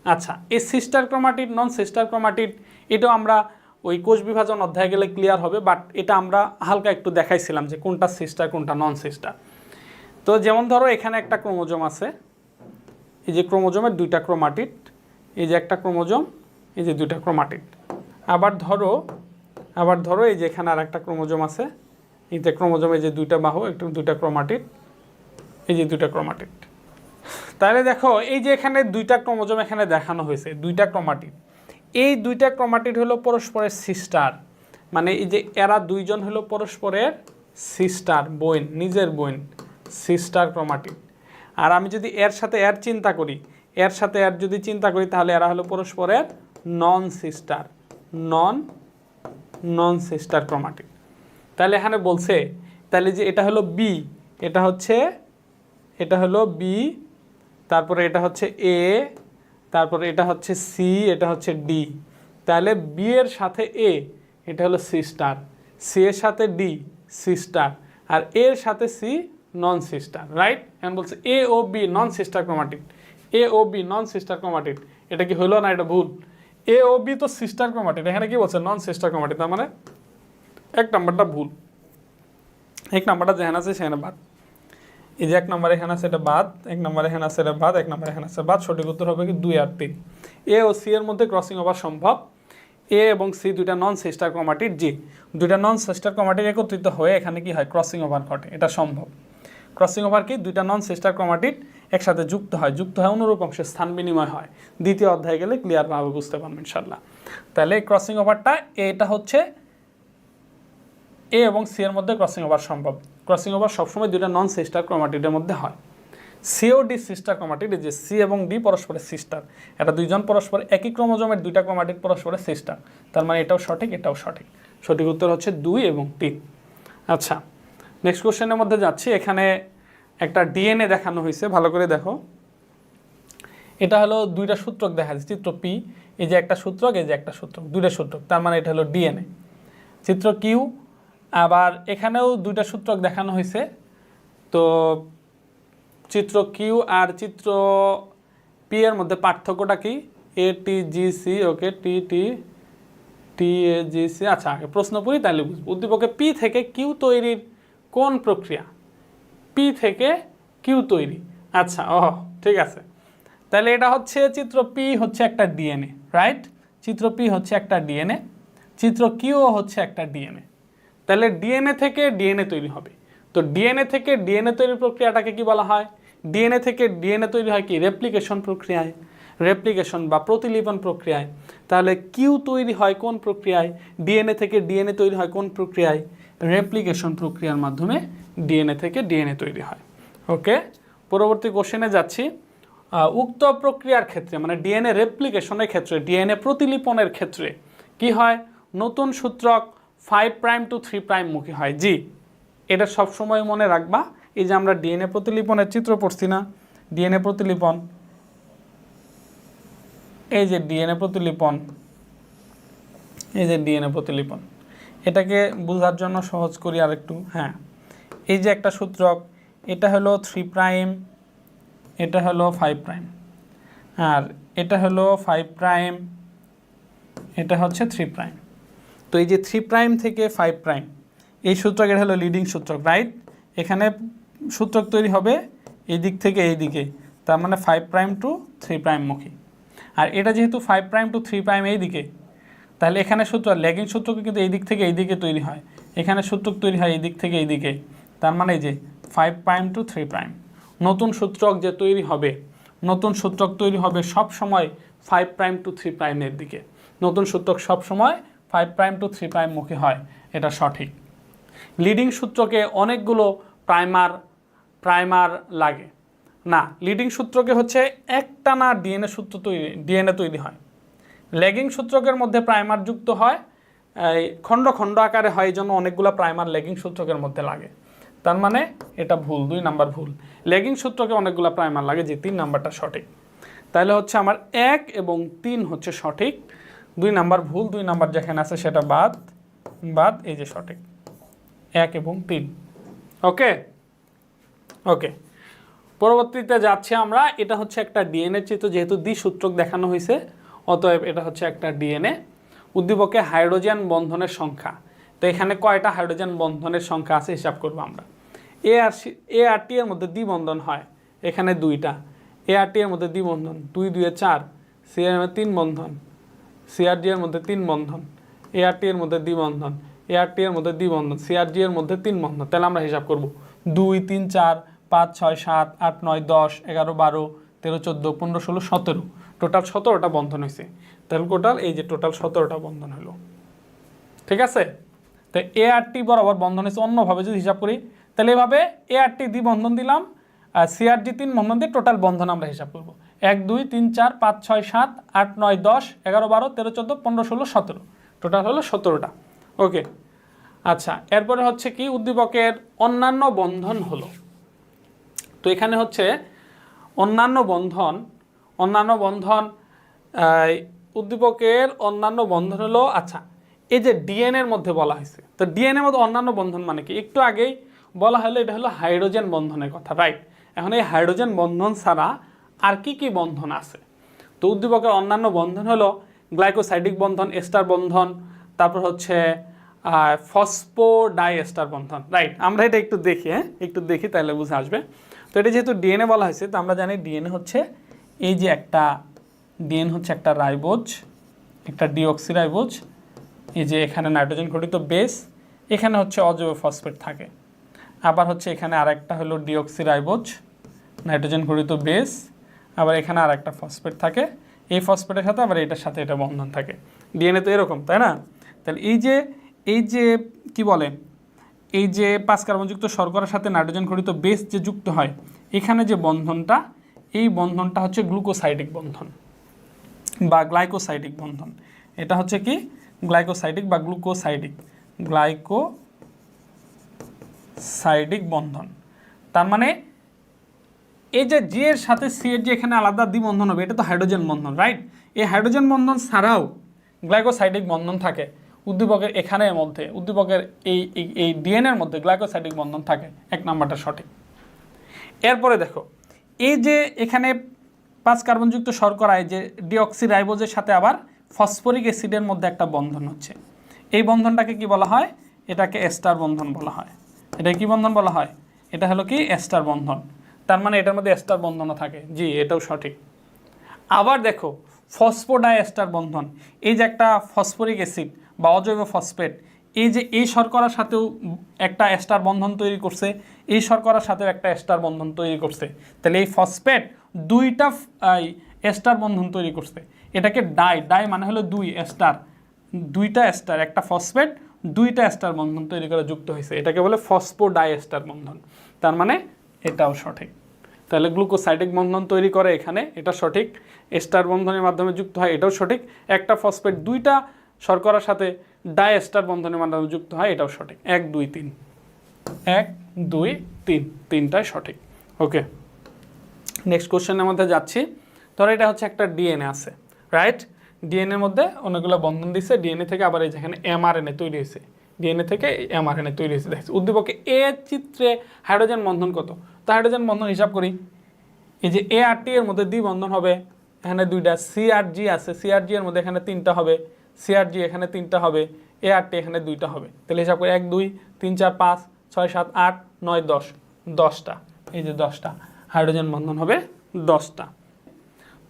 আচ্ছা, এই সিস্টার ক্রোমাটিড, নন সিস্টার ক্রোমাটিড, এটাও আমরা ওই কোষ বিভাজন অধ্যায়ে গেলে ক্লিয়ার হবে, বাট এটা আমরা হালকা একটু দেখাইছিলাম যে কোনটা সিস্টার কোনটা নন সিস্টার। তো যেমন ধরো এখানে একটা ক্রোমোজোম আছে, এই যে ক্রোমোজোমের দুইটা ক্রোমাটিড, এই যে একটা ক্রোমোজোম, এই যে দুইটা ক্রোমাটিড। আবার ধরো এই যে এখানে আর একটা ক্রোমোজোম আছে, এই যে ক্রোমোজোমের যে দুইটা বাহু, একটু দুইটা ক্রোমাটিড, এই যে দুইটা ক্রোমাটিড। তাহলে দেখো এই যে এখানে দুইটা ক্রোমোজোম এখানে দেখানো হয়েছে, দুইটা ক্রোমাটিড। এই দুইটা ক্রোমাটিড হলো পরস্পরের সিস্টার, মানে এই যে এরা দুইজন হলো পরস্পরের সিস্টার, বোন, নিজের বোন, সিস্টার ক্রোমাটিড। আর আমি যদি এর সাথে এর চিন্তা করি, তাহলে এরা হলো পরস্পরের নন সিস্টার ক্রোমাটিড। তাহলে এখানে বলছে, তাহলে যে এটা হলো বি, এটা হলো বি, তারপরে এটা হচ্ছে এ, তারপরে এটা হচ্ছে সি, এটা হচ্ছে ডি। তাহলে বি এর সাথে এ, এটা হলো সিস্টার, সি এর সাথে ডি সিস্টার, আর এর সাথে সি নন সিস্টার, রাইট? এখন বলছে এ ও বি নন সিস্টার ক্রোমাটিড, এ ও বি নন সিস্টার ক্রোমাটিড। এটা কি হলো না? এটা ভুল। এ ও বি তো সিস্টার ক্রোমাটিড, এখানে কি বলছে? নন সিস্টার ক্রোমাটিড। তার মানে এক নাম্বারটা ভুল, এক নাম্বারটা যেখানে আছে সেখানে বাদ। এই যে এক নম্বর এখানে আছে, এটা বাদ। এক নম্বর এখানে আছে, এটা বাদ। এক নম্বর এখানে আছে, বাদ। সঠিক উত্তর হবে কি 2 আর 3। এ ও সি এর মধ্যে ক্রসিং ওভার সম্ভব। এ এবং সি দুইটা নন সিস্টার ক্রোমাটিড, জি, দুইটা নন সিস্টার ক্রোমাটিড একত্রিত হয়ে এখানে কি হয়? ক্রসিং ওভার ঘটে, এটা সম্ভব। ক্রসিং ওভার কি? দুইটা নন সিস্টার ক্রোমাটিড একসাথে যুক্ত হয় অনুরূপ অংশে স্থান বিনিময় হয়। দ্বিতীয় অধ্যায়ে গেলে ক্লিয়ারভাবে বুঝতে পারবেন ইনশাল্লাহ। তাহলে ক্রসিং ওভারটা, এটা হচ্ছে এ এবং সি এর মধ্যে ক্রসিং ওভার সম্ভব। ক্রসিং ওভার সবসময় দুইটা নন সিস্টার ক্রোমাটিডের মধ্যে হয়। সিওডি সিস্টার ক্রোমাটিড, এই যে সি এবং ডি পরস্পরের সিস্টার, এটা দুইজন পরস্পর একই ক্রোমোজোমের দুইটা ক্রোমাটিড পরস্পরের সিস্টার, তার মানে এটাও সঠিক এটাও সঠিক। সঠিক উত্তর হচ্ছে 2 এবং 3। আচ্ছা, নেক্সট কোশ্চেনের মধ্যে যাচ্ছি। এখানে একটা ডিএনএ দেখানো হয়েছে, ভালো করে দেখো। এটা হলো দুইটা সূত্রক দেখা যাচ্ছে, চিত্র পি, এই যে একটা সূত্রক এই যে একটা সূত্রক, দুইটা সূত্রক, তার মানে এটা হলো ডিএনএ। চিত্র কিউ, আবার এখানেও দুইটা সূত্রক দেখানো হয়েছে। তো চিত্র কিউ আর চিত্র পি এর মধ্যে পার্থক্যটা কি? এ টি জি সি, ওকে, টি টি টি এ জি সি। আচ্ছা, আগে প্রশ্ন পড়ি তাহলে বুঝবো। উদ্দীপকে পি থেকে কিউ তৈরির কোন প্রক্রিয়া? পি থেকে কিউ তৈরি। আচ্ছা, ও ঠিক আছে, তাহলে এটা হচ্ছে চিত্র পি হচ্ছে একটা ডিএনএ, রাইট? চিত্র পি হচ্ছে একটা ডিএনএ, চিত্র কিউ হচ্ছে একটা ডিএনএ। তাহলে ডিএনএ থেকে ডিএনএ তৈরি হবে। তো ডিএনএ থেকে ডিএনএ তৈরির প্রক্রিয়াটাকে কি বলা হয়? ডিএনএ থেকে ডিএনএ তৈরি হয় কি? রেপ্লিকেশন প্রক্রিয়ায়, রেপ্লিকেশন বা প্রতিলিপন প্রক্রিয়ায়। তাহলে কিউ তৈরি হয় কোন প্রক্রিয়ায়? ডিএনএ থেকে ডিএনএ তৈরি হয় কোন প্রক্রিয়ায়? রেপ্লিকেশন প্রক্রিয়ার মাধ্যমে ডিএনএ থেকে ডিএনএ তৈরি হয়। ওকে, পরবর্তী কোশ্চেনে যাচ্ছি। উক্ত প্রক্রিয়ার ক্ষেত্রে, মানে ডিএনএ রেপ্লিকেশনের ক্ষেত্রে, ডিএনএ প্রতিলিপনের ক্ষেত্রে কি হয়? নতুন সূত্রক 5' to 3' মুখী হয়। জি, এটা সবসময় মনে রাখবা। এই যে আমরা ডিএনএ প্রতিলিপনের চিত্র পড়ছি না, ডিএনএ প্রতিলিপন, এই যে ডিএনএ প্রতিলিপন, এই যে ডিএনএ প্রতিলিপন, এটাকে বোঝার জন্য সহজ করি আর একটু। হ্যাঁ, এই যে একটা সূত্রক, এটা হলো 3', এটা হলো 5', আর এটা হলো 5', এটা হচ্ছে 3'। তো এই যে 3' থেকে 5', এই সূত্রক, এটা হলো লিডিং সূত্রক, রাইট? এখানে সূত্রক তৈরি হবে এই দিক থেকে এই দিকে, তার মানে 5' to 3' মুখী। আর এটা যেহেতু 5' to 3' এই দিকে, তাহলে এখানে সূত্র ল্যাগিং সূত্রক কিন্তু এই দিক থেকে এই দিকে তৈরি হয়, এখানে সূত্রক তৈরি হয় এই দিক থেকে এই দিকে, তার মানে এই যে 5' to 3'। নতুন সূত্রক যে তৈরি হবে, নতুন সূত্রক তৈরি হবে সব সময় 5' to 3' এর দিকে। নতুন সূত্রক সব সময় 5' to 3' মুখী হয়, এটা সঠিক। লিডিং সূত্রকে অনেকগুলো প্রাইমার লাগে না, লিডিং সূত্রকে হচ্ছে একটানা ডিএনএ তৈরি হয়। ল্যাগিং সূত্রকের মধ্যে প্রাইমার যুক্ত হয়, খণ্ড খণ্ড আকারে হয়, এই জন্য অনেকগুলো প্রাইমার ল্যাগিং সূত্রকের মধ্যে লাগে। তার মানে এটা ভুল, 2 নাম্বার ভুল। ল্যাগিং সূত্রকে অনেকগুলো প্রাইমার লাগে, যে 3 নাম্বারটা সঠিক। তাহলে হচ্ছে আমার 1 এবং 3 হচ্ছে সঠিক, 2 নাম্বার ভুল, 2 নাম্বার যেখানে আছে সেটা বাদ, এই যে সঠিক 1 এবং 3। ওকে ওকে, পরবর্তীতে যাচ্ছে আমরা। এটা হচ্ছে একটা ডিএনএ চিত্র, যেহেতু দ্বিসূত্রক দেখানো হয়েছে, অতএব এটা হচ্ছে একটা ডিএনএ। উদ্দীপকে হাইড্রোজেন বন্ধনের সংখ্যা, তো এখানে কয়টা হাইড্রোজেন বন্ধনের সংখ্যা আছে হিসাব করবো আমরা। এ আর টি এর মধ্যে দ্বিবন্ধন হয়, এখানে 2টা। এ আর টি এর মধ্যে দ্বিবন্ধন 2 2 4, সি এর মধ্যে 3 বন্ধন, সি আর ডি এর মধ্যে 3 বন্ধন, এ আর টি এর মধ্যে দ্বিবন্ধন, এ আর টি এর মধ্যে দ্বিবন্ধন, সি আর ডি এর মধ্যে 3 বন্ধন। তাহলে আমরা হিসাব করব 2 3 4 5 6 7 8 9 10 11 12 13 14 15 16 17, টোটাল 17টা বন্ধন হয়েছে। তাহলে টোটাল এই যে টোটাল 17টা বন্ধন হলো, ঠিক আছে? তো এ আর টি বরাবর বন্ধন হয়েছে। অন্যভাবে যদি হিসাব করি, তাহলে এভাবে এ আর টি দ্বিবন্ধন দিলাম, আর সি আর ডি 3 বন্ধন দিয়ে টোটাল বন্ধন আমরা হিসাব করব। 1 2 3 4 5 6 7 8 9 10 11 12 13 14 15 16 17, টোটাল হলো 17টা। ওকে, আচ্ছা, এরপরে হচ্ছে কি উদ্দীপকের অন্যান্য বন্ধন হলো। তো এখানে হচ্ছে অন্যান্য বন্ধন উদ্দীপকের অন্যান্য বন্ধন হলো, আচ্ছা, এই যে ডিএনএর মধ্যে বলা হয়েছে, তো ডিএনএর মধ্যে অন্যান্য বন্ধন মানে কি? একটু আগেই বলা হলো এটা হলো হাইড্রোজেন বন্ধনের কথা, রাইট? এখন এই হাইড্রোজেন বন্ধন ছাড়া আর কি কি বন্ধন আছে? তো উদ্দীপকের অন্যান্য বন্ধন হলো গ্লাইকোসাইডিক বন্ধন, এস্টার বন্ধন, তারপর হচ্ছে ফসফোডাইএস্টার বন্ধন, রাইট? আমরা এটা একটু দেখি, একটু দেখি, তাহলে বুঝে আসবে। তো এটা যেহেতু ডিএনএ বলা হয়েছে, তো আমরা জানি ডিএনএ হচ্ছে এই যে একটা ডিএনএ হচ্ছে একটা রাইবোজ, একটা ডিঅক্সিরাইবোজ, এই যে এখানে নাইট্রোজেন ঘটিত বেস, এখানে হচ্ছে অজৈব ফসফেট থাকে। আবার হচ্ছে এখানে আরেকটা হলো ডিঅক্সিরাইবোজ, নাইট্রোজেন ঘটিত বেস, আবার এখানে আরেকটা ফসফেট থাকে, এই ফসফেটের সাথে আবার এটার সাথে এটা বন্ধন থাকে। ডিএনএ তো এরকম, তাই না? তাহলে এই যে কি বলে, এই যে 5 কার্বনযুক্ত শর্করার সাথে নাইট্রোজেন ঘটিত বেস যে যুক্ত হয়, এখানে যে বন্ধনটা, এই বন্ধনটা হচ্ছে গ্লুকোসাইডিক বন্ধন বা গ্লাইকোসাইডিক বন্ধন। এটা হচ্ছে কি গ্লাইকোসাইডিক বা গ্লাইকোসাইডিক বন্ধন। তার মানে এই যে জি এর সাথে সি এর যে এখানে আলাদা দ্বিবন্ধন হবে, এটা তো হাইড্রোজেন বন্ধন, রাইট? এই হাইড্রোজেন বন্ধন ছাড়াও গ্লাইকোসাইডিক বন্ধন থাকে উদ্দীপকের এখানের মধ্যে, উদ্দীপকের এই ডিএনএর মধ্যে গ্লাইকোসাইডিক বন্ধন থাকে। 1 নাম্বারটা সঠিক। এরপরে দেখো, এই যে এখানে 5 কার্বনযুক্ত শর্করায় যে ডিঅক্সিরাইবোজের সাথে আবার ফসফরিক অ্যাসিডের মধ্যে একটা বন্ধন হচ্ছে, এই বন্ধনটাকে কি বলা হয়? এটাকে এস্টার বন্ধন বলা হয়। এটা কি বন্ধন বলা হয়? এটা হলো কি এস্টার বন্ধন। তার মানে এটার মধ্যে এস্টার বন্ধনও থাকে, জি এটাও সঠিক। আবার দেখো ফসফোডাইএস্টার বন্ধন, এই যে একটা ফসফরিক অ্যাসিড বা অজৈব ফসফেট, এই যে এই শর্করার সাথেও একটা এস্টার বন্ধন তৈরি করছে, এই শর্করার সাথেও একটা এস্টার বন্ধন তৈরি করছে। তাহলে এই ফসফেট দুইটা এস্টার বন্ধন তৈরি করছে। এটাকে ডাই মানে হলো দুইটা এস্টার, একটা ফসফেট দুইটা এস্টার বন্ধন তৈরি করে যুক্ত হয়েছে, এটাকে বলে ফসফোডাইএস্টার বন্ধন। তার মানে এটাও সঠিক। তাহলে গ্লুকোসাইডিক বন্ধন তৈরি করে এখানে, এটা সঠিক। এস্টার বন্ধনের মাধ্যমে যুক্ত হয়, এটাও সঠিক। একটা ফসফেট দুইটা শর্করার সাথে ডাইএস্টার বন্ধনের মাধ্যমে যুক্ত হয়, এটাও সঠিক। 1 2 3 1 2 3 তিনটাই সঠিক। ওকে, নেক্সট কোশ্চেনের মধ্যে যাচ্ছি। ধরো এটা হচ্ছে একটা ডিএনএ আছে, রাইট? ডিএনএর মধ্যে অনেকগুলো বন্ধন দিচ্ছে, ডিএনএ থেকে আবার এই যেখানে এমআরএনএ তৈরি হয়েছে, ডিএনএ থেকে এমআরএনএ তৈরি হয়েছে। দেখছি উদ্দীপকে এ চিত্রে হাইড্রোজেন বন্ধন কত? তো হাইড্রোজেন বন্ধন হিসাব করি। এই যে এ আর টি এর মধ্যে দ্বিবন্ধন হবে, এখানে 2টা। সি আর জি আছে, সি আর জি এর মধ্যে এখানে 3টা হবে, সি আর জি এখানে 3টা হবে, এ আর টি এখানে 2টা হবে। তাহলে হিসাব করি 1 2 3 4 5 6 7 8 9 10, 10টা। এই যে 10টা হাইড্রোজেন বন্ধন হবে 10টা।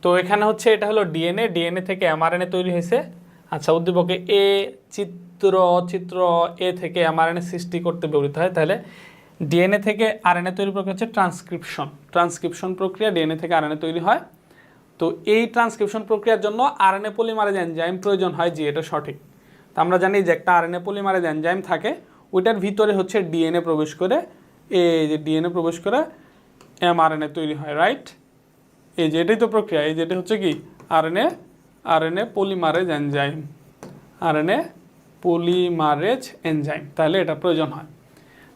তো এখানে হচ্ছে এটা হলো ডিএনএ, ডিএনএ থেকে এমআরএনএ তৈরি হয়েছে। আচ্ছা, উদ্দীপকে এ চিত্র এ থেকে এমআরএনএ সৃষ্টি করতে ব্যবহৃত হয়। তাহলে ডিএনএ থেকে আরএনএ তৈরি প্রক্রিয়া হচ্ছে ট্রান্সক্রিপশন প্রক্রিয়া, ডিএনএ থেকে আরএনএ তৈরি হয়। তো এই ট্রান্সক্রিপশন প্রক্রিয়ার জন্য আরএনএ পলিমারেজ এনজাইম প্রয়োজন হয়, জি এটা সঠিক। তো আমরা জানি যে একটা আরএনএ পলিমারেজ এনজাইম থাকে, ওইটার ভিতরে হচ্ছে ডিএনএ প্রবেশ করে, এই যে ডিএনএ প্রবেশ করে এমআরএনএ তৈরি হয়, রাইট? এই যে এটাই তো প্রক্রিয়া, এই যেটা হচ্ছে কি আরএনএ পলিমারেজ এনজাইম, তাহলে এটা প্রয়োজন হয়।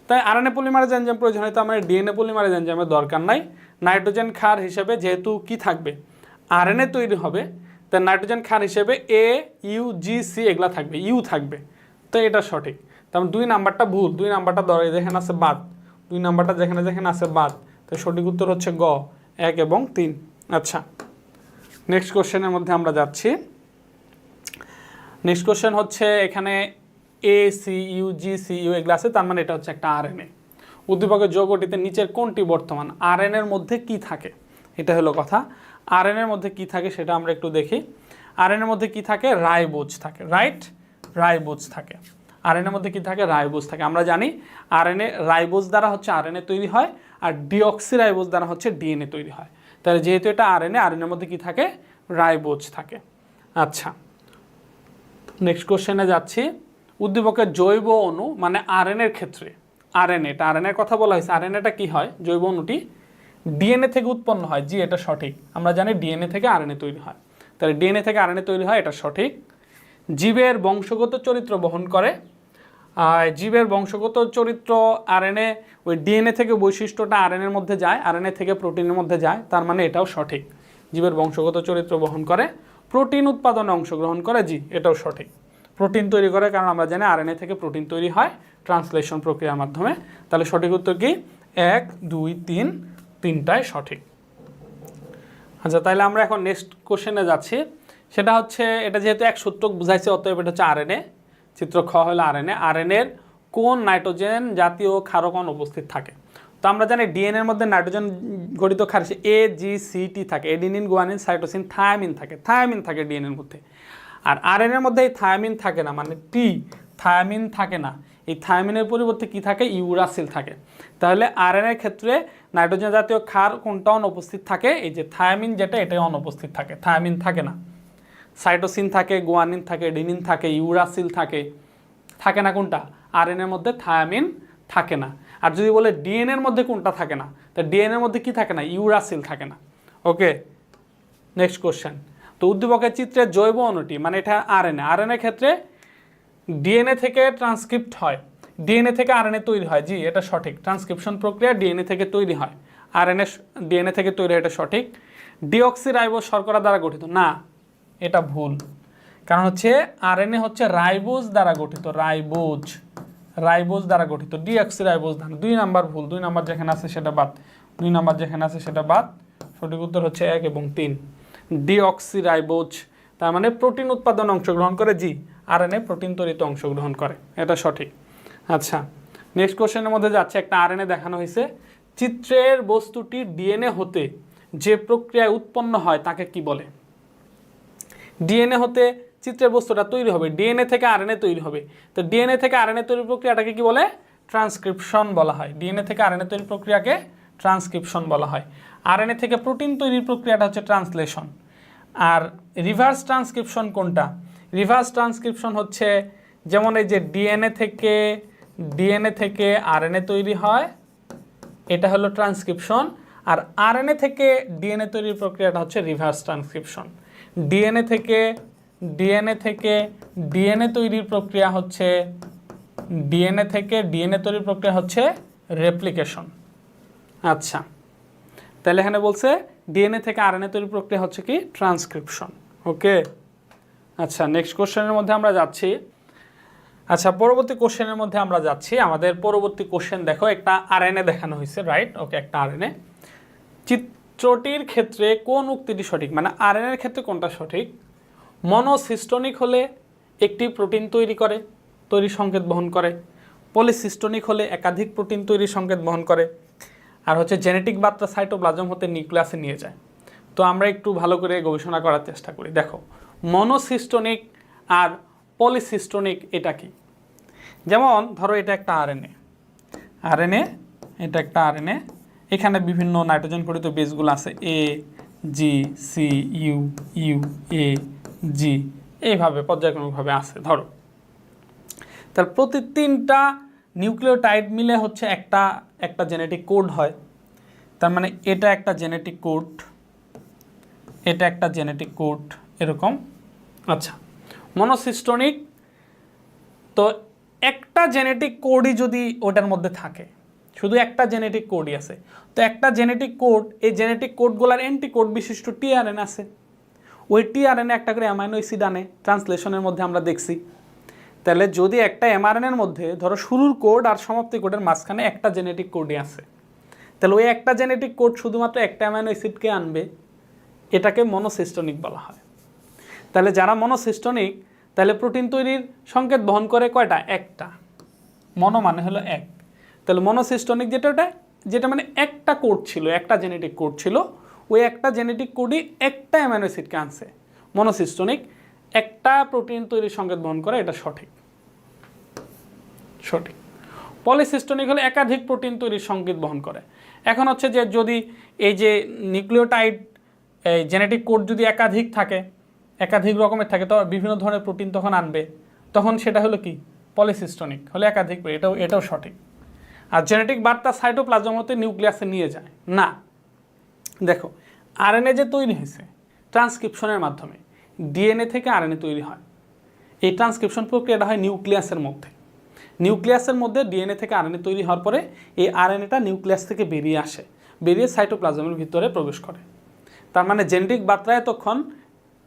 তাই আরএনএ পলিমারেজ এনজাইম প্রয়োজন হয়, তো আমার ডিএনএ পলিমারেজ এনজাইমের দরকার নাই। নাইট্রোজেন ক্ষার হিসেবে যেহেতু কি থাকবে, আরএনএ তৈরি হবে, তাই নাইট্রোজেন ক্ষার হিসেবে এ ইউ জি সি এগুলা থাকবে, ইউ থাকবে, তো এটা সঠিক। তারপর 2 নাম্বারটা ভুল, 2 নাম্বারটা যেখানে আছে বাদ, 2 নাম্বারটা যেখানে আছে বাদ, তো সঠিক উত্তর হচ্ছে গ 1 এবং 3। আচ্ছা, নেক্সট কোশ্চেনের মধ্যে আমরা যাচ্ছি। নেক্সট কোশ্চেন হচ্ছে এখানে A C U G C U এগুলো আছে, তার মানে এটা হচ্ছে একটা আরএনএ। উদ্দীপকের যৌগটিতে নিচের কোনটি বর্তমান? আরএনএর মধ্যে কি থাকে, এটা হলো কথা। আরএনএর মধ্যে কি থাকে সেটা আমরা একটু দেখি। আরএনএর মধ্যে কি থাকে? রাইবোজ থাকে, রাইট? রাইবোজ থাকে। আরএনএর মধ্যে কি থাকে? রাইবোজ থাকে। আমরা জানি আরএনএ রাইবোজ দ্বারা হচ্ছে আরএনএ তৈরি হয়, আর ডিঅক্সিরাইবোজ দ্বারা হচ্ছে ডিএনএ তৈরি হয়। তাহলে যেহেতু এটা আরএনএর মধ্যে কি থাকে? রাইবোজ থাকে। আচ্ছা, নেক্সট কোশ্চেনে যাচ্ছি। উদ্দীপকের জৈব অণু মানে আরএনএর ক্ষেত্রে, আরএনএর কথা বলা হয়েছে, আরএনএটা কি হয়? জৈব অণুটি ডিএনএ থেকে উৎপন্ন হয়, জি এটা সঠিক। আমরা জানি ডিএনএ থেকে আরএনএ তৈরি হয়, তাহলে ডিএনএ থেকে আরএনএ তৈরি হয়, এটা সঠিক। জীবের বংশগত চরিত্র বহন করে, জীবের বংশগত চরিত্র আরএনএ ওই ডিএনএ থেকে বৈশিষ্ট্যটা আরএনএর মধ্যে যায়, আরএনএ থেকে প্রোটিনের মধ্যে যায়, তার মানে এটাও সঠিক। জীবের বংশগত চরিত্র বহন করে, প্রোটিন উৎপাদনে অংশগ্রহণ করে, জি এটাও সঠিক। প্রোটিন তৈরি করে, কারণ আমরা জানি আরএনএ থেকে প্রোটিন তৈরি হয় ট্রান্সলেশন প্রক্রিয়ার মাধ্যমে। তাহলে সঠিক উত্তর কি? 1 2 3 তিনটাই সঠিক। আচ্ছা, তাহলে আমরা এখন নেক্সট কোশ্চেনে যাচ্ছি। সেটা হচ্ছে, এটা যেহেতু এক সূত্রক বুঝাইছে, অতএব এটা হচ্ছে আরএনএ। চিত্র খ হলো আরএনএ। আরএনএর কোন নাইট্রোজেন জাতীয় ক্ষারকণ উপস্থিত থাকে? তো আমরা জানি ডিএনএর মধ্যে নাইট্রোজেন ঘটিত ক্ষার এ জি সি টি থাকে, এডিনিন গুয়ানিন সাইটোসিন থায়ামিন থাকে ডিএনএর মধ্যে। আর আরএনএর মধ্যে এই থায়ামিন থাকে না, মানে থায়ামিন থাকে না। এই থায়ামিনের পরিবর্তে কি থাকে? ইউরাসিল থাকে। তাহলে আরএনএর ক্ষেত্রে নাইট্রোজেন জাতীয় ক্ষার কোনটা অনুপস্থিত থাকে? এই যে থায়ামিন, যেটা এটাই অনুপস্থিত থাকে, থায়ামিন থাকে না। সাইটোসিন থাকে, গুয়ানিন থাকে, এডিনিন থাকে, ইউরাসিল থাকে না কোনটা? আরএনএর মধ্যে থায়ামিন থাকে না। আর যদি বলে ডিএনএর মধ্যে কোনটা থাকে না, তা ডিএনএর মধ্যে কি থাকে না, ইউরাসিল থাকে না। ওকে, নেক্সট কোশ্চেন। তো উদ্দীপকের চিত্রে জৈব অণুটি, মানে এটা আরএনএ, আরএনএ ক্ষেত্রে ডিএনএ থেকে ট্রান্সক্রিপ্ট হয়, ডিএনএ থেকে আরএনএ তৈরি হয়, জি এটা সঠিক, ট্রান্সক্রিপশন প্রক্রিয়া ডিএনএ থেকে তৈরি হয়, আরএনএ ডিএনএ থেকে তৈরি হয়, এটা সঠিক। ডিঅক্সিরাইবোজ শর্করা দ্বারা গঠিত, না এটা ভুল, কারণ হচ্ছে আরএনএ হচ্ছে রাইবোজ দ্বারা গঠিত, রাইবোজ দ্বারা গঠিত, ডিঅক্সিরাইবোজ দ্বারা। 2 নাম্বার ভুল, 2 নাম্বার যেখানে আছে সেটা বাদ, 2 নাম্বার যেখানে আছে সেটা বাদ, সঠিক উত্তর হচ্ছে 1 এবং 3। ডিঅক্সিরাইবোজ তার মানে প্রোটিন উৎপাদনে অংশগ্রহণ করে, জি আরএনএ প্রোটিন তৈরিতে অংশগ্রহণ করে, এটা সঠিক। আচ্ছা, নেক্সট কোশ্চেনের মধ্যে যাচ্ছে, একটা আরএনএ দেখানো হয়েছে, চিত্রের বস্তুটি ডিএনএ হতে যে প্রক্রিয়ায় উৎপন্ন হয় তাকে কি বলে? ডিএনএ হতে চিত্রের বস্তুটা তৈরি হবে, ডিএনএ থেকে আরএনএ তৈরি হবে, তো ডিএনএ থেকে আরএনএ তৈরির প্রক্রিয়াটাকে কি বলে? ট্রান্সক্রিপশন বলা হয়। ডিএনএ থেকে আরএনএ তৈরির প্রক্রিয়াকে ট্রান্সক্রিপশন বলা হয়। আরএনএ থেকে প্রোটিন তৈরির প্রক্রিয়াটা হচ্ছে ট্রান্সলেশন। আর রিভার্স ট্রান্সক্রিপশন কোনটা? রিভার্স ট্রান্সক্রিপশন হচ্ছে যেমন এই যে ডিএনএ থেকে আরএনএ তৈরি হয়, এটা হলো ট্রান্সক্রিপশন। আর আরএনএ থেকে ডিএনএ তৈরির প্রক্রিয়াটা হচ্ছে রিভার্স ট্রান্সক্রিপশন। ডিএনএ থেকে ডিএনএ তৈরির প্রক্রিয়া হচ্ছে রেপ্লিকেশন। আচ্ছা, তাহলে এখানে বলছে ডিএনএ থেকে আরএনএ তৈরির প্রক্রিয়া হচ্ছে কি? ট্রান্সক্রিপশন। ওকে, আচ্ছা নেক্সট কোশ্চেনের মধ্যে আমরা যাচ্ছি। আমাদের পরবর্তী কোশ্চেন দেখো, একটা আরএনএ দেখানো হয়েছে, রাইট? ওকে, একটা আরএনএ। চিত্রটির ক্ষেত্রে কোন উক্তিটি সঠিক, মানে আরএনএর ক্ষেত্রে কোনটা সঠিক? মনোসিস্টোনিক হলে একটি প্রোটিন তৈরি সংকেত বহন করে, পলিসিস্টোনিক হলে একাধিক প্রোটিন তৈরি সংকেত বহন করে, আর হচ্ছে জেনেটিক বার্তা সাইটোপ্লাজম হতে নিউক্লিয়াসে নিয়ে যায়। তো আমরা একটু ভালো করে গবেষণা করার চেষ্টা করি। দেখো, মনোসিস্টোনিক আর পলিসিস্টোনিক এটা কি? যেমন ধরো এটা একটা আরএনএ, এখানে বিভিন্ন নাইট্রোজেন গঠিত বেসগুলো আছে, এ জি সি ইউ ইউ এ জি, এইভাবে পর্যায়ক্রমিকভাবে আছে। ধরো তার প্রতি 3টা নিউক্লিওটাইড মিলে হচ্ছে একটা জেনেটিক কোড হয়। তার মানে এটা একটা জেনেটিক কোড, এরকম। আচ্ছা, মনোসিস্টোনিক তো একটা জেনেটিক কোডই যদি ওটার মধ্যে থাকে, শুধু একটা জেনেটিক কোডই আছে, তো একটা জেনেটিক কোড, এই জেনেটিক কোডগুলোর অ্যান্টিকোড বিশিষ্ট টিআরএনএ আছে, ওই টিআরএনএ একটা করে অ্যামাইনো অ্যাসিড আনে, ট্রান্সলেশনের মধ্যে আমরা দেখছি। তাহলে যদি একটা এমআরএনএর মধ্যে ধরো শুরুর কোড আর সমাপ্তি কোডের মাঝখানে একটা জেনেটিক কোডই আছে, তাহলে ওই একটা জেনেটিক কোড শুধুমাত্র একটা অ্যামাইনো অ্যাসিডকে আনবে, এটাকে মনোসিস্টোনিক বলা হয়। তাহলে যারা মনোসিস্টোনিক, তাহলে প্রোটিন তৈরির সংকেত বহন করে কয়টা? একটা। মনো মানে হলো এক, তাহলে মনোসিস্টোনিক যেটা মানে একটা কোড ছিল, একটা জেনেটিক কোড ছিল, ওই একটা জেনেটিক কোডই একটা অ্যামাইনো অ্যাসিডকে আনছে। মনোসিস্টোনিক একটা প্রোটিন তৈরির সংকেত বহন করে, এটা সঠিক। পলিসিস্টোনিক হলে একাধিক প্রোটিন তৈরির সংকেত বহন করে। এখন হচ্ছে যে যদি এই যে নিউক্লিওটাইড জেনেটিক কোড যদি একাধিক রকমের থাকে, তো বিভিন্ন ধরনের প্রোটিন তখন আনবে, তখন সেটা হলো কি? পলিসিস্টোনিক হলে একাধিক, এটাও সঠিক। আর জেনেটিক বার্তা সাইটোপ্লাজম হতে নিউক্লিয়াসে নিয়ে যায় না। দেখো, আরএনএ যে তৈরি হয়েছে ট্রান্সক্রিপশনের মাধ্যমে, ডিএনএ থেকে আরএনএ তৈরি হয়, এই ট্রান্সক্রিপশন প্রক্রিয়াটা হয় নিউক্লিয়াসের মধ্যে ডিএনএ থেকে আরএনএ তৈরি হওয়ার পরে এই আরএনএটা নিউক্লিয়াস থেকে বেরিয়ে সাইটোপ্লাজমের ভিতরে প্রবেশ করে। তার মানে জেনেটিক বার্তা এতক্ষণ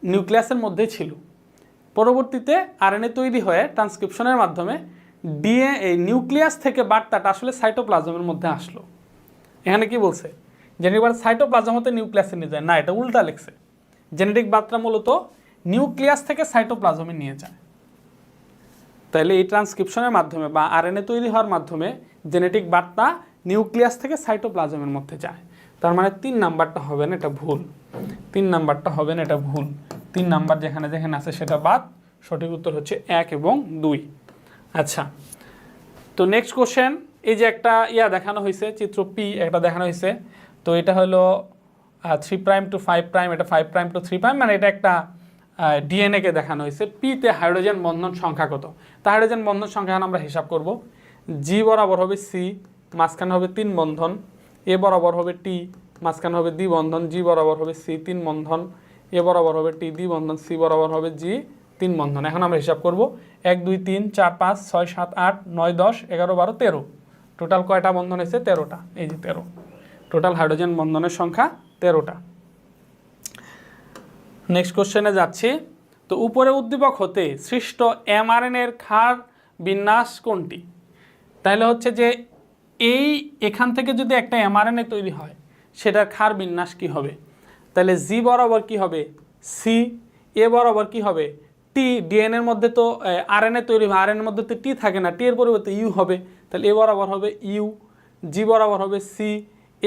নিউক্লিয়াসের মধ্যে ছিল, পরবর্তীতে আরএনএ তৈরি হয়ে ট্রান্সক্রিপশনের মাধ্যমে এই নিউক্লিয়াস থেকে বার্তাটা আসলে সাইটোপ্লাজমের মধ্যে আসলো। এখানে কি বলছে? জেনেটিক বার্তা সাইটোপ্লাজম হতে নিউক্লিয়াসে নিয়ে যায় না, এটা উল্টা লিখছে। জেনেটিক বার্তা মূলত নিউক্লিয়াস থেকে সাইটোপ্লাজমে নিয়ে যায়। তাহলে এই ট্রান্সক্রিপশনের মাধ্যমে বা আরএনএ তৈরি হওয়ার মাধ্যমে জেনেটিক বার্তা নিউক্লিয়াস থেকে সাইটোপ্লাজমের মধ্যে যায়। তার মানে 3 নাম্বারটা হবে না, এটা ভুল। 3 নাম্বার যেখানে আছে সেটা বাদ, সঠিক উত্তর হচ্ছে 1 এবং 2। আচ্ছা, তো নেক্সট কোশ্চেন, এই যে একটা দেখানো হয়েছে, চিত্র পি একটা দেখানো হয়েছে, তো এটা হলো 3' to 5', এটা 5' to 3', মানে এটা একটা ডিএনএকে দেখানো হয়েছে। পিতে হাইড্রোজেন বন্ধন সংখ্যা কত? তা হাইড্রোজেন বন্ধন সংখ্যা আমরা হিসাব করব। জি বরাবর হবে সি, মাঝখানে হবে 3 বন্ধন, এ বরাবর হবে টি, মাঝখানে হবে দ্বি বন্ধন, জি বরাবর হবে সি 3 বন্ধন, এ বরাবর হবে টি দ্বি বন্ধন, সি বরাবর হবে জি 3 বন্ধন। এখন আমরা হিসাব করব 1 2 3 4 5 6 7 8 9 10 11 12 13, টোটাল কয়টা বন্ধন হয়েছে? 13টা। এই যে 13, টোটাল হাইড্রোজেন বন্ধনের সংখ্যা 13টা। নেক্সট কোশ্চেনে যাচ্ছি। তো উপরে উদ্দীপক হতে সৃষ্ট mRNA-এর ক্ষার বিন্যাস কোনটি? তাহলে হচ্ছে যে এখান থেকে যদি একটা mRNA তৈরি হয় সেটার ক্ষার বিন্যাস কি হবে? তাহলে জি বরাবর কি হবে? সি, এ বরাবর কি হবে? টি, ডিএনএর মধ্যে তো আরএনএ তৈরি হয়, আরএনএর মধ্যে তো টি থাকে না, টি এর পরিবর্তে ইউ হবে, তাহলে এ বরাবর হবে ইউ, জি বরাবর হবে সি,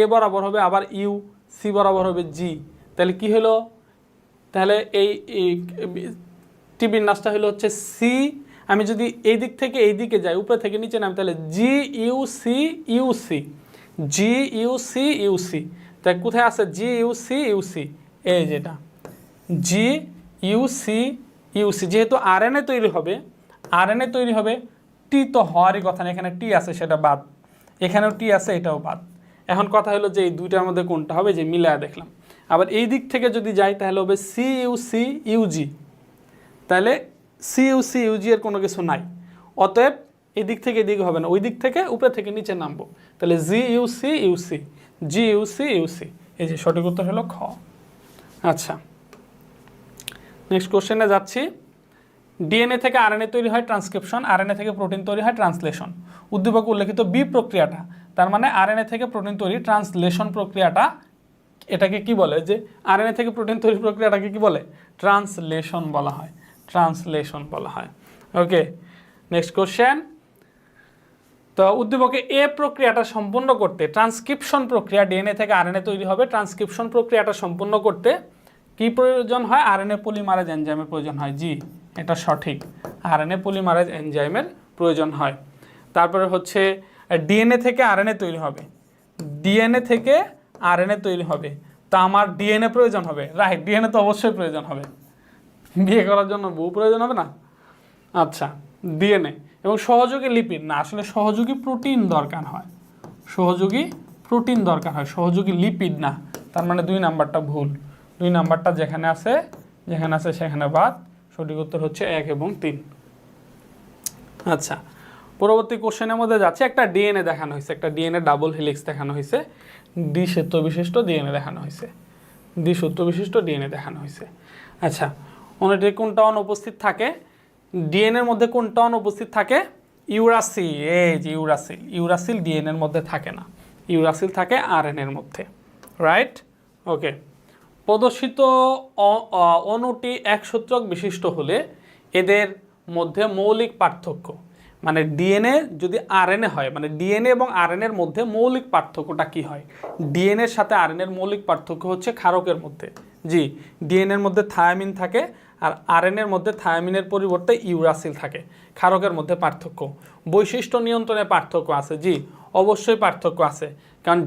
এ বরাবর হবে আবার ইউ, সি বরাবর হবে জি। তাহলে কি হলো? তাহলে এই টি বিন্যাসটা হলো হচ্ছে সি, আমি যদি এই দিক থেকে এই দিকে যাই, উপরে থেকে নিচে নামি, তাহলে G U C U C, G U C U C. তাই কোথায় আছে G U C U C? এই যেটা G U C U C. যেহেতু আরএনএ তৈরি হবে, আরএনএ তৈরি হবে, টি তো হওয়ারই কথা না, এখানে টি আছে সেটা বাদ, এখানেও টি আছে এটাও বাদ। এখন কথা হলো যে এই দুইটার মধ্যে কোনটা হবে, যে মিলায়া দেখলাম। আবার এই দিক থেকে যদি যাই তাহলে হবে সি ইউ সি ইউজি, তাহলে সি ইউ সি ইউজি এর কোনো কিছু নাই, অতএব এই দিক থেকে এদিকে হবে না, ওই দিক থেকে উপরে থেকে নিচে নামবো, তাহলে G U C U C, G U C U C. এই যে সঠিক উত্তর হলো খ। আচ্ছা, নেক্সট কোশ্চেনে যাচ্ছি। ডিএনএ থেকে আরএনএ তৈরি হয় ট্রান্সক্রিপশন, আরএনএ থেকে প্রোটিন তৈরি হয় ট্রান্সলেশন। উদ্দীপকে উল্লেখিত বি প্রক্রিয়াটা, তার মানে আরএনএ থেকে প্রোটিন তৈরি ট্রান্সলেশন প্রক্রিয়াটা, এটাকে কি বলে? যে আরএনএ থেকে প্রোটিন তৈরি প্রক্রিয়াটাকে কি বলে? ট্রান্সলেশন বলা হয়, ট্রান্সলেশন বলা হয়। ওকে, নেক্সট কোশ্চেন। তো উদ্দীপকে এ প্রক্রিয়াটা সম্পূর্ণ করতে, ট্রান্সক্রিপশন প্রক্রিয়া, ডিএনএ থেকে আরএনএ তৈরি হবে, ট্রান্সক্রিপশন প্রক্রিয়াটা সম্পূর্ণ করতে কি প্রয়োজন হয়? আরএনএ পলিমারেজ এনজাইমের প্রয়োজন হয়। জি, এটা সঠিক, আরএনএ পলিমারেজ এনজাইমের প্রয়োজন হয়। তারপরে হচ্ছে ডিএনএ থেকে আরএনএ তৈরি হবে, ডিএনএ থেকে আরএনএ তৈরি হবে, তা আমার ডিএনএ প্রয়োজন হবে, রাইট? ডিএনএ তো অবশ্যই প্রয়োজন হবে, বিয়ে করার জন্য বউ প্রয়োজন হবে না? আচ্ছা, ডিএনএ এবং সহযোগী লিপিড না, আসলে সহযোগী প্রোটিন দরকার হয়, সহযোগী প্রোটিন দরকার হয়, সহযোগী লিপিড না। তার মানে 2 নাম্বারটা ভুল, 2 নাম্বারটা যেখানে আছে সেখানে বাদ। সঠিক উত্তর হচ্ছে 1 এবং 3। আচ্ছা, পরবর্তী কোশ্চেনের মধ্যে যাচ্ছে। একটা ডিএনএ দেখানো হয়েছে, একটা ডিএনএ ডাবল হেলিক্স দেখানো হয়েছে, দ্বিসূত্র বিশিষ্ট ডিএনএ দেখানো হয়েছে, দ্বিসূত্র বিশিষ্ট ডিএনএ দেখানো হয়েছে। আচ্ছা, অনেকটি কোনটা অনুপস্থিত থাকে? ডিএনএর মধ্যে কোনটা অনুপস্থিত থাকে? ইউরাসিল। এই যে ইউরাসিল, ইউরাসিল ডিএনএর মধ্যে থাকে না, ইউরাসিল থাকে আরএনএর মধ্যে, রাইট? ওকে, প্রদর্শিত অণুটি এক সূত্রক বিশিষ্ট হলে এদের মধ্যে মৌলিক পার্থক্য, মানে ডিএনএ যদি আরএনএ হয়, মানে ডিএনএ এবং আরএনএর মধ্যে মৌলিক পার্থক্যটা কি হয়? ডিএনএর সাথে আরএনএর মৌলিক পার্থক্য হচ্ছে ক্ষারকের মধ্যে। জি, ডিএনএর মধ্যে থায়ামিন থাকে আর আরএনএর মধ্যে থায়ামিনের পরিবর্তে ইউরাসিল থাকে, ক্ষারকের মধ্যে পার্থক্য। বৈশিষ্ট্য নিয়ন্ত্রণে পার্থক্য আছে, জি অবশ্যই পার্থক্য আছে, কারণ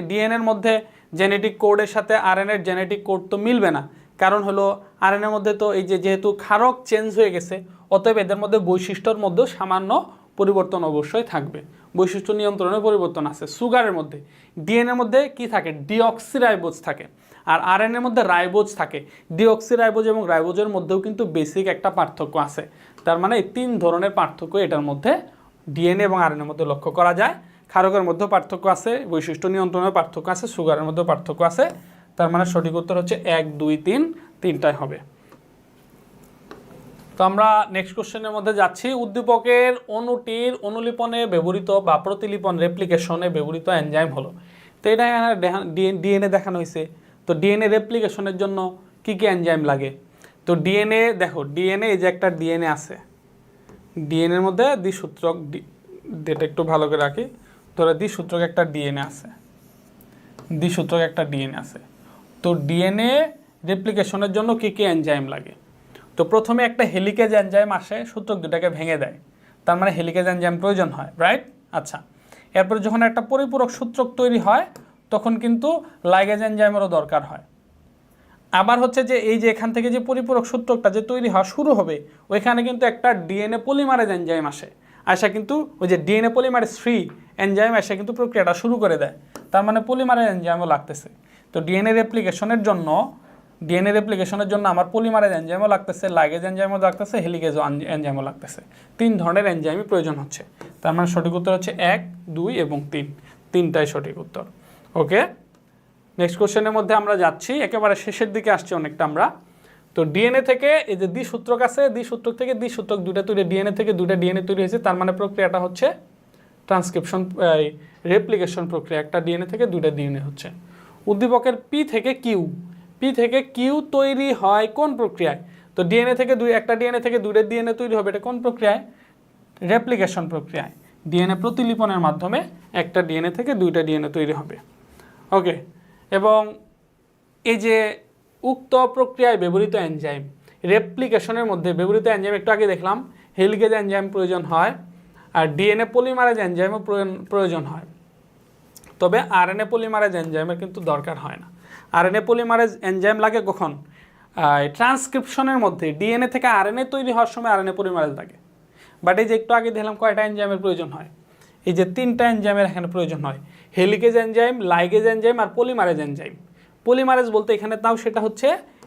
ডিএনএর মধ্যে জেনেটিক কোডের সাথে আরএনএর জেনেটিক কোড তো মিলবে না, কারণ হলো আরএনএর মধ্যে তো এই যে যেহেতু ক্ষারক চেঞ্জ হয়ে গেছে, অতএব এদের মধ্যে বৈশিষ্ট্যর মধ্যেও সামান্য পরিবর্তন অবশ্যই থাকবে, বৈশিষ্ট্য নিয়ন্ত্রণের পরিবর্তন আছে। সুগারের মধ্যে, ডিএনএর মধ্যে কি থাকে? ডিঅক্সিরাইবোজ থাকে, আর আরএনএর মধ্যে রাইবোজ থাকে। ডিঅক্সিরাইবোজ এবং রাইবোজের মধ্যেও কিন্তু বেসিক একটা পার্থক্য আছে। তার মানে এই 3 ধরনের পার্থক্য এটার মধ্যে ডিএনএ এবং আরএনএর মধ্যে লক্ষ্য করা যায়। ক্ষারকের মধ্যেও পার্থক্য আছে, বৈশিষ্ট্য নিয়ন্ত্রণের পার্থক্য আছে, সুগারের মধ্যেও পার্থক্য আছে। তার মানে সঠিক উত্তর হচ্ছে 1 2 3, 3টাই হবে। তো আমরা নেক্সট কোশ্চেনের মধ্যে যাচ্ছি। উদ্দীপকের অণুটির অনুলিপনে ব্যবহৃত বা প্রতিলিপন রেপ্লিকেশনে ব্যবহৃত এনজাইম হলো। তো এটা ডিএনএ দেখানো হয়েছে, তো ডিএনএ রেপ্লিকেশনের জন্য কি কি এনজাইম লাগে? তো ডিএনএ দেখো, ডিএনএ এই যে একটা ডিএনএ আছে, ডিএনএর মধ্যে দ্বিসূত্রক, ডেটা একটু ভালো করে রাখি, ধরো দ্বিসূত্রক একটা ডিএনএ আছে, দ্বিসূত্রক একটা ডিএনএ আছে। তো ডিএনএ রেপ্লিকেশনের জন্য কি কি এনজাইম লাগে? তো প্রথমে একটা হেলিকেজ এনজাইম আসে, সূত্রক দুটাকে ভেঙে দেয়, তার মানে হেলিকেজ এনজাইম প্রয়োজন হয়, রাইট? আচ্ছা, এরপরে যখন একটা পরিপূরক সূত্রক তৈরি হয় তখন কিন্তু লাইগেজ এনজাইমেরও দরকার হয়। আবার হচ্ছে যে এই যে এখান থেকে যে পরিপূরক সূত্রকটা যে তৈরি হওয়া শুরু হবে, ওইখানে কিন্তু একটা ডিএনএ পলিমারেজ এনজাইম আসে, আসা কিন্তু ওই যে ডিএনএ পলিমারেজ 3 এনজাইম আসা কিন্তু প্রক্রিয়াটা শুরু করে দেয়, তার মানে পলিমারেজ এনজাইমও লাগতেছে। তো ডিএনএ রেপ্লিকেশনের জন্য আমার পলিমারেজ এনজাইমও লাগতেছে, লাইগেজ এনজাইমও লাগতেছে, হেলিগেজ এনজাইমও লাগতেছে। 3 ধরনের এনজাইমই প্রয়োজন হচ্ছে। তার মানে সঠিক উত্তর হচ্ছে 1, 2 এবং 3, 3টাই সঠিক উত্তর। ওকে, নেক্সট কোশ্চেনের মধ্যে আমরা যাচ্ছি, একেবারে শেষের দিকে আসছি অনেকটা আমরা। তো ডিএনএ থেকে এই যে দ্বিসূত্রক আছে, দ্বিসূত্রক থেকে দ্বিসূত্রক দুইটা তৈরি, ডিএনএ থেকে দুইটা ডিএনএ তৈরি হয়েছে, তার মানে প্রক্রিয়াটা হচ্ছে ট্রান্সক্রিপশন রেপ্লিকেশন প্রক্রিয়া, একটা ডিএনএ থেকে দুইটা ডিএনএ হচ্ছে। উদ্দীপকের পি থেকে কিউ তৈরি হয় কোন প্রক্রিয়ায়? তো ডিএনএ থেকে একটা ডিএনএ থেকে দুইটা ডিএনএ তৈরি হবে, এটা কোন প্রক্রিয়ায়? রেপ্লিকেশন প্রক্রিয়ায়। ডিএনএ প্রতিলিপনের মাধ্যমে একটা ডিএনএ থেকে দুইটা ডিএনএ তৈরি হবে। ওকে, এবং এই যে উক্ত প্রক্রিয়ায় ব্যবহৃত এনজাইম, রেপ্লিকেশনের মধ্যে ব্যবহৃত এনজাইম একটু আগে দেখলাম হেলিগেজ এনজাইম প্রয়োজন হয়, আর ডিএনএ পলিমারেজ এনজাইমও প্রয়োজন হয়। তবে আরএনএ পলিমারেজ এনজাইমের কিন্তু দরকার হয় না। আরএনএ পলিমারেজ এনজাইম লাগে কখন? ট্রান্সক্রিপশনের মধ্যে ডিএনএ থেকে আরএনএ তৈরি হওয়ার সময় আরএনএ পলিমারেজ লাগে। বাট এই যে একটু আগে দেখলাম কয়টা এনজাইমের প্রয়োজন হয়? এই যে 3টা এনজাইমের এখানে প্রয়োজন হয়, হেলিগেজ এনজাইম, লাইগেজ এনজাইম আর পলিমারেজ এনজাইম। পলিমারেজ বলতে এখানে তাও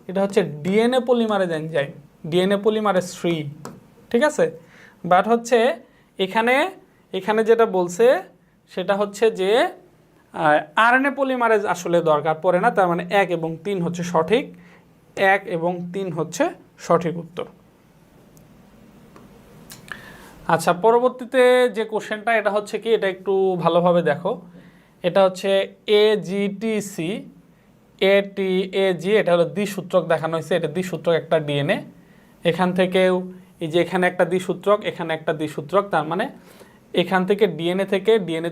এটা হচ্ছে DNA polymerase enzyme, DNA polymerase 3, ঠিক আছে। বাট হচ্ছে এখানে যেটা বলছে সেটা হচ্ছে যে আরএনএ পলিমারেজ আসলে দরকার পড়ে না, তার মানে 1 এবং 3 হচ্ছে সঠিক, 1 এবং 3 হচ্ছে সঠিক উত্তর। আচ্ছা, পরবর্তীতে যে কোশ্চেনটা এটা হচ্ছে কি, এটা একটু ভালোভাবে দেখো। এটা হচ্ছে এজিটিসি এটিএজি, এটা হলো দ্বিসূত্রক দেখানো হয়েছে, এটা দ্বিসূত্রক একটা ডিএনএ। এখান থেকেও এই যে এখানে একটা দ্বিসূত্রক, এখানে একটা দ্বিসূত্রক, তার মানে এখান থেকে ডিএনএ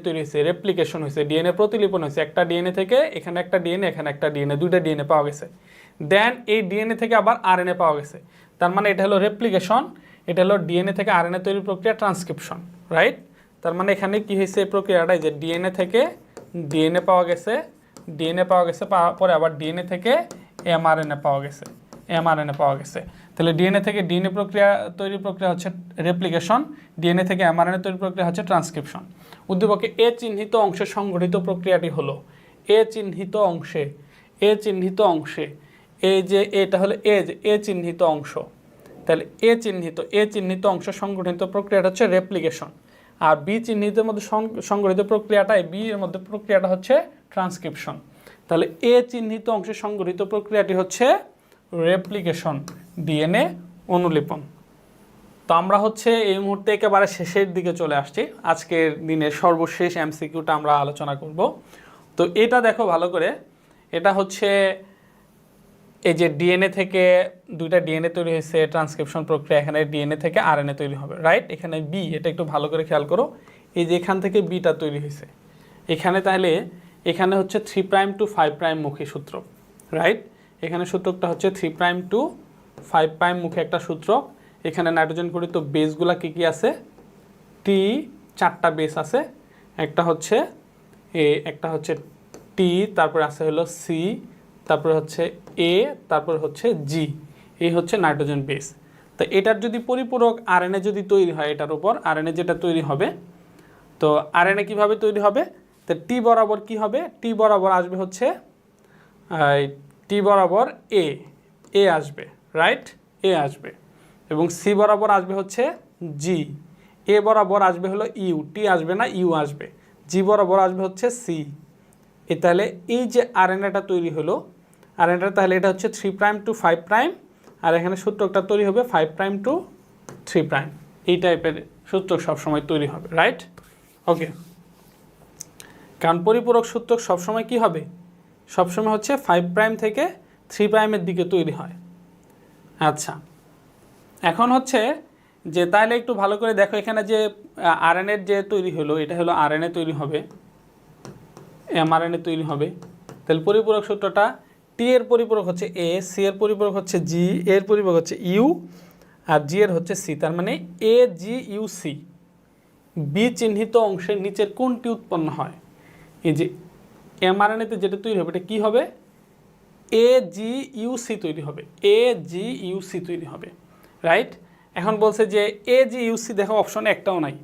তৈরি হয়েছে, রেপ্লিকেশন হয়েছে, ডিএনএ প্রতিলিপন হয়েছে, একটা ডিএনএ থেকে এখানে একটা ডিএনএ, এখানে একটা ডিএনএ, দুইটা ডিএনএ পাওয়া গেছে। দেন এই ডিএনএ থেকে আবার আরএনএ পাওয়া গেছে, তার মানে এটা হলো রেপ্লিকেশন, এটা হলো ডিএনএ থেকে আরএনএ তৈরির প্রক্রিয়া ট্রান্সক্রিপশন, রাইট। তার মানে এখানে কি হয়েছে এই প্রক্রিয়াটা, যে ডিএনএ থেকে ডিএনএ পাওয়া গেছে, পরে আবার ডিএনএ থেকে এমআরএনএ পাওয়া গেছে, তাহলে ডিএনএ থেকে ডিএনএ তৈরির প্রক্রিয়া হচ্ছে রেপ্লিকেশন, ডিএনএ থেকে এমআরএনএ তৈরির প্রক্রিয়া হচ্ছে ট্রান্সক্রিপশন। উদ্দীপকে এ চিহ্নিত অংশে সংঘটিত প্রক্রিয়াটি হলো, এ চিহ্নিত অংশে এই যে এটা হলো এ চিহ্নিত অংশ, তাহলে এ চিহ্নিত অংশ সংঘটিত প্রক্রিয়াটা হচ্ছে রেপ্লিকেশন, আর বি চিহ্নিতের মধ্যে সংঘটিত প্রক্রিয়াটাই, বি এর মধ্যে প্রক্রিয়াটা হচ্ছে ট্রান্সক্রিপশন। তাহলে এ চিহ্নিত অংশে সংঘটিত প্রক্রিয়াটি হচ্ছে রেপ্লিকেশন, ডিএনএ অনুলিপন। তো আমরা হচ্ছে এই মুহূর্তে একেবারে শেষের দিকে চলে আসছি, আজকের দিনের সর্বশেষ এমসিকিউটা আমরা আলোচনা করব। তো এটা দেখো ভালো করে, এটা হচ্ছে এই যে ডিএনএ থেকে দুইটা ডিএনএ তৈরি হয়েছে, ট্রান্সক্রিপশন প্রক্রিয়া, এখানে ডিএনএ থেকে আরএনএ তৈরি হবে, রাইট। এখানে বি, এটা একটু ভালো করে খেয়াল করো, এই যে এখান থেকে বিটা তৈরি হয়েছে এখানে, তাহলে এখানে হচ্ছে 3' to 5' মুখী সূত্র, রাইট। এখানে সূত্রকটা হচ্ছে 3' to 5' মুখে একটা সূত্রক। এখানে নাইট্রোজেন ঘটিত বেসগুলা কি আছে? টি, 4টা বেস আছে, একটা হচ্ছে টি, তারপরে আছে হলো সি, তারপরে হচ্ছে এ, তারপরে হচ্ছে জি, এই হচ্ছে নাইট্রোজেন বেস। তো এটার যদি পরিপূরক আরএনএ যদি তৈরি হয়, এটার উপর আরএনএ যেটা তৈরি হবে, তো আরএনএ কিভাবে তৈরি হবে? তো টি বরাবর কি হবে? টি বরাবর আসবে হচ্ছে টি বরাবর এ আসবে, রাইট, এ আসবে, এবং সি বরাবর আসবে হচ্ছে জি, এ বরাবর আসবে হলো ইউ, টি আসবে না, ইউ আসবে, জি বরাবর আসবে হচ্ছে সি। তাহলে এই যে আরএনএটা তৈরি হলো, আরএনএটা তাহলে এটা হচ্ছে 3' to 5', আর এখানে সূত্রকটা তৈরি হবে 5' to 3', এই টাইপের সূত্রক সবসময় তৈরি হবে, রাইট। ওকে, কারণ পরিপূরক সূত্রক সবসময় কি হবে? সবসময় হচ্ছে 5' থেকে 3'-এর দিকে তৈরি হয়। আচ্ছা, এখন হচ্ছে যে তাহলে একটু ভালো করে দেখো, এখানে যে আরএনএর যে তৈরি হলো, এটা হলো আরএনএ তৈরি হবে, এমআরএনএ তৈরি হবে। তাহলে পরিপূরক সূত্রটা, টি এর পরিপূরক হচ্ছে এ, সি এর পরিপূরক হচ্ছে জি, এর পরিপূরক হচ্ছে ইউ, আর জি এর হচ্ছে সি, তার মানে এ জি ইউ সি। বি চিহ্নিত অংশের নিচের কোনটি উৎপন্ন হয়? এই যে এমআরএনএতে যেটা তৈরি হবে, এটা কি হবে? এ জি ইউ সি তৈরি হবে, এ জি ইউ সি তৈরি হবে, রাইট। এখন বলছে যে এ জি ইউ সি, দেখো অপশনে একটাও নাই,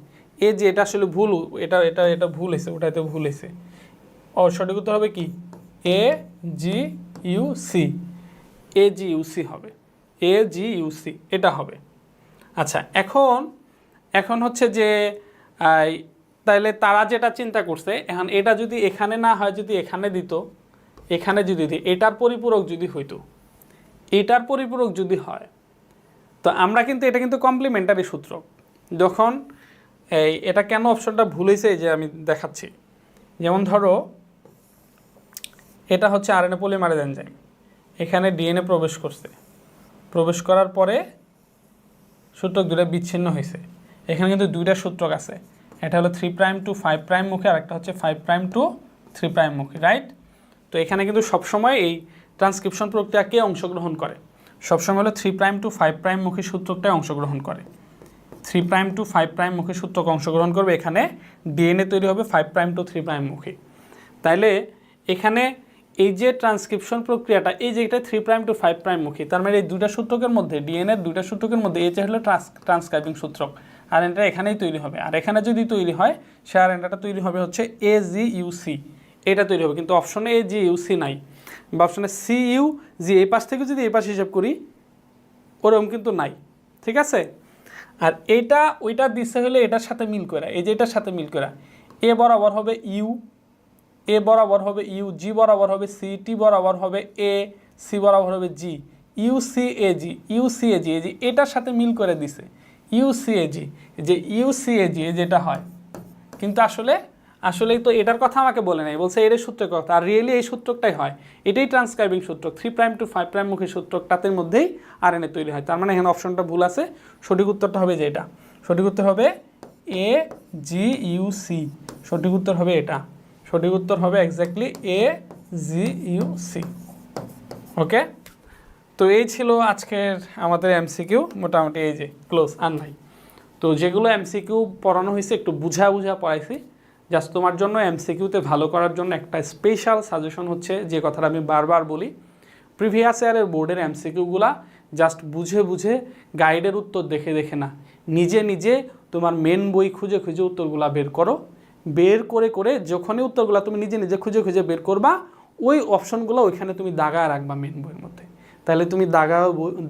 এ যে এটা আসলে ভুল, এটা এটা এটা ভুল হয়েছে, ওটাতে ভুল হয়েছে। সঠিক উত্তর হবে কি এ G U C, A G U C হবে, এ জি ইউ সি এটা হবে। আচ্ছা এখন হচ্ছে যে তাহলে তারা যেটা চিন্তা করছে, এখন এটা যদি এখানে না হয়, যদি এখানে দিত, এখানে যদি দিই, এটার পরিপূরক যদি হইতো, এটার পরিপূরক যদি হয়, তো আমরা কিন্তু এটা কিন্তু কমপ্লিমেন্টারি সূত্র। যখন এটা কেন অপশনটা ভুল হয়েছে যে আমি দেখাচ্ছি। যেমন ধরো এটা হচ্ছে আরএনএ পলিমারেজ এনজাইম, এখানে ডিএনএ প্রবেশ করছে, প্রবেশ করার পরে সূত্রক দুটো বিচ্ছিন্ন হয়েছে। এখানে কিন্তু দুইটা সূত্রক আছে, এটা হলো 3' টু 5' মুখে, আর একটা হচ্ছে 5' টু 3' মুখে, রাইট? তো এখানে কিন্তু সবসময় এই ট্রান্সক্রিপশন প্রক্রিয়াকে অংশগ্রহণ করে, সবসময় হলো 3' টু 5' মুখী সূত্রকটাই অংশগ্রহণ করে। 3' টু 5' মুখী সূত্রক অংশগ্রহণ করবে, এখানে ডিএনএ তৈরি হবে 5' টু 3' মুখী। তাইলে এখানে এই যে ট্রান্সক্রিপশন প্রক্রিয়াটা, এই যে এটা 3' টু 5' মুখী, তার মানে এই দুইটা সূত্রকের মধ্যে, ডিএনএর দুইটা সূত্রকের মধ্যে এই যে হলো ট্রান্সক্রাইবিং সূত্রক, আর এটা এখানেই তৈরি হবে। আর এখানে যদি তৈরি হয়, সে আর এটা তৈরি হবে হচ্ছে এ জি ইউ সি, এটা তৈরি হবে। কিন্তু অপশনে এ জি ইউ সি নাই, বা অপশনে সি ইউ জি, এই পাশ থেকে যদি এই পাশ হিসাব করি ওরকম কিন্তু নাই, ঠিক আছে? আর এইটা ওইটা দিচ্ছে হলে এটার সাথে মিল করা, এই যে এটার সাথে মিল করা, এ বরাবর হবে ইউ, এ বরাবর হবে ইউ, জি বরাবর হবে সি, টি বরাবর হবে এ, সি বরাবর হবে G, U C A G, U C A G, এই যে এটার সাথে মিল করে দিছে ইউ সি এ জি, যে ইউ সি এ জি যেটা হয়। কিন্তু আসলেই তো এটার কথা আমাকে বলে নাই, বলছে এর সূত্রের কথা, আর রিয়েলি এই সূত্রকটাই হয়, এটাই ট্রান্সক্রাইবিং সূত্রক, 3' টু 5' মুখী সূত্রকটাতে মধ্যেই আরএনএ তৈরি হয়। তার মানে এখানে অপশনটা ভুল আছে, সঠিক উত্তরটা হবে যে এটা, সঠিক উত্তর হবে এ জি ইউ সি, সঠিক উত্তর হবে এটা, সঠিক উত্তর হবে এক্স্যাক্টলি এ জি ইউ সি। ওকে, তো এই ছিল আজকের আমাদের এমসিকিউ, মোটামুটি এই যে ক্লোজ, আর নাই। তো যেগুলো এমসিকিউ পড়ানো হয়েছে একটু বুঝা পড়াইছি, জাস্ট তোমার জন্য এমসিকিউতে ভালো করার জন্য একটা স্পেশাল সাজেশন হচ্ছে, যে কথাটা আমি বারবার বলি, প্রিভিয়াস ইয়ারের বোর্ডের এমসিকিউগুলা জাস্ট বুঝে গাইডের উত্তর দেখে না, নিজে তোমার মেন বই খুঁজে উত্তরগুলা বের করো, বের করে যখনই উত্তরগুলা তুমি নিজে খুঁজে বের করবা, ওই অপশনগুলো ওইখানে তুমি দাগায় রাখবা মেন বইয়ের মধ্যে। তাহলে তুমি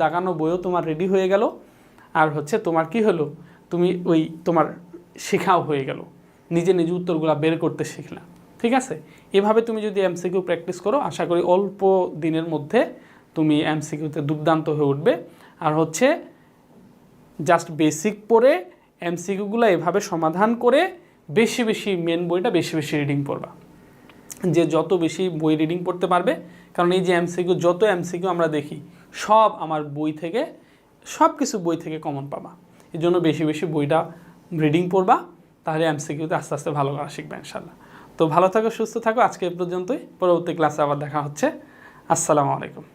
দাগানো বইও তোমার রেডি হয়ে গেল, আর হচ্ছে তোমার কি হলো, তুমি ওই তোমার শেখাও হয়ে গেল, নিজে উত্তরগুলো বের করতে শিখলা, ঠিক আছে? এভাবে তুমি যদি এমসিকিউ প্র্যাকটিস করো, আশা করি অল্প দিনের মধ্যে তুমি এমসিকিউতে দুর্দান্ত হয়ে উঠবে। আর হচ্ছে জাস্ট বেসিক পড়ে এমসিকিউগুলো এভাবে সমাধান করে বেশি মেন বইটা বেশি রিডিং পড়বা, যে যত বেশি বই রিডিং পড়তে পারবে, কারণ এই যে যত এমসিকিউ আমরা দেখি সব আমার বই থেকে, সব কিছু বই থেকে কমন পাবা। এই জন্য বেশি বইটা রিডিং পড়বা, তাহলে এমসিকিউতে আস্তে আস্তে ভালো করা শিখবে ইনশাল্লাহ। তো ভালো থাকো, সুস্থ থাকো, আজকে এই পর্যন্তই, পরবর্তী ক্লাসে আবার দেখা হচ্ছে। আসসালামু আলাইকুম।